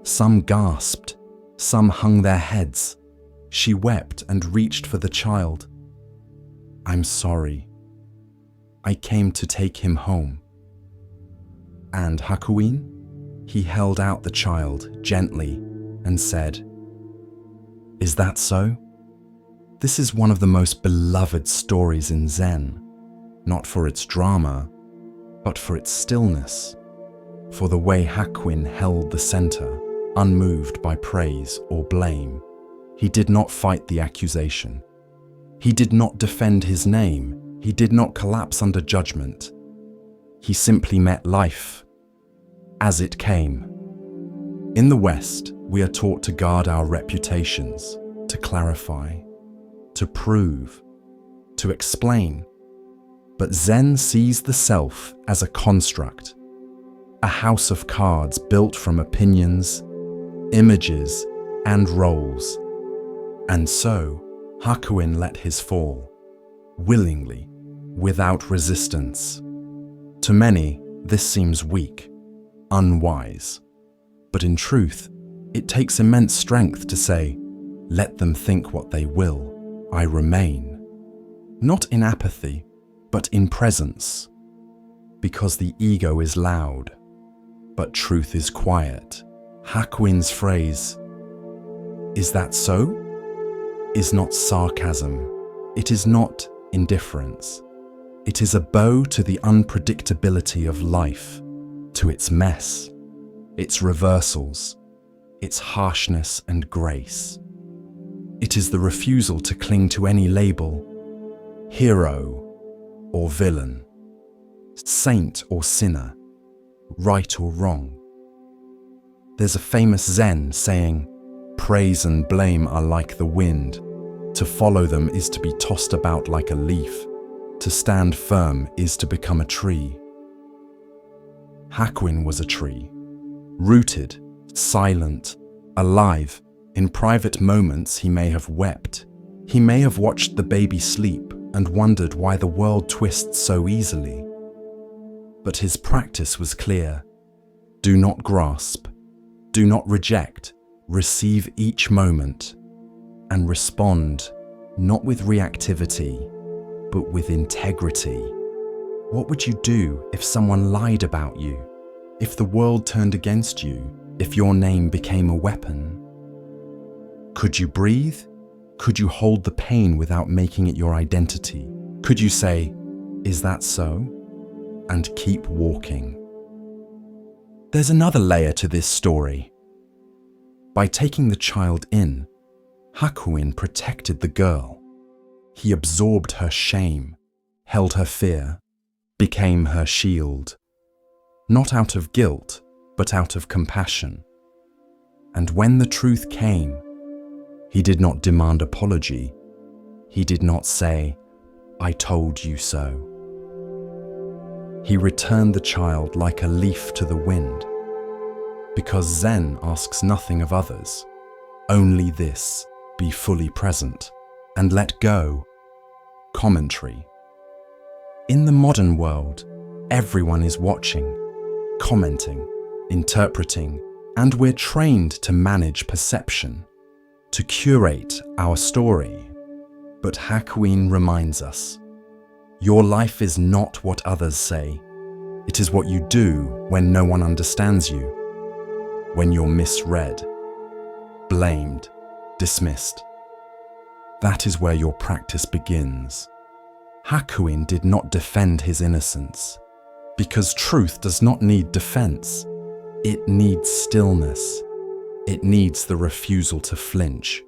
Some gasped, some hung their heads. She wept and reached for the child. "I'm sorry. I came to take him home." And Hakuin? He held out the child gently and said, "Is that so?" This is one of the most beloved stories in Zen, not for its drama, but for its stillness, for the way Hakuin held the center, unmoved by praise or blame. He did not fight the accusation. He did not defend his name. He did not collapse under judgment. He simply met life as it came. In the West, we are taught to guard our reputations, to clarify, to prove, to explain. But Zen sees the self as a construct, a house of cards built from opinions, images, and roles. And so, Hakuin let his fall, willingly, without resistance. To many, this seems weak, unwise. But in truth, it takes immense strength to say, "Let them think what they will, I remain." Not in apathy, but in presence. Because the ego is loud, but truth is quiet. Hakuin's phrase, "Is that so?" is not sarcasm. It is not indifference. It is a bow to the unpredictability of life, to its mess, its reversals, its harshness and grace. It is the refusal to cling to any label, hero or villain, saint or sinner, right or wrong. There's a famous Zen saying, "Praise and blame are like the wind. To follow them is to be tossed about like a leaf. To stand firm is to become a tree." Hakuin was a tree, rooted, silent, alive, In private moments, he may have wept. He may have watched the baby sleep and wondered why the world twists so easily. But his practice was clear. Do not grasp. Do not reject. Receive each moment and respond, not with reactivity, but with integrity. What would you do if someone lied about you? If the world turned against you? If your name became a weapon? Could you breathe? Could you hold the pain without making it your identity? Could you say, "Is that so?" and keep walking? There's another layer to this story. By taking the child in, Hakuin protected the girl. He absorbed her shame, held her fear, became her shield. Not out of guilt, but out of compassion. And when the truth came, he did not demand apology. He did not say, "I told you so." He returned the child like a leaf to the wind. Because Zen asks nothing of others, only this: be fully present and let go. Commentary. In the modern world, everyone is watching, commenting, interpreting, and we're trained to manage perception, to curate our story. But Hakuin reminds us, your life is not what others say. It is what you do when no one understands you, when you're misread, blamed, dismissed. That is where your practice begins. Hakuin did not defend his innocence, because truth does not need defense. It needs stillness. It needs the refusal to flinch.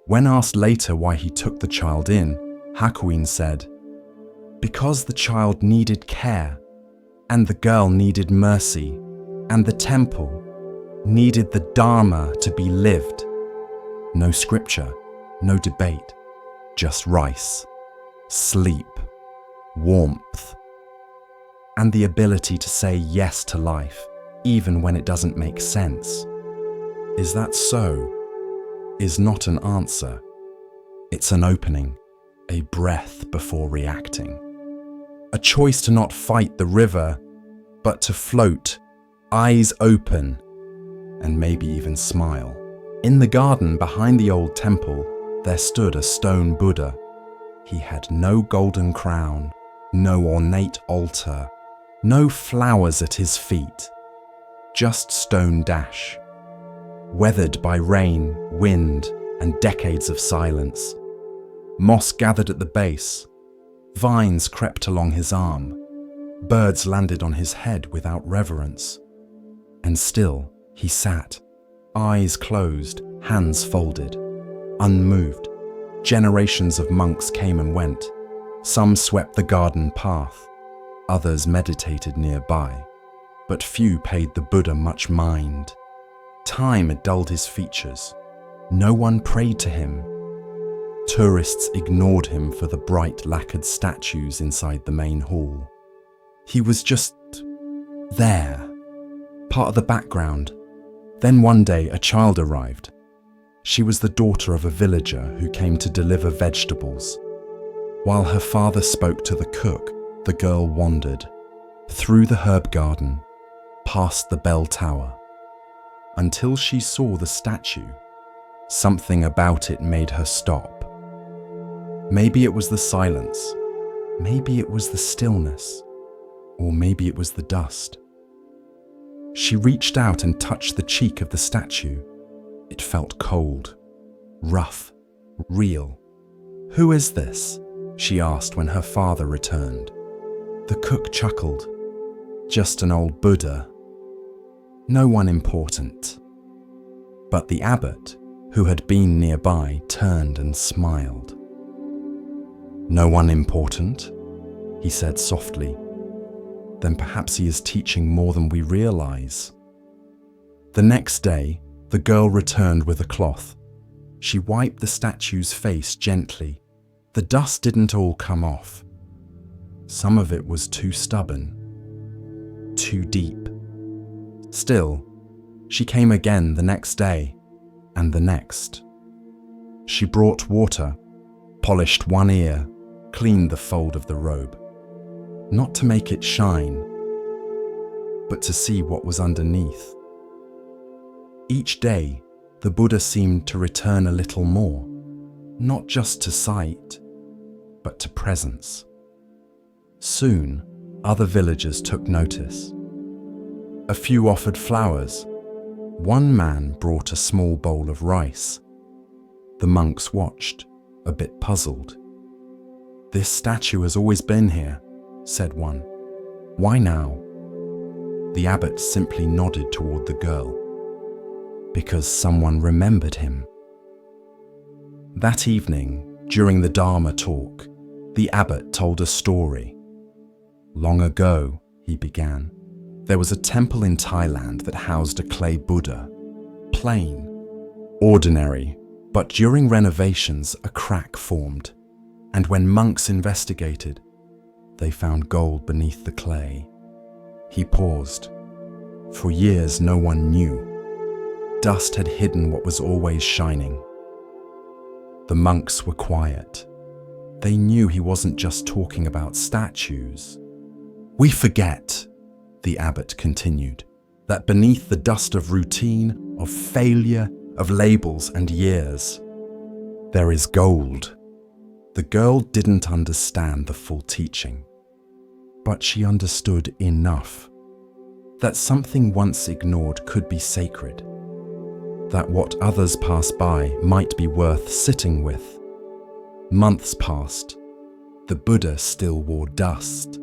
When asked later why he took the child in, Hakuin said, "Because the child needed care, and the girl needed mercy, and the temple needed the Dharma to be lived." No scripture, no debate, just rice, sleep, warmth, and the ability to say yes to life, even when it doesn't make sense. Is that so? Is not an answer. It's an opening, a breath before reacting. A choice to not fight the river, but to float, eyes open, and maybe even smile. In the garden behind the old temple, there stood a stone Buddha. He had no golden crown, no ornate altar, no flowers at his feet, just stone dash. Weathered by rain, wind, and decades of silence. Moss gathered at the base. Vines crept along his arm. Birds landed on his head without reverence. And still, he sat, eyes closed, hands folded, unmoved. Generations of monks came and went. Some swept the garden path. Others meditated nearby. But few paid the Buddha much mind. Time had dulled his features. No one prayed to him. Tourists ignored him for the bright lacquered statues inside the main hall. He was just there, part of the background. Then one day a child arrived. She was the daughter of a villager who came to deliver vegetables. While her father spoke to the cook, the girl wandered through the herb garden, past the bell tower, until she saw the statue. Something about it made her stop. Maybe it was the silence, maybe it was the stillness, or maybe it was the dust. She reached out and touched the cheek of the statue. It felt cold, rough, real. "Who is this?" she asked when her father returned. The cook chuckled. "Just an old Buddha. No one important." But the abbot, who had been nearby, turned and smiled. "No one important?" he said softly. "Then perhaps he is teaching more than we realize." The next day, the girl returned with a cloth. She wiped the statue's face gently. The dust didn't all come off. Some of it was too stubborn, too deep. Still, she came again the next day. and the next. She brought water, polished one ear, cleaned the fold of the robe, not to make it shine, but to see what was underneath. Each day, the Buddha seemed to return a little more, not just to sight, but to presence. Soon, other villagers took notice. A few offered flowers. One man brought a small bowl of rice. The monks watched, a bit puzzled. "This statue has always been here," said one. "Why now?" The abbot simply nodded toward the girl. "Because someone remembered him." That evening, during the Dharma talk, the abbot told a story. "Long ago," he began, "there was a temple in Thailand that housed a clay Buddha. Plain, ordinary, but during renovations a crack formed, and when monks investigated, they found gold beneath the clay." He paused. For years no one knew. Dust had hidden what was always shining. The monks were quiet. They knew he wasn't just talking about statues. "We forget," the abbot continued, "that beneath the dust of routine, of failure, of labels and years, there is gold." The girl didn't understand the full teaching, but she understood enough that something once ignored could be sacred, that what others pass by might be worth sitting with. Months passed. The Buddha still wore dust,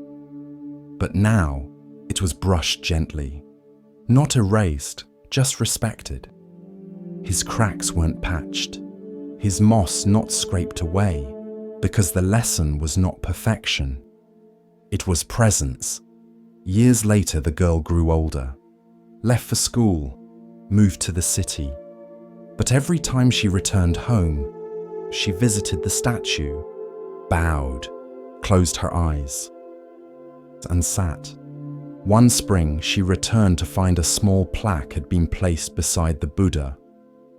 but now it was brushed gently, not erased, just respected. His cracks weren't patched, his moss not scraped away, because the lesson was not perfection. It was presence. Years later, the girl grew older, left for school, moved to the city. But every time she returned home, she visited the statue, bowed, closed her eyes, and sat. One spring, she returned to find a small plaque had been placed beside the Buddha.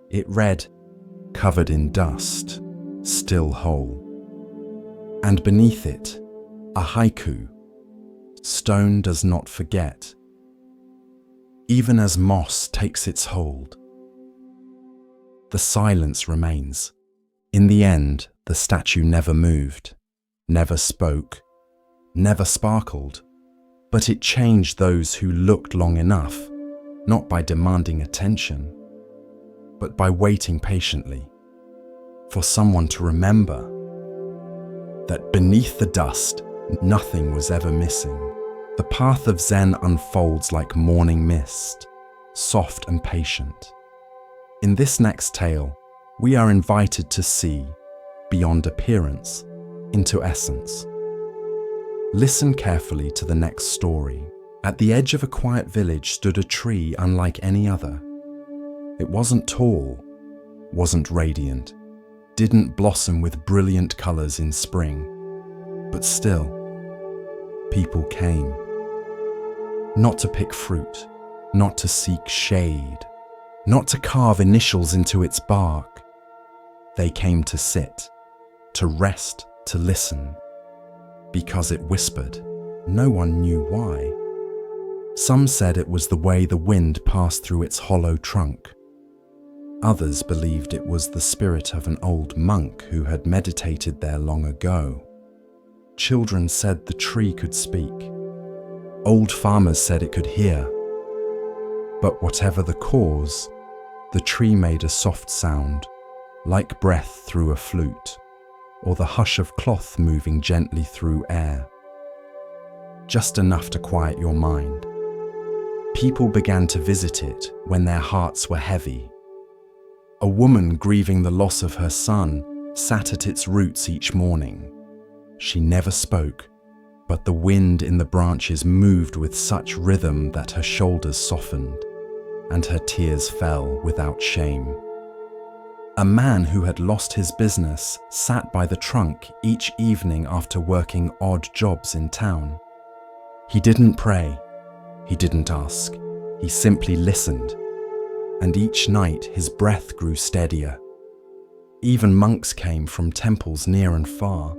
It read, "Covered in dust, still whole." And beneath it, a haiku, "Stone does not forget, even as moss takes its hold." The silence remains. In the end, the statue never moved, never spoke, never sparkled, but it changed those who looked long enough, not by demanding attention, but by waiting patiently for someone to remember that beneath the dust, nothing was ever missing. The path of Zen unfolds like morning mist, soft and patient. In this next tale, we are invited to see, beyond appearance, into essence. Listen carefully to the next story. At the edge of a quiet village stood a tree unlike any other. It wasn't tall, wasn't radiant, didn't blossom with brilliant colors in spring, but still, people came. Not to pick fruit, not to seek shade, not to carve initials into its bark. They came to sit, to rest, to listen. Because it whispered, no one knew why. Some said it was the way the wind passed through its hollow trunk. Others believed it was the spirit of an old monk who had meditated there long ago. Children said the tree could speak. Old farmers said it could hear. But whatever the cause, the tree made a soft sound, like breath through a flute, or the hush of cloth moving gently through air. Just enough to quiet your mind. People began to visit it when their hearts were heavy. A woman grieving the loss of her son sat at its roots each morning. She never spoke, but the wind in the branches moved with such rhythm that her shoulders softened, and her tears fell without shame. A man who had lost his business sat by the trunk each evening after working odd jobs in town. He didn't pray, he didn't ask, he simply listened. and each night his breath grew steadier. Even monks came from temples near and far,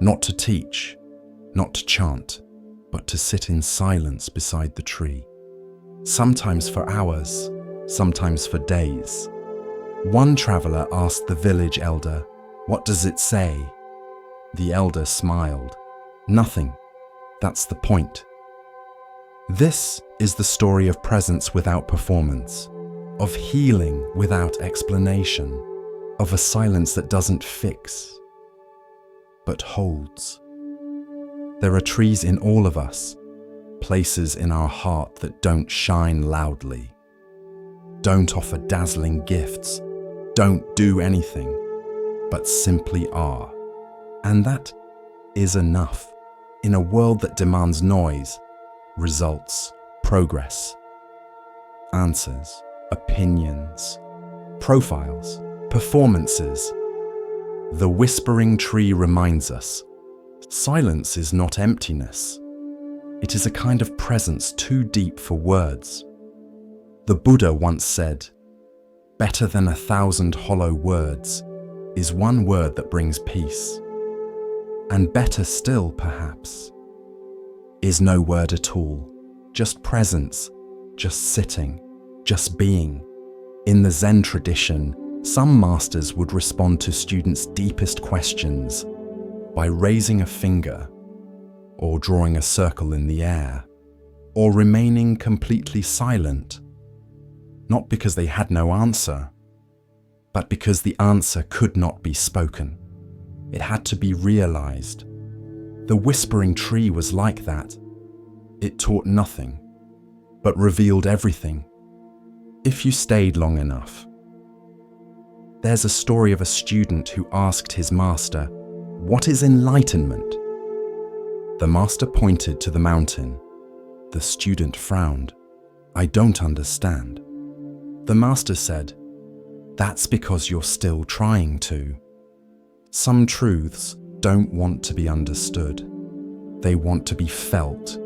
not to teach, not to chant, but to sit in silence beside the tree. Sometimes for hours, sometimes for days. One traveler asked the village elder, "What does it say?" The elder smiled. "Nothing. That's the point." This is the story of presence without performance, of healing without explanation, of a silence that doesn't fix, but holds. There are trees in all of us, places in our heart that don't shine loudly, don't offer dazzling gifts, don't do anything, but simply are. And that is enough in a world that demands noise, results, progress, answers, opinions, profiles, performances. The whispering tree reminds us, silence is not emptiness. It is a kind of presence too deep for words. The Buddha once said, "Better than 1,000 hollow words is one word that brings peace. And better still, perhaps, is no word at all, just presence, just sitting, just being." In the Zen tradition, some masters would respond to students' deepest questions by raising a finger, or drawing a circle in the air, or remaining completely silent, not because they had no answer, but because the answer could not be spoken. It had to be realized. The whispering tree was like that. It taught nothing, but revealed everything, if you stayed long enough. There's a story of a student who asked his master, "What is enlightenment?" The master pointed to the mountain. The student frowned. "I don't understand." The master said, "That's because you're still trying to. Some truths don't want to be understood. They want to be felt,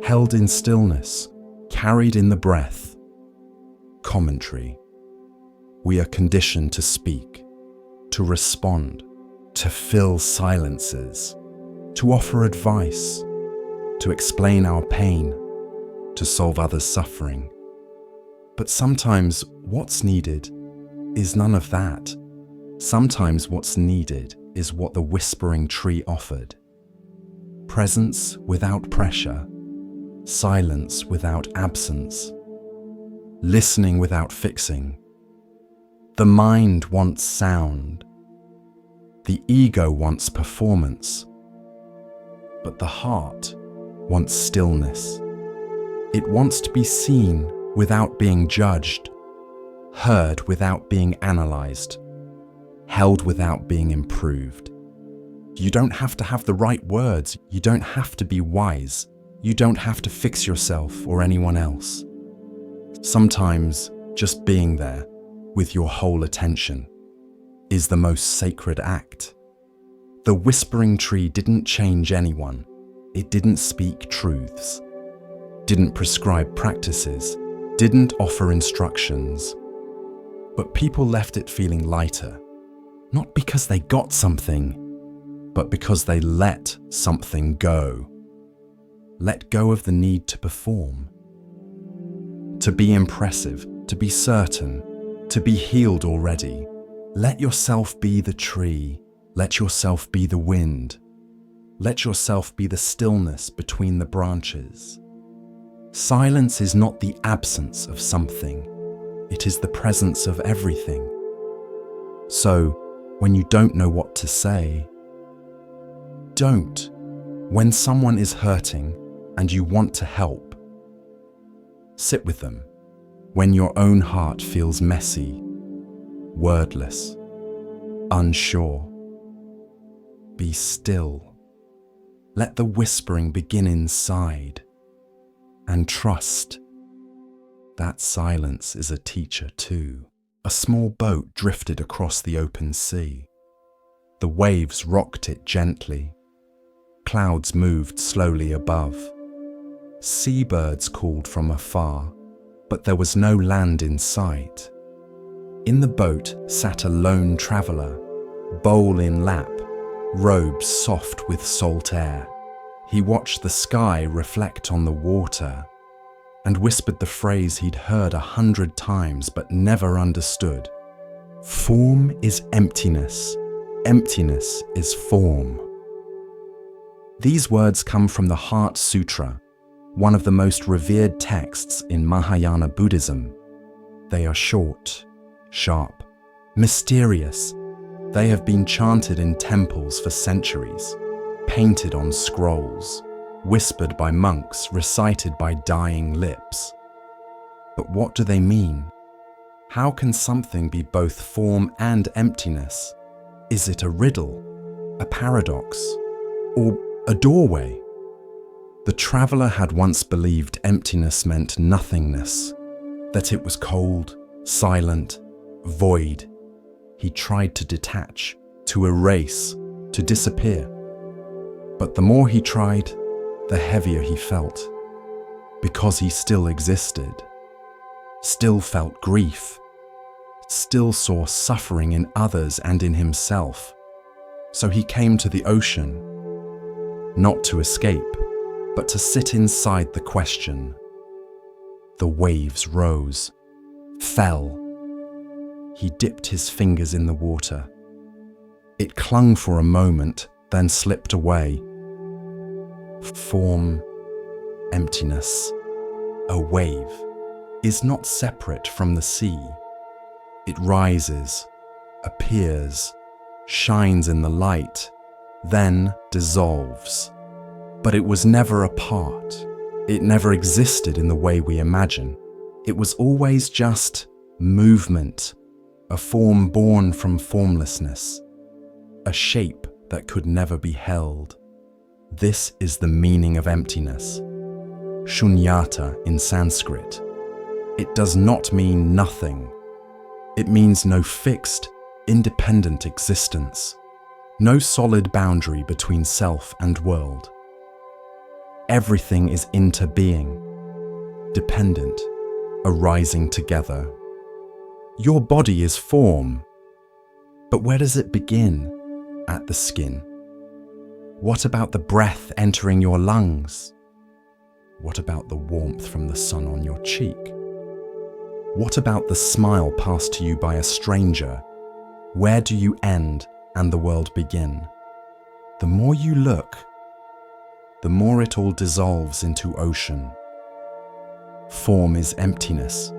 held in stillness, carried in the breath." Commentary. We are conditioned to speak, to respond, to fill silences, to offer advice, to explain our pain, to solve others' suffering. But sometimes what's needed is none of that. Sometimes what's needed is what the whispering tree offered. Presence without pressure, silence without absence, listening without fixing. The mind wants sound. The ego wants performance. But the heart wants stillness. It wants to be seen without being judged, heard without being analyzed, held without being improved. You don't have to have the right words. You don't have to be wise. You don't have to fix yourself or anyone else. Sometimes just being there with your whole attention is the most sacred act. The whispering tree didn't change anyone. It didn't speak truths, didn't prescribe practices, didn't offer instructions. But people left it feeling lighter, not because they got something, but because they let something go. Let go of the need to perform, to be impressive, to be certain, to be healed already. Let yourself be the tree. Let yourself be the wind. Let yourself be the stillness between the branches. Silence is not the absence of something. It is the presence of everything. So, when you don't know what to say, don't. When someone is hurting and you want to help, sit with them. When your own heart feels messy, wordless, unsure, be still. Let the whispering begin inside, and trust that silence is a teacher too. A small boat drifted across the open sea. The waves rocked it gently. Clouds moved slowly above. Seabirds called from afar, but there was no land in sight. In the boat sat a lone traveller, bowl in lap, robes soft with salt air. He watched the sky reflect on the water and whispered the phrase he'd heard 100 times but never understood. Form is emptiness. Emptiness is form. These words come from the Heart Sutra, one of the most revered texts in Mahayana Buddhism. They are short, sharp, mysterious. They have been chanted in temples for centuries, painted on scrolls, whispered by monks, recited by dying lips. But what do they mean? How can something be both form and emptiness? Is it a riddle, a paradox, or a doorway? The traveller had once believed emptiness meant nothingness, that it was cold, silent, void. He tried to detach, to erase, to disappear. But the more he tried, the heavier he felt, because he still existed, still felt grief, still saw suffering in others and in himself. So he came to the ocean, not to escape, but to sit inside the question. The waves rose, fell. He dipped his fingers in the water. It clung for a moment, then slipped away. Form, emptiness, a wave, is not separate from the sea. It rises, appears, shines in the light, then dissolves. But it was never apart. It never existed in the way we imagine. It was always just movement, a form born from formlessness, a shape that could never be held. This is the meaning of emptiness. Shunyata in Sanskrit. It does not mean nothing. It means no fixed, independent existence, no solid boundary between self and world. Everything is interbeing, dependent, arising together. Your body is form, but where does it begin? At the skin. What about the breath entering your lungs? What about the warmth from the sun on your cheek? What about the smile passed to you by a stranger? Where do you end and the world begin? The more you look, the more it all dissolves into ocean. Form is emptiness.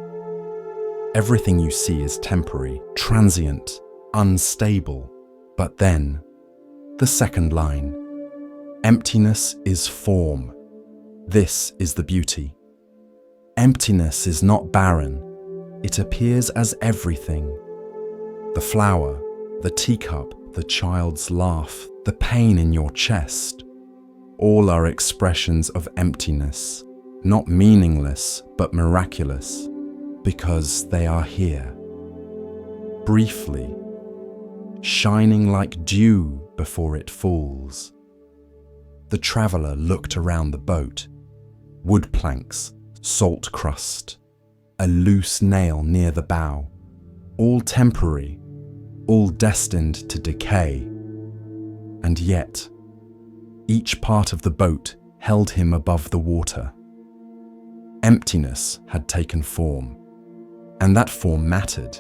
Everything you see is temporary, transient, unstable. But then, the second line, emptiness is form. This is the beauty. Emptiness is not barren. It appears as everything. The flower, the teacup, the child's laugh, the pain in your chest, all are expressions of emptiness, not meaningless but miraculous, because they are here. Briefly, shining like dew before it falls. The traveller looked around the boat. Wood planks, salt crust, a loose nail near the bow, all temporary, all destined to decay. And yet, each part of the boat held him above the water. Emptiness had taken form, and that form mattered.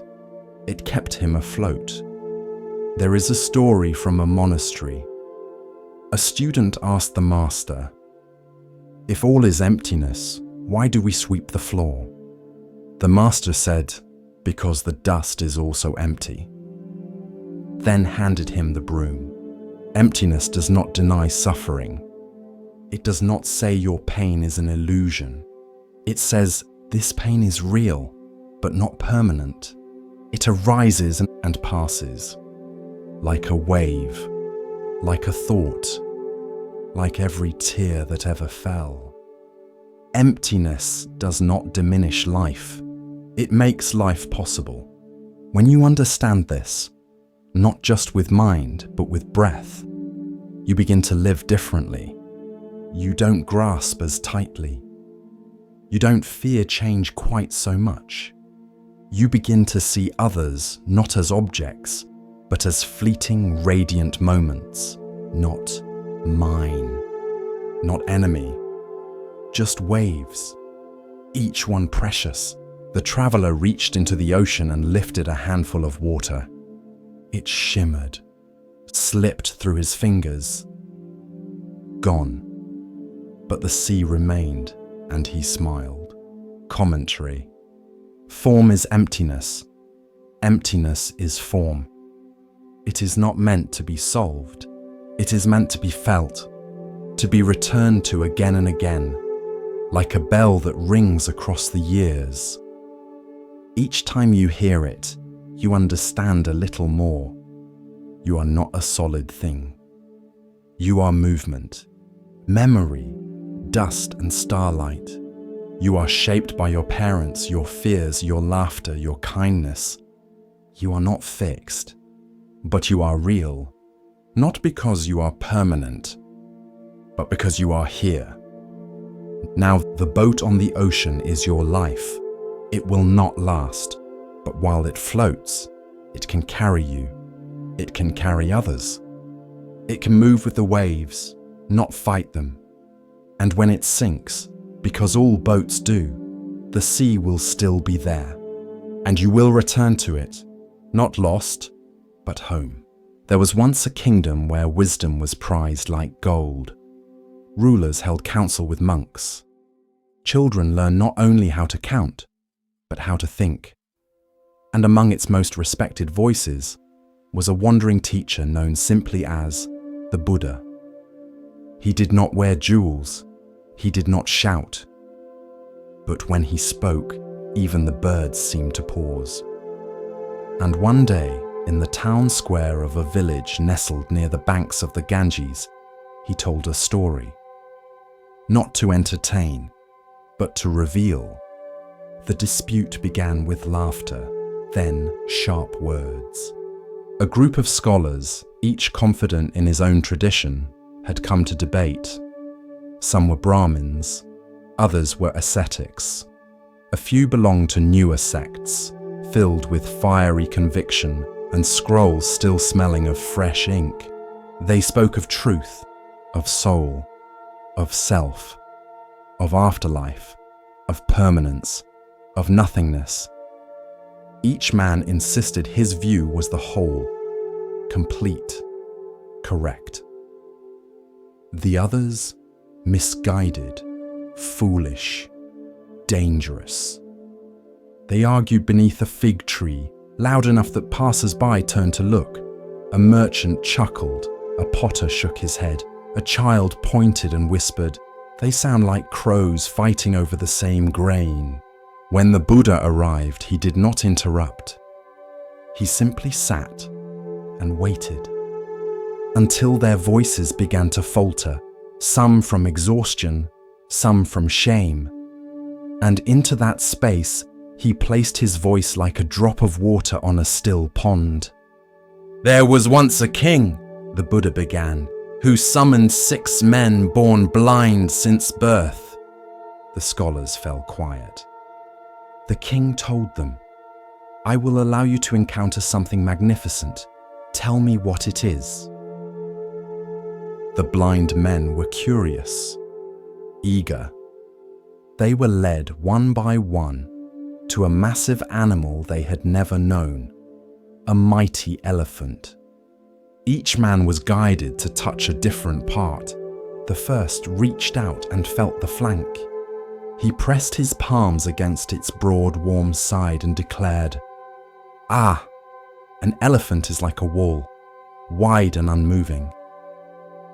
It kept him afloat. There is a story from a monastery. A student asked the master, "If all is emptiness, why do we sweep the floor?" The master said, "Because the dust is also empty." Then handed him the broom. Emptiness does not deny suffering. It does not say your pain is an illusion. It says this pain is real, but not permanent. It arises and passes, like a wave, like a thought, like every tear that ever fell. Emptiness does not diminish life. It makes life possible. When you understand this, not just with mind, but with breath, you begin to live differently. You don't grasp as tightly. You don't fear change quite so much. You begin to see others not as objects, but as fleeting, radiant moments, not mine, not enemy, just waves, each one precious. The traveler reached into the ocean and lifted a handful of water. It shimmered, slipped through his fingers, gone. But the sea remained, and he smiled. Commentary. Form is emptiness. Emptiness is form. It is not meant to be solved. It is meant to be felt, to be returned to again and again, like a bell that rings across the years. Each time you hear it, you understand a little more. You are not a solid thing. You are movement, memory, dust and starlight. You are shaped by your parents, your fears, your laughter, your kindness. You are not fixed, but you are real, not because you are permanent, but because you are here. Now, the boat on the ocean is your life. It will not last, but while it floats, it can carry you. It can carry others. It can move with the waves, not fight them. And when it sinks, because all boats do, the sea will still be there, and you will return to it, not lost, but home. There was once a kingdom where wisdom was prized like gold. Rulers held council with monks. Children learn not only how to count, but how to think. And among its most respected voices was a wandering teacher known simply as the Buddha. He did not wear jewels, he did not shout, but when he spoke, even the birds seemed to pause. And one day, in the town square of a village nestled near the banks of the Ganges, he told a story. Not to entertain, but to reveal. The dispute began with laughter, then sharp words. A group of scholars, each confident in his own tradition, had come to debate. Some were Brahmins, others were ascetics. A few belonged to newer sects, filled with fiery conviction and scrolls still smelling of fresh ink. They spoke of truth, of soul, of self, of afterlife, of permanence, of nothingness. Each man insisted his view was the whole, complete, correct. The others, misguided, foolish, dangerous. They argued beneath a fig tree, loud enough that passers-by turned to look. A merchant chuckled, a potter shook his head, a child pointed and whispered, "They sound like crows fighting over the same grain." When the Buddha arrived, he did not interrupt. He simply sat and waited until their voices began to falter, some from exhaustion, some from shame. And into that space, he placed his voice like a drop of water on a still pond. "There was once a king," the Buddha began, "who summoned 6 men born blind since birth." The scholars fell quiet. The king told them, "I will allow you to encounter something magnificent. Tell me what it is." The blind men were curious, eager. They were led one by one to a massive animal they had never known, a mighty elephant. Each man was guided to touch a different part. The first reached out and felt the flank. He pressed his palms against its broad, warm side and declared, "Ah, an elephant is like a wall, wide and unmoving."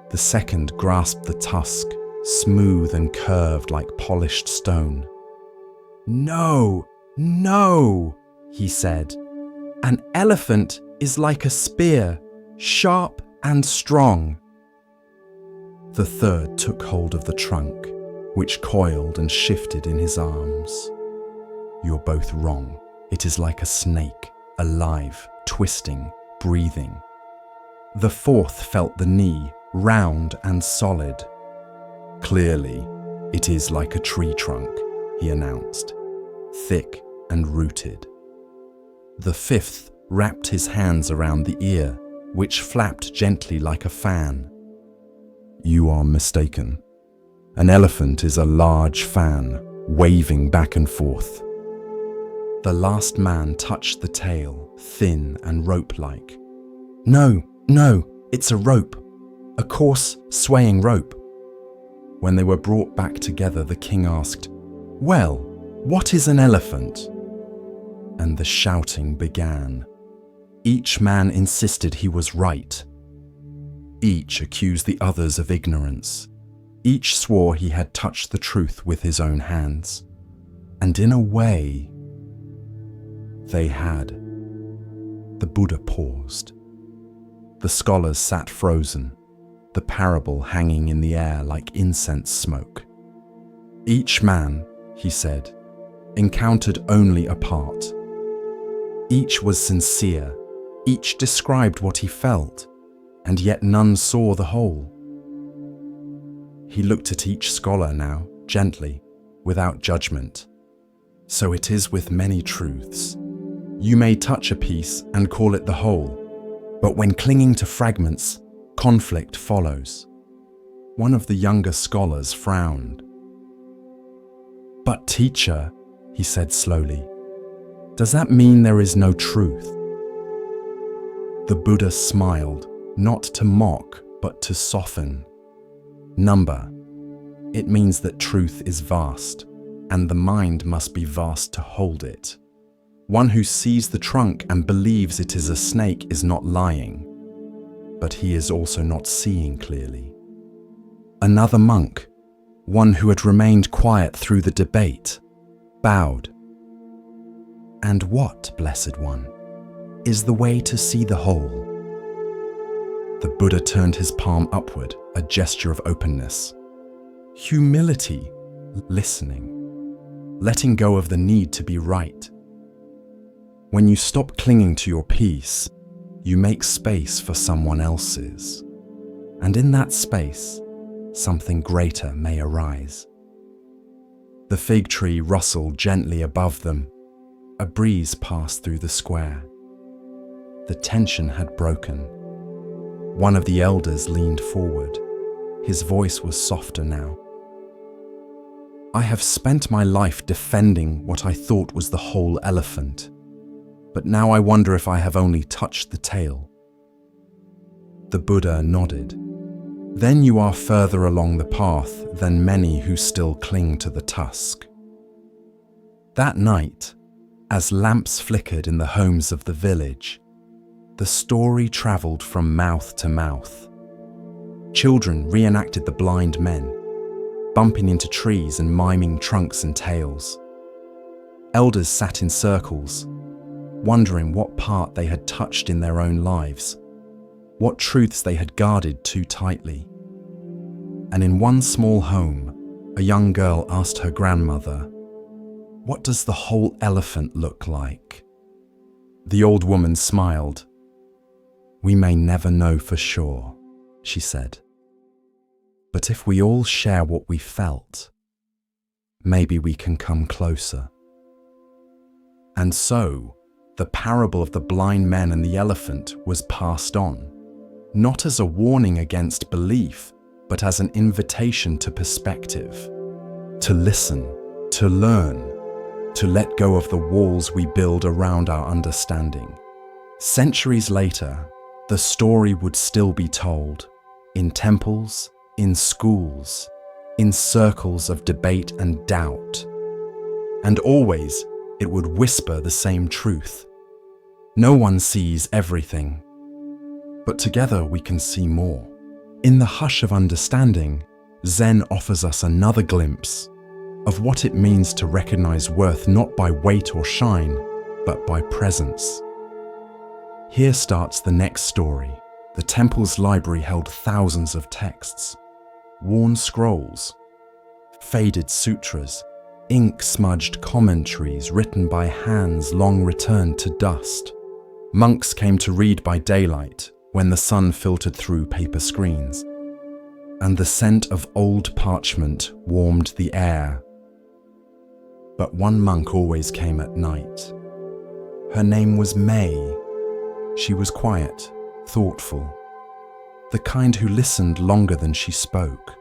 The second grasped the tusk, smooth and curved like polished stone. "No, no," he said. "An elephant is like a spear, sharp and strong." The third took hold of the trunk, which coiled and shifted in his arms. "You're both wrong. It is like a snake, alive, twisting, breathing." The fourth felt the knee, round and solid. "Clearly, it is like a tree trunk," he announced, thick and rooted. The fifth wrapped his hands around the ear, which flapped gently like a fan. You are mistaken. An elephant is a large fan, waving back and forth. The last man touched the tail, thin and rope-like. No, it's a rope. A coarse, swaying rope. When they were brought back together, the king asked, "Well, what is an elephant?" And the shouting began. Each man insisted he was right. Each accused the others of ignorance. Each swore he had touched the truth with his own hands. And in a way, they had. The Buddha paused. The scholars sat frozen, the parable hanging in the air like incense smoke. Each man, he said, encountered only a part. Each was sincere, each described what he felt, and yet none saw the whole. He looked at each scholar now, gently, without judgment. So it is with many truths. You may touch a piece and call it the whole, but when clinging to fragments, conflict follows. One of the younger scholars frowned. But teacher, he said slowly, does that mean there is no truth? The Buddha smiled, not to mock, but to soften. Number, it means that truth is vast, and the mind must be vast to hold it. One who sees the trunk and believes it is a snake is not lying, but he is also not seeing clearly. Another monk, one who had remained quiet through the debate, bowed. And what, Blessed One, is the way to see the whole? The Buddha turned his palm upward, a gesture of openness. Humility, listening, letting go of the need to be right. When you stop clinging to your peace, you make space for someone else's. And in that space, something greater may arise. The fig tree rustled gently above them. A breeze passed through the square. The tension had broken. One of the elders leaned forward. His voice was softer now. I have spent my life defending what I thought was the whole elephant, but now I wonder if I have only touched the tail. The Buddha nodded. Then you are further along the path than many who still cling to the tusk. That night, as lamps flickered in the homes of the village, the story traveled from mouth to mouth. Children reenacted the blind men, bumping into trees and miming trunks and tails. Elders sat in circles, wondering what part they had touched in their own lives, what truths they had guarded too tightly. And in one small home, a young girl asked her grandmother, "What does the whole elephant look like?" The old woman smiled. "We may never know for sure," she said. "But if we all share what we felt, maybe we can come closer." And so, the parable of the blind men and the elephant was passed on, not as a warning against belief, but as an invitation to perspective, to listen, to learn, to let go of the walls we build around our understanding. Centuries later, the story would still be told, in temples, in schools, in circles of debate and doubt. And always, it would whisper the same truth. No one sees everything, but together we can see more. In the hush of understanding, Zen offers us another glimpse of what it means to recognize worth not by weight or shine, but by presence. Here starts the next story. The temple's library held thousands of texts, worn scrolls, faded sutras, ink-smudged commentaries written by hands long returned to dust. Monks came to read by daylight when the sun filtered through paper screens, and the scent of old parchment warmed the air. But one monk always came at night. Her name was May. She was quiet, thoughtful, the kind who listened longer than she spoke.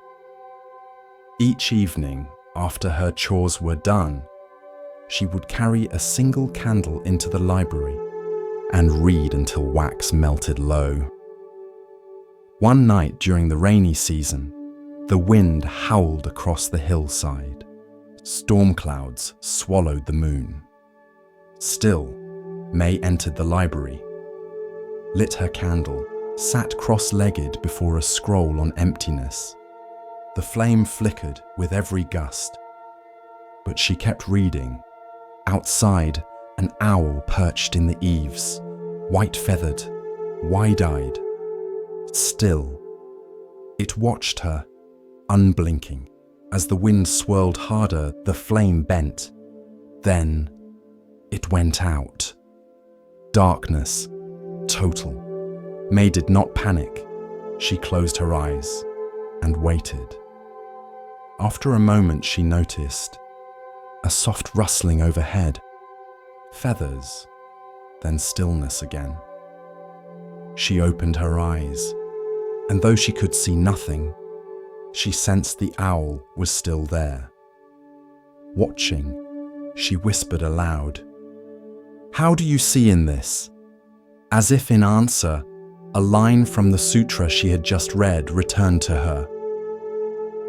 Each evening, after her chores were done, she would carry a single candle into the library and read until wax melted low. One night during the rainy season, the wind howled across the hillside. Storm clouds swallowed the moon. Still, May entered the library, lit her candle, sat cross-legged before a scroll on emptiness. The flame flickered with every gust, but she kept reading. Outside, an owl perched in the eaves, white-feathered, wide-eyed. Still, it watched her, unblinking. As the wind swirled harder, the flame bent. Then, it went out. Darkness, total. May did not panic. She closed her eyes and waited. After a moment, she noticed a soft rustling overhead, feathers, then stillness again. She opened her eyes, and though she could see nothing, she sensed the owl was still there. Watching, she whispered aloud, "How do you see in this?" As if in answer, a line from the sutra she had just read returned to her.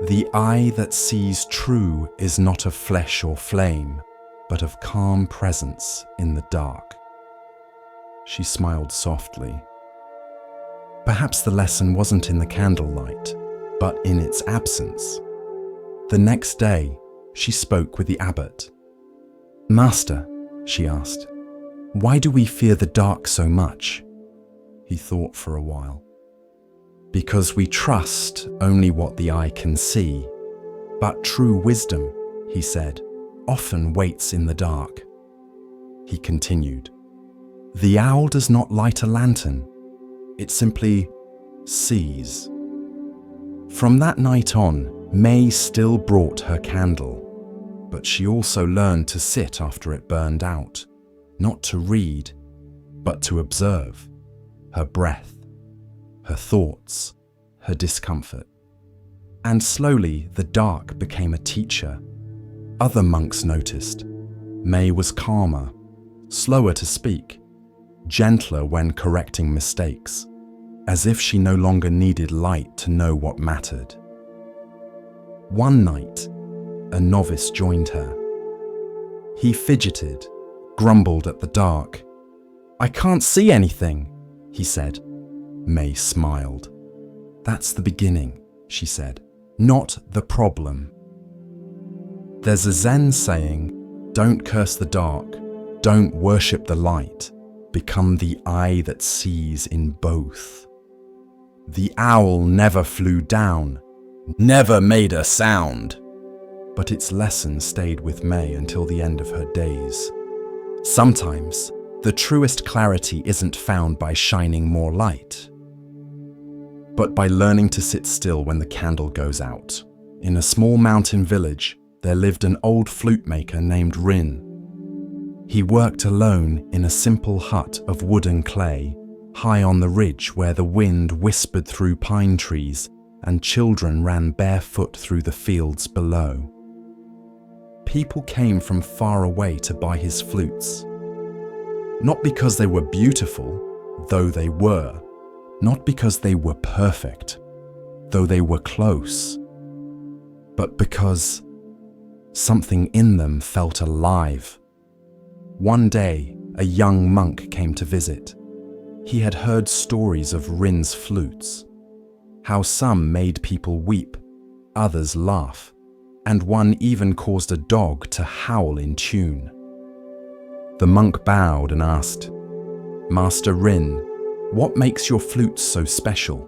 "The eye that sees true is not of flesh or flame, but of calm presence in the dark." She smiled softly. Perhaps the lesson wasn't in the candlelight, but in its absence. The next day, she spoke with the abbot. "Master," she asked, "why do we fear the dark so much?" He thought for a while. "Because we trust only what the eye can see. But true wisdom," he said, "often waits in the dark." He continued, "The owl does not light a lantern. It simply sees." From that night on, May still brought her candle, but she also learned to sit after it burned out, not to read, but to observe her breath, her thoughts, her discomfort. And slowly the dark became a teacher. Other monks noticed. May was calmer, slower to speak, gentler when correcting mistakes, as if she no longer needed light to know what mattered. One night, a novice joined her. He fidgeted, grumbled at the dark. "I can't see anything," he said. May smiled. "That's the beginning," she said, "not the problem." There's a Zen saying, "Don't curse the dark, don't worship the light, become the eye that sees in both." The owl never flew down, never made a sound, but its lesson stayed with May until the end of her days. Sometimes, the truest clarity isn't found by shining more light, but by learning to sit still when the candle goes out. In a small mountain village, there lived an old flute maker named Rin. He worked alone in a simple hut of wood and clay, high on the ridge where the wind whispered through pine trees and children ran barefoot through the fields below. People came from far away to buy his flutes. Not because they were beautiful, though they were. Not because they were perfect, though they were close. But because something in them felt alive. One day, a young monk came to visit. He had heard stories of Rin's flutes, how some made people weep, others laugh, and one even caused a dog to howl in tune. The monk bowed and asked, "Master Rin, what makes your flutes so special?"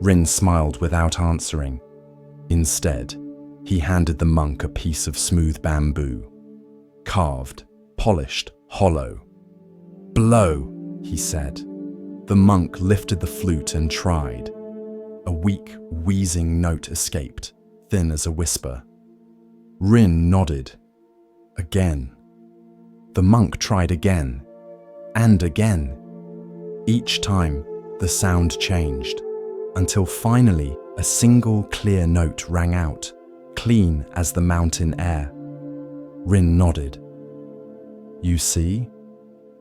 Rin smiled without answering. Instead, he handed the monk a piece of smooth bamboo, carved, polished, hollow. "Blow," he said. The monk lifted the flute and tried. A weak, wheezing note escaped, thin as a whisper. Rin nodded. Again. The monk tried again, and again. Each time, the sound changed, until finally a single clear note rang out, clean as the mountain air. Rin nodded. You see,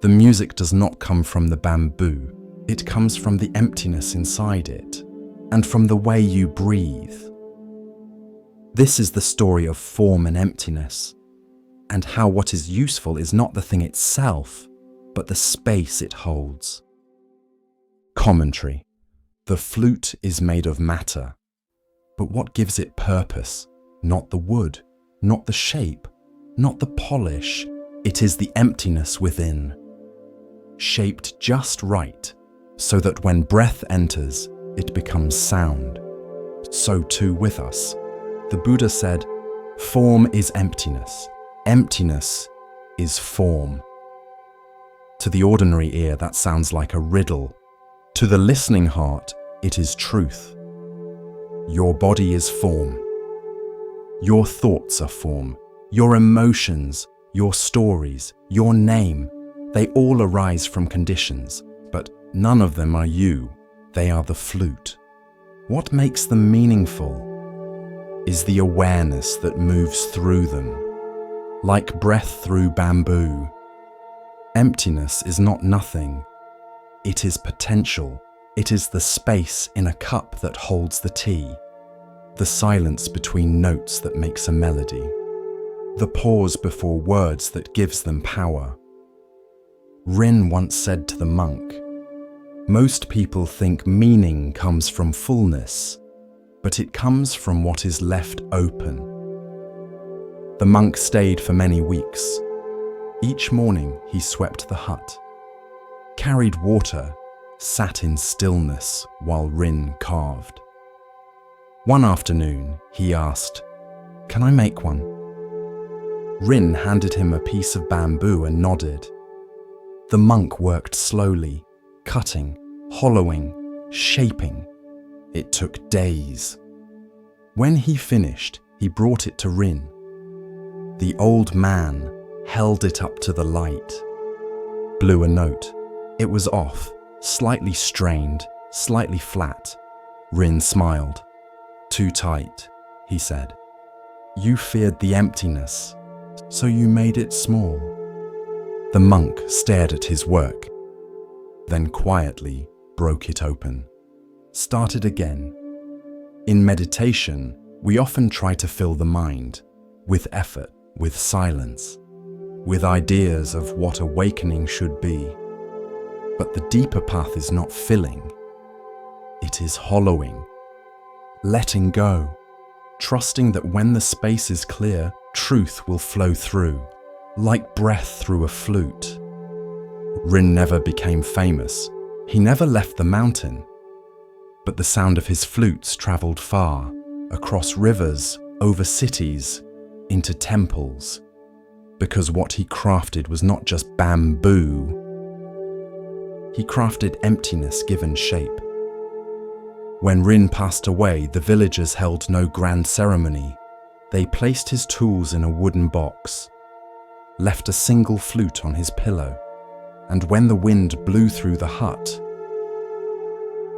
the music does not come from the bamboo. It comes from the emptiness inside it, and from the way you breathe. This is the story of form and emptiness, and how what is useful is not the thing itself, but the space it holds. Commentary. The flute is made of matter, but what gives it purpose? Not the wood, not the shape, not the polish. It is the emptiness within, shaped just right, so that when breath enters, it becomes sound. So too with us. The Buddha said, form is emptiness. Emptiness is form. To the ordinary ear, that sounds like a riddle. To the listening heart, it is truth. Your body is form. Your thoughts are form. Your emotions, your stories, your name, they all arise from conditions, but none of them are you. They are the flute. What makes them meaningful is the awareness that moves through them, like breath through bamboo. Emptiness is not nothing. It is potential. It is the space in a cup that holds the tea, the silence between notes that makes a melody, the pause before words that gives them power. Rin once said to the monk, most people think meaning comes from fullness, but it comes from what is left open. The monk stayed for many weeks. Each morning he swept the hut, carried water, sat in stillness while Rin carved. One afternoon he asked, "Can I make one?" Rin handed him a piece of bamboo and nodded. The monk worked slowly, cutting, hollowing, shaping. It took days. When he finished, he brought it to Rin. The old man held it up to the light, blew a note. It was off, slightly strained, slightly flat. Rin smiled. "Too tight," he said. "You feared the emptiness, so you made it small." The monk stared at his work, then quietly broke it open. Started again. In meditation, we often try to fill the mind with effort, with silence, with ideas of what awakening should be. But the deeper path is not filling, it is hollowing, letting go, trusting that when the space is clear, truth will flow through, like breath through a flute. Rin never became famous. He never left the mountain. But the sound of his flutes traveled far, across rivers, over cities, into temples, because what he crafted was not just bamboo. He crafted emptiness given shape. When Rin passed away, the villagers held no grand ceremony. They placed his tools in a wooden box, left a single flute on his pillow, and when the wind blew through the hut,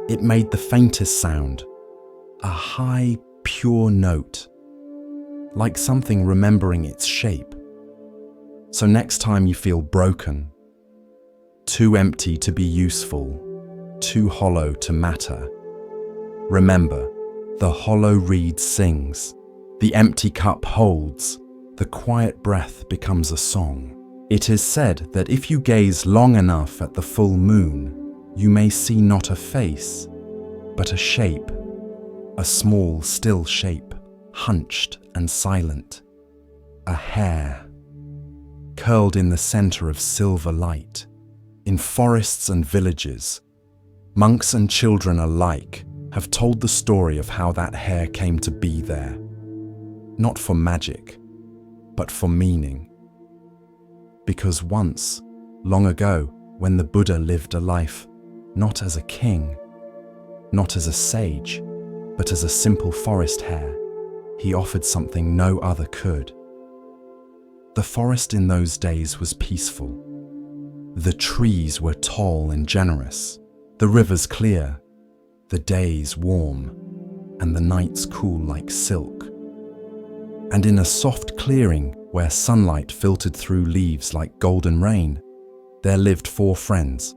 it made the faintest sound, a high, pure note, like something remembering its shape. So next time you feel broken, too empty to be useful, too hollow to matter, remember, the hollow reed sings, the empty cup holds, the quiet breath becomes a song. It is said that if you gaze long enough at the full moon, you may see not a face, but a shape, a small, still shape, hunched and silent, a hair, curled in the center of silver light. In forests and villages, monks and children alike have told the story of how that hair came to be there, not for magic, but for meaning. Because once, long ago, when the Buddha lived a life not as a king, not as a sage, but as a simple forest hare, he offered something no other could. The forest in those days was peaceful. The trees were tall and generous, the rivers clear, the days warm, and the nights cool like silk. And in a soft clearing where sunlight filtered through leaves like golden rain, there lived 4 friends: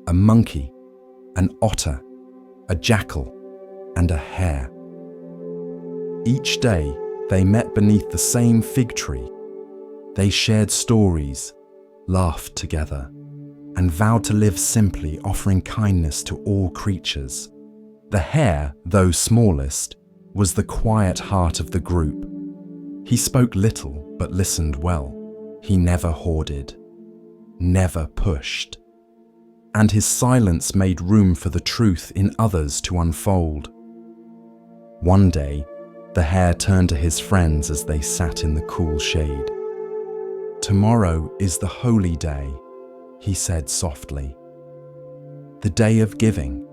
a monkey, an otter, a jackal, and a hare. Each day they met beneath the same fig tree. They shared stories, laughed together, and vowed to live simply, offering kindness to all creatures. The hare, though smallest, was the quiet heart of the group. He spoke little but listened well. He never hoarded, never pushed. And his silence made room for the truth in others to unfold. One day, the hare turned to his friends as they sat in the cool shade. "Tomorrow is the holy day," he said softly. "The day of giving.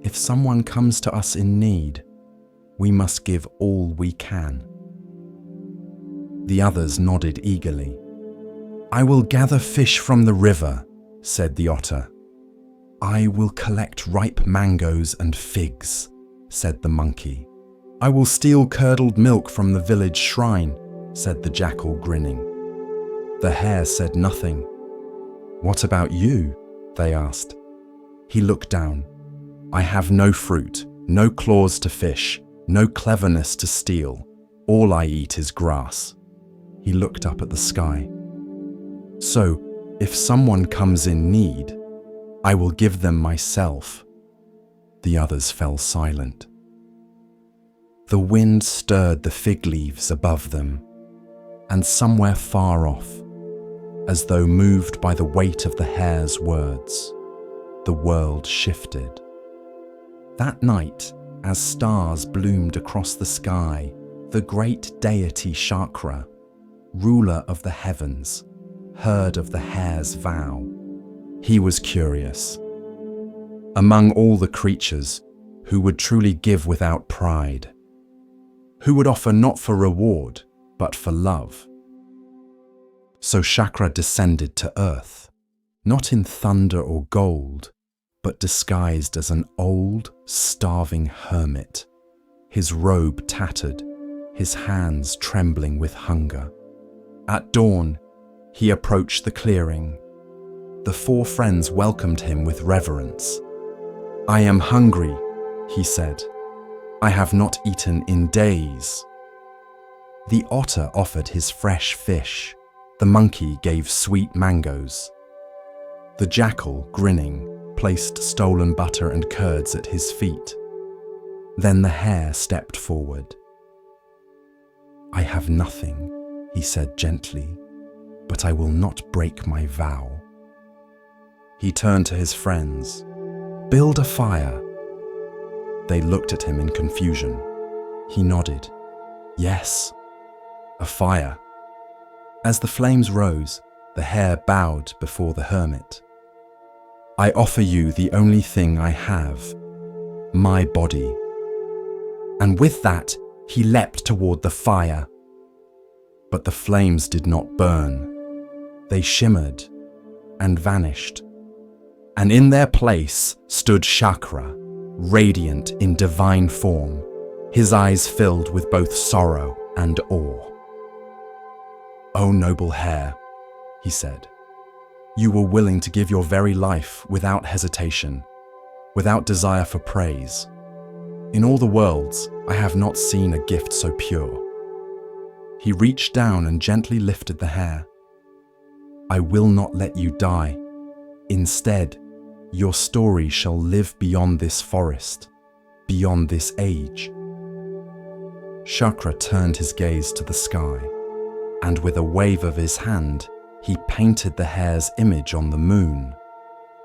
If someone comes to us in need, we must give all we can." The others nodded eagerly. "I will gather fish from the river," said the otter. "I will collect ripe mangoes and figs," said the monkey. "I will steal curdled milk from the village shrine," said the jackal, grinning. The hare said nothing. "What about you?" they asked. He looked down. "I have no fruit, no claws to fish, no cleverness to steal. All I eat is grass." He looked up at the sky. "So, if someone comes in need, I will give them myself." The others fell silent. The wind stirred the fig leaves above them, and somewhere far off, as though moved by the weight of the hare's words, the world shifted. That night, as stars bloomed across the sky, the great deity Chakra, ruler of the heavens, heard of the hare's vow. He was curious. Among all the creatures, who would truly give without pride? Who would offer not for reward, but for love? So Chakra descended to earth, not in thunder or gold, but disguised as an old, starving hermit, his robe tattered, his hands trembling with hunger. At dawn, he approached the clearing. The 4 friends welcomed him with reverence. "I am hungry," he said. "I have not eaten in days." The otter offered his fresh fish. The monkey gave sweet mangoes. The jackal, grinning, placed stolen butter and curds at his feet. Then the hare stepped forward. "I have nothing," he said gently, "but I will not break my vow." He turned to his friends. "Build a fire." They looked at him in confusion. He nodded. "Yes, a fire." As the flames rose, the hare bowed before the hermit. "I offer you the only thing I have, my body." And with that, he leapt toward the fire. But the flames did not burn. They shimmered and vanished. And in their place stood Chakra, radiant in divine form, his eyes filled with both sorrow and awe. "O noble hare," he said, "you were willing to give your very life without hesitation, without desire for praise. In all the worlds, I have not seen a gift so pure." He reached down and gently lifted the hare. "I will not let you die. Instead, your story shall live beyond this forest, beyond this age." Chakra turned his gaze to the sky, and with a wave of his hand, he painted the hare's image on the moon.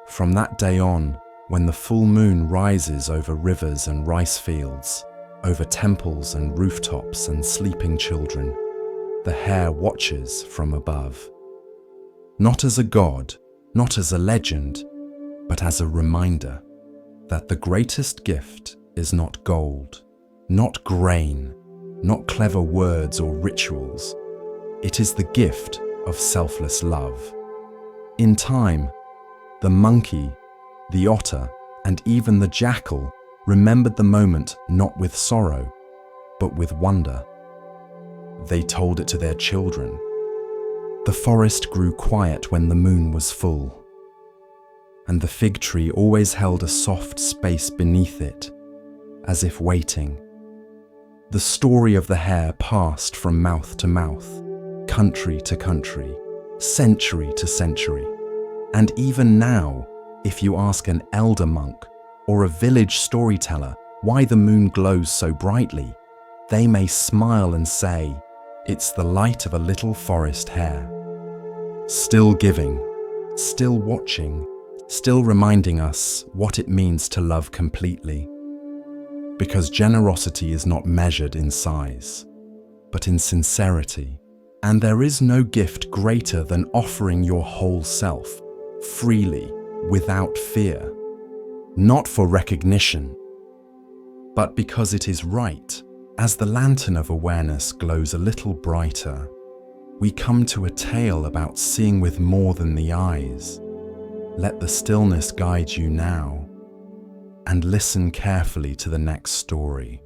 From that day on, when the full moon rises over rivers and rice fields, over temples and rooftops and sleeping children, the hare watches from above. Not as a god, not as a legend, but as a reminder that the greatest gift is not gold, not grain, not clever words or rituals. It is the gift of selfless love. In time, the monkey, the otter, and even the jackal remembered the moment not with sorrow, but with wonder. They told it to their children. The forest grew quiet when the moon was full, and the fig tree always held a soft space beneath it, as if waiting. The story of the hare passed from mouth to mouth, country to country, century to century, and even now, if you ask an elder monk or a village storyteller why the moon glows so brightly, they may smile and say, "It's the light of a little forest hare." Still giving, still watching, still reminding us what it means to love completely. Because generosity is not measured in size, but in sincerity. And there is no gift greater than offering your whole self, freely, without fear. Not for recognition, but because it is right. As the lantern of awareness glows a little brighter, we come to a tale about seeing with more than the eyes. Let the stillness guide you now, and listen carefully to the next story.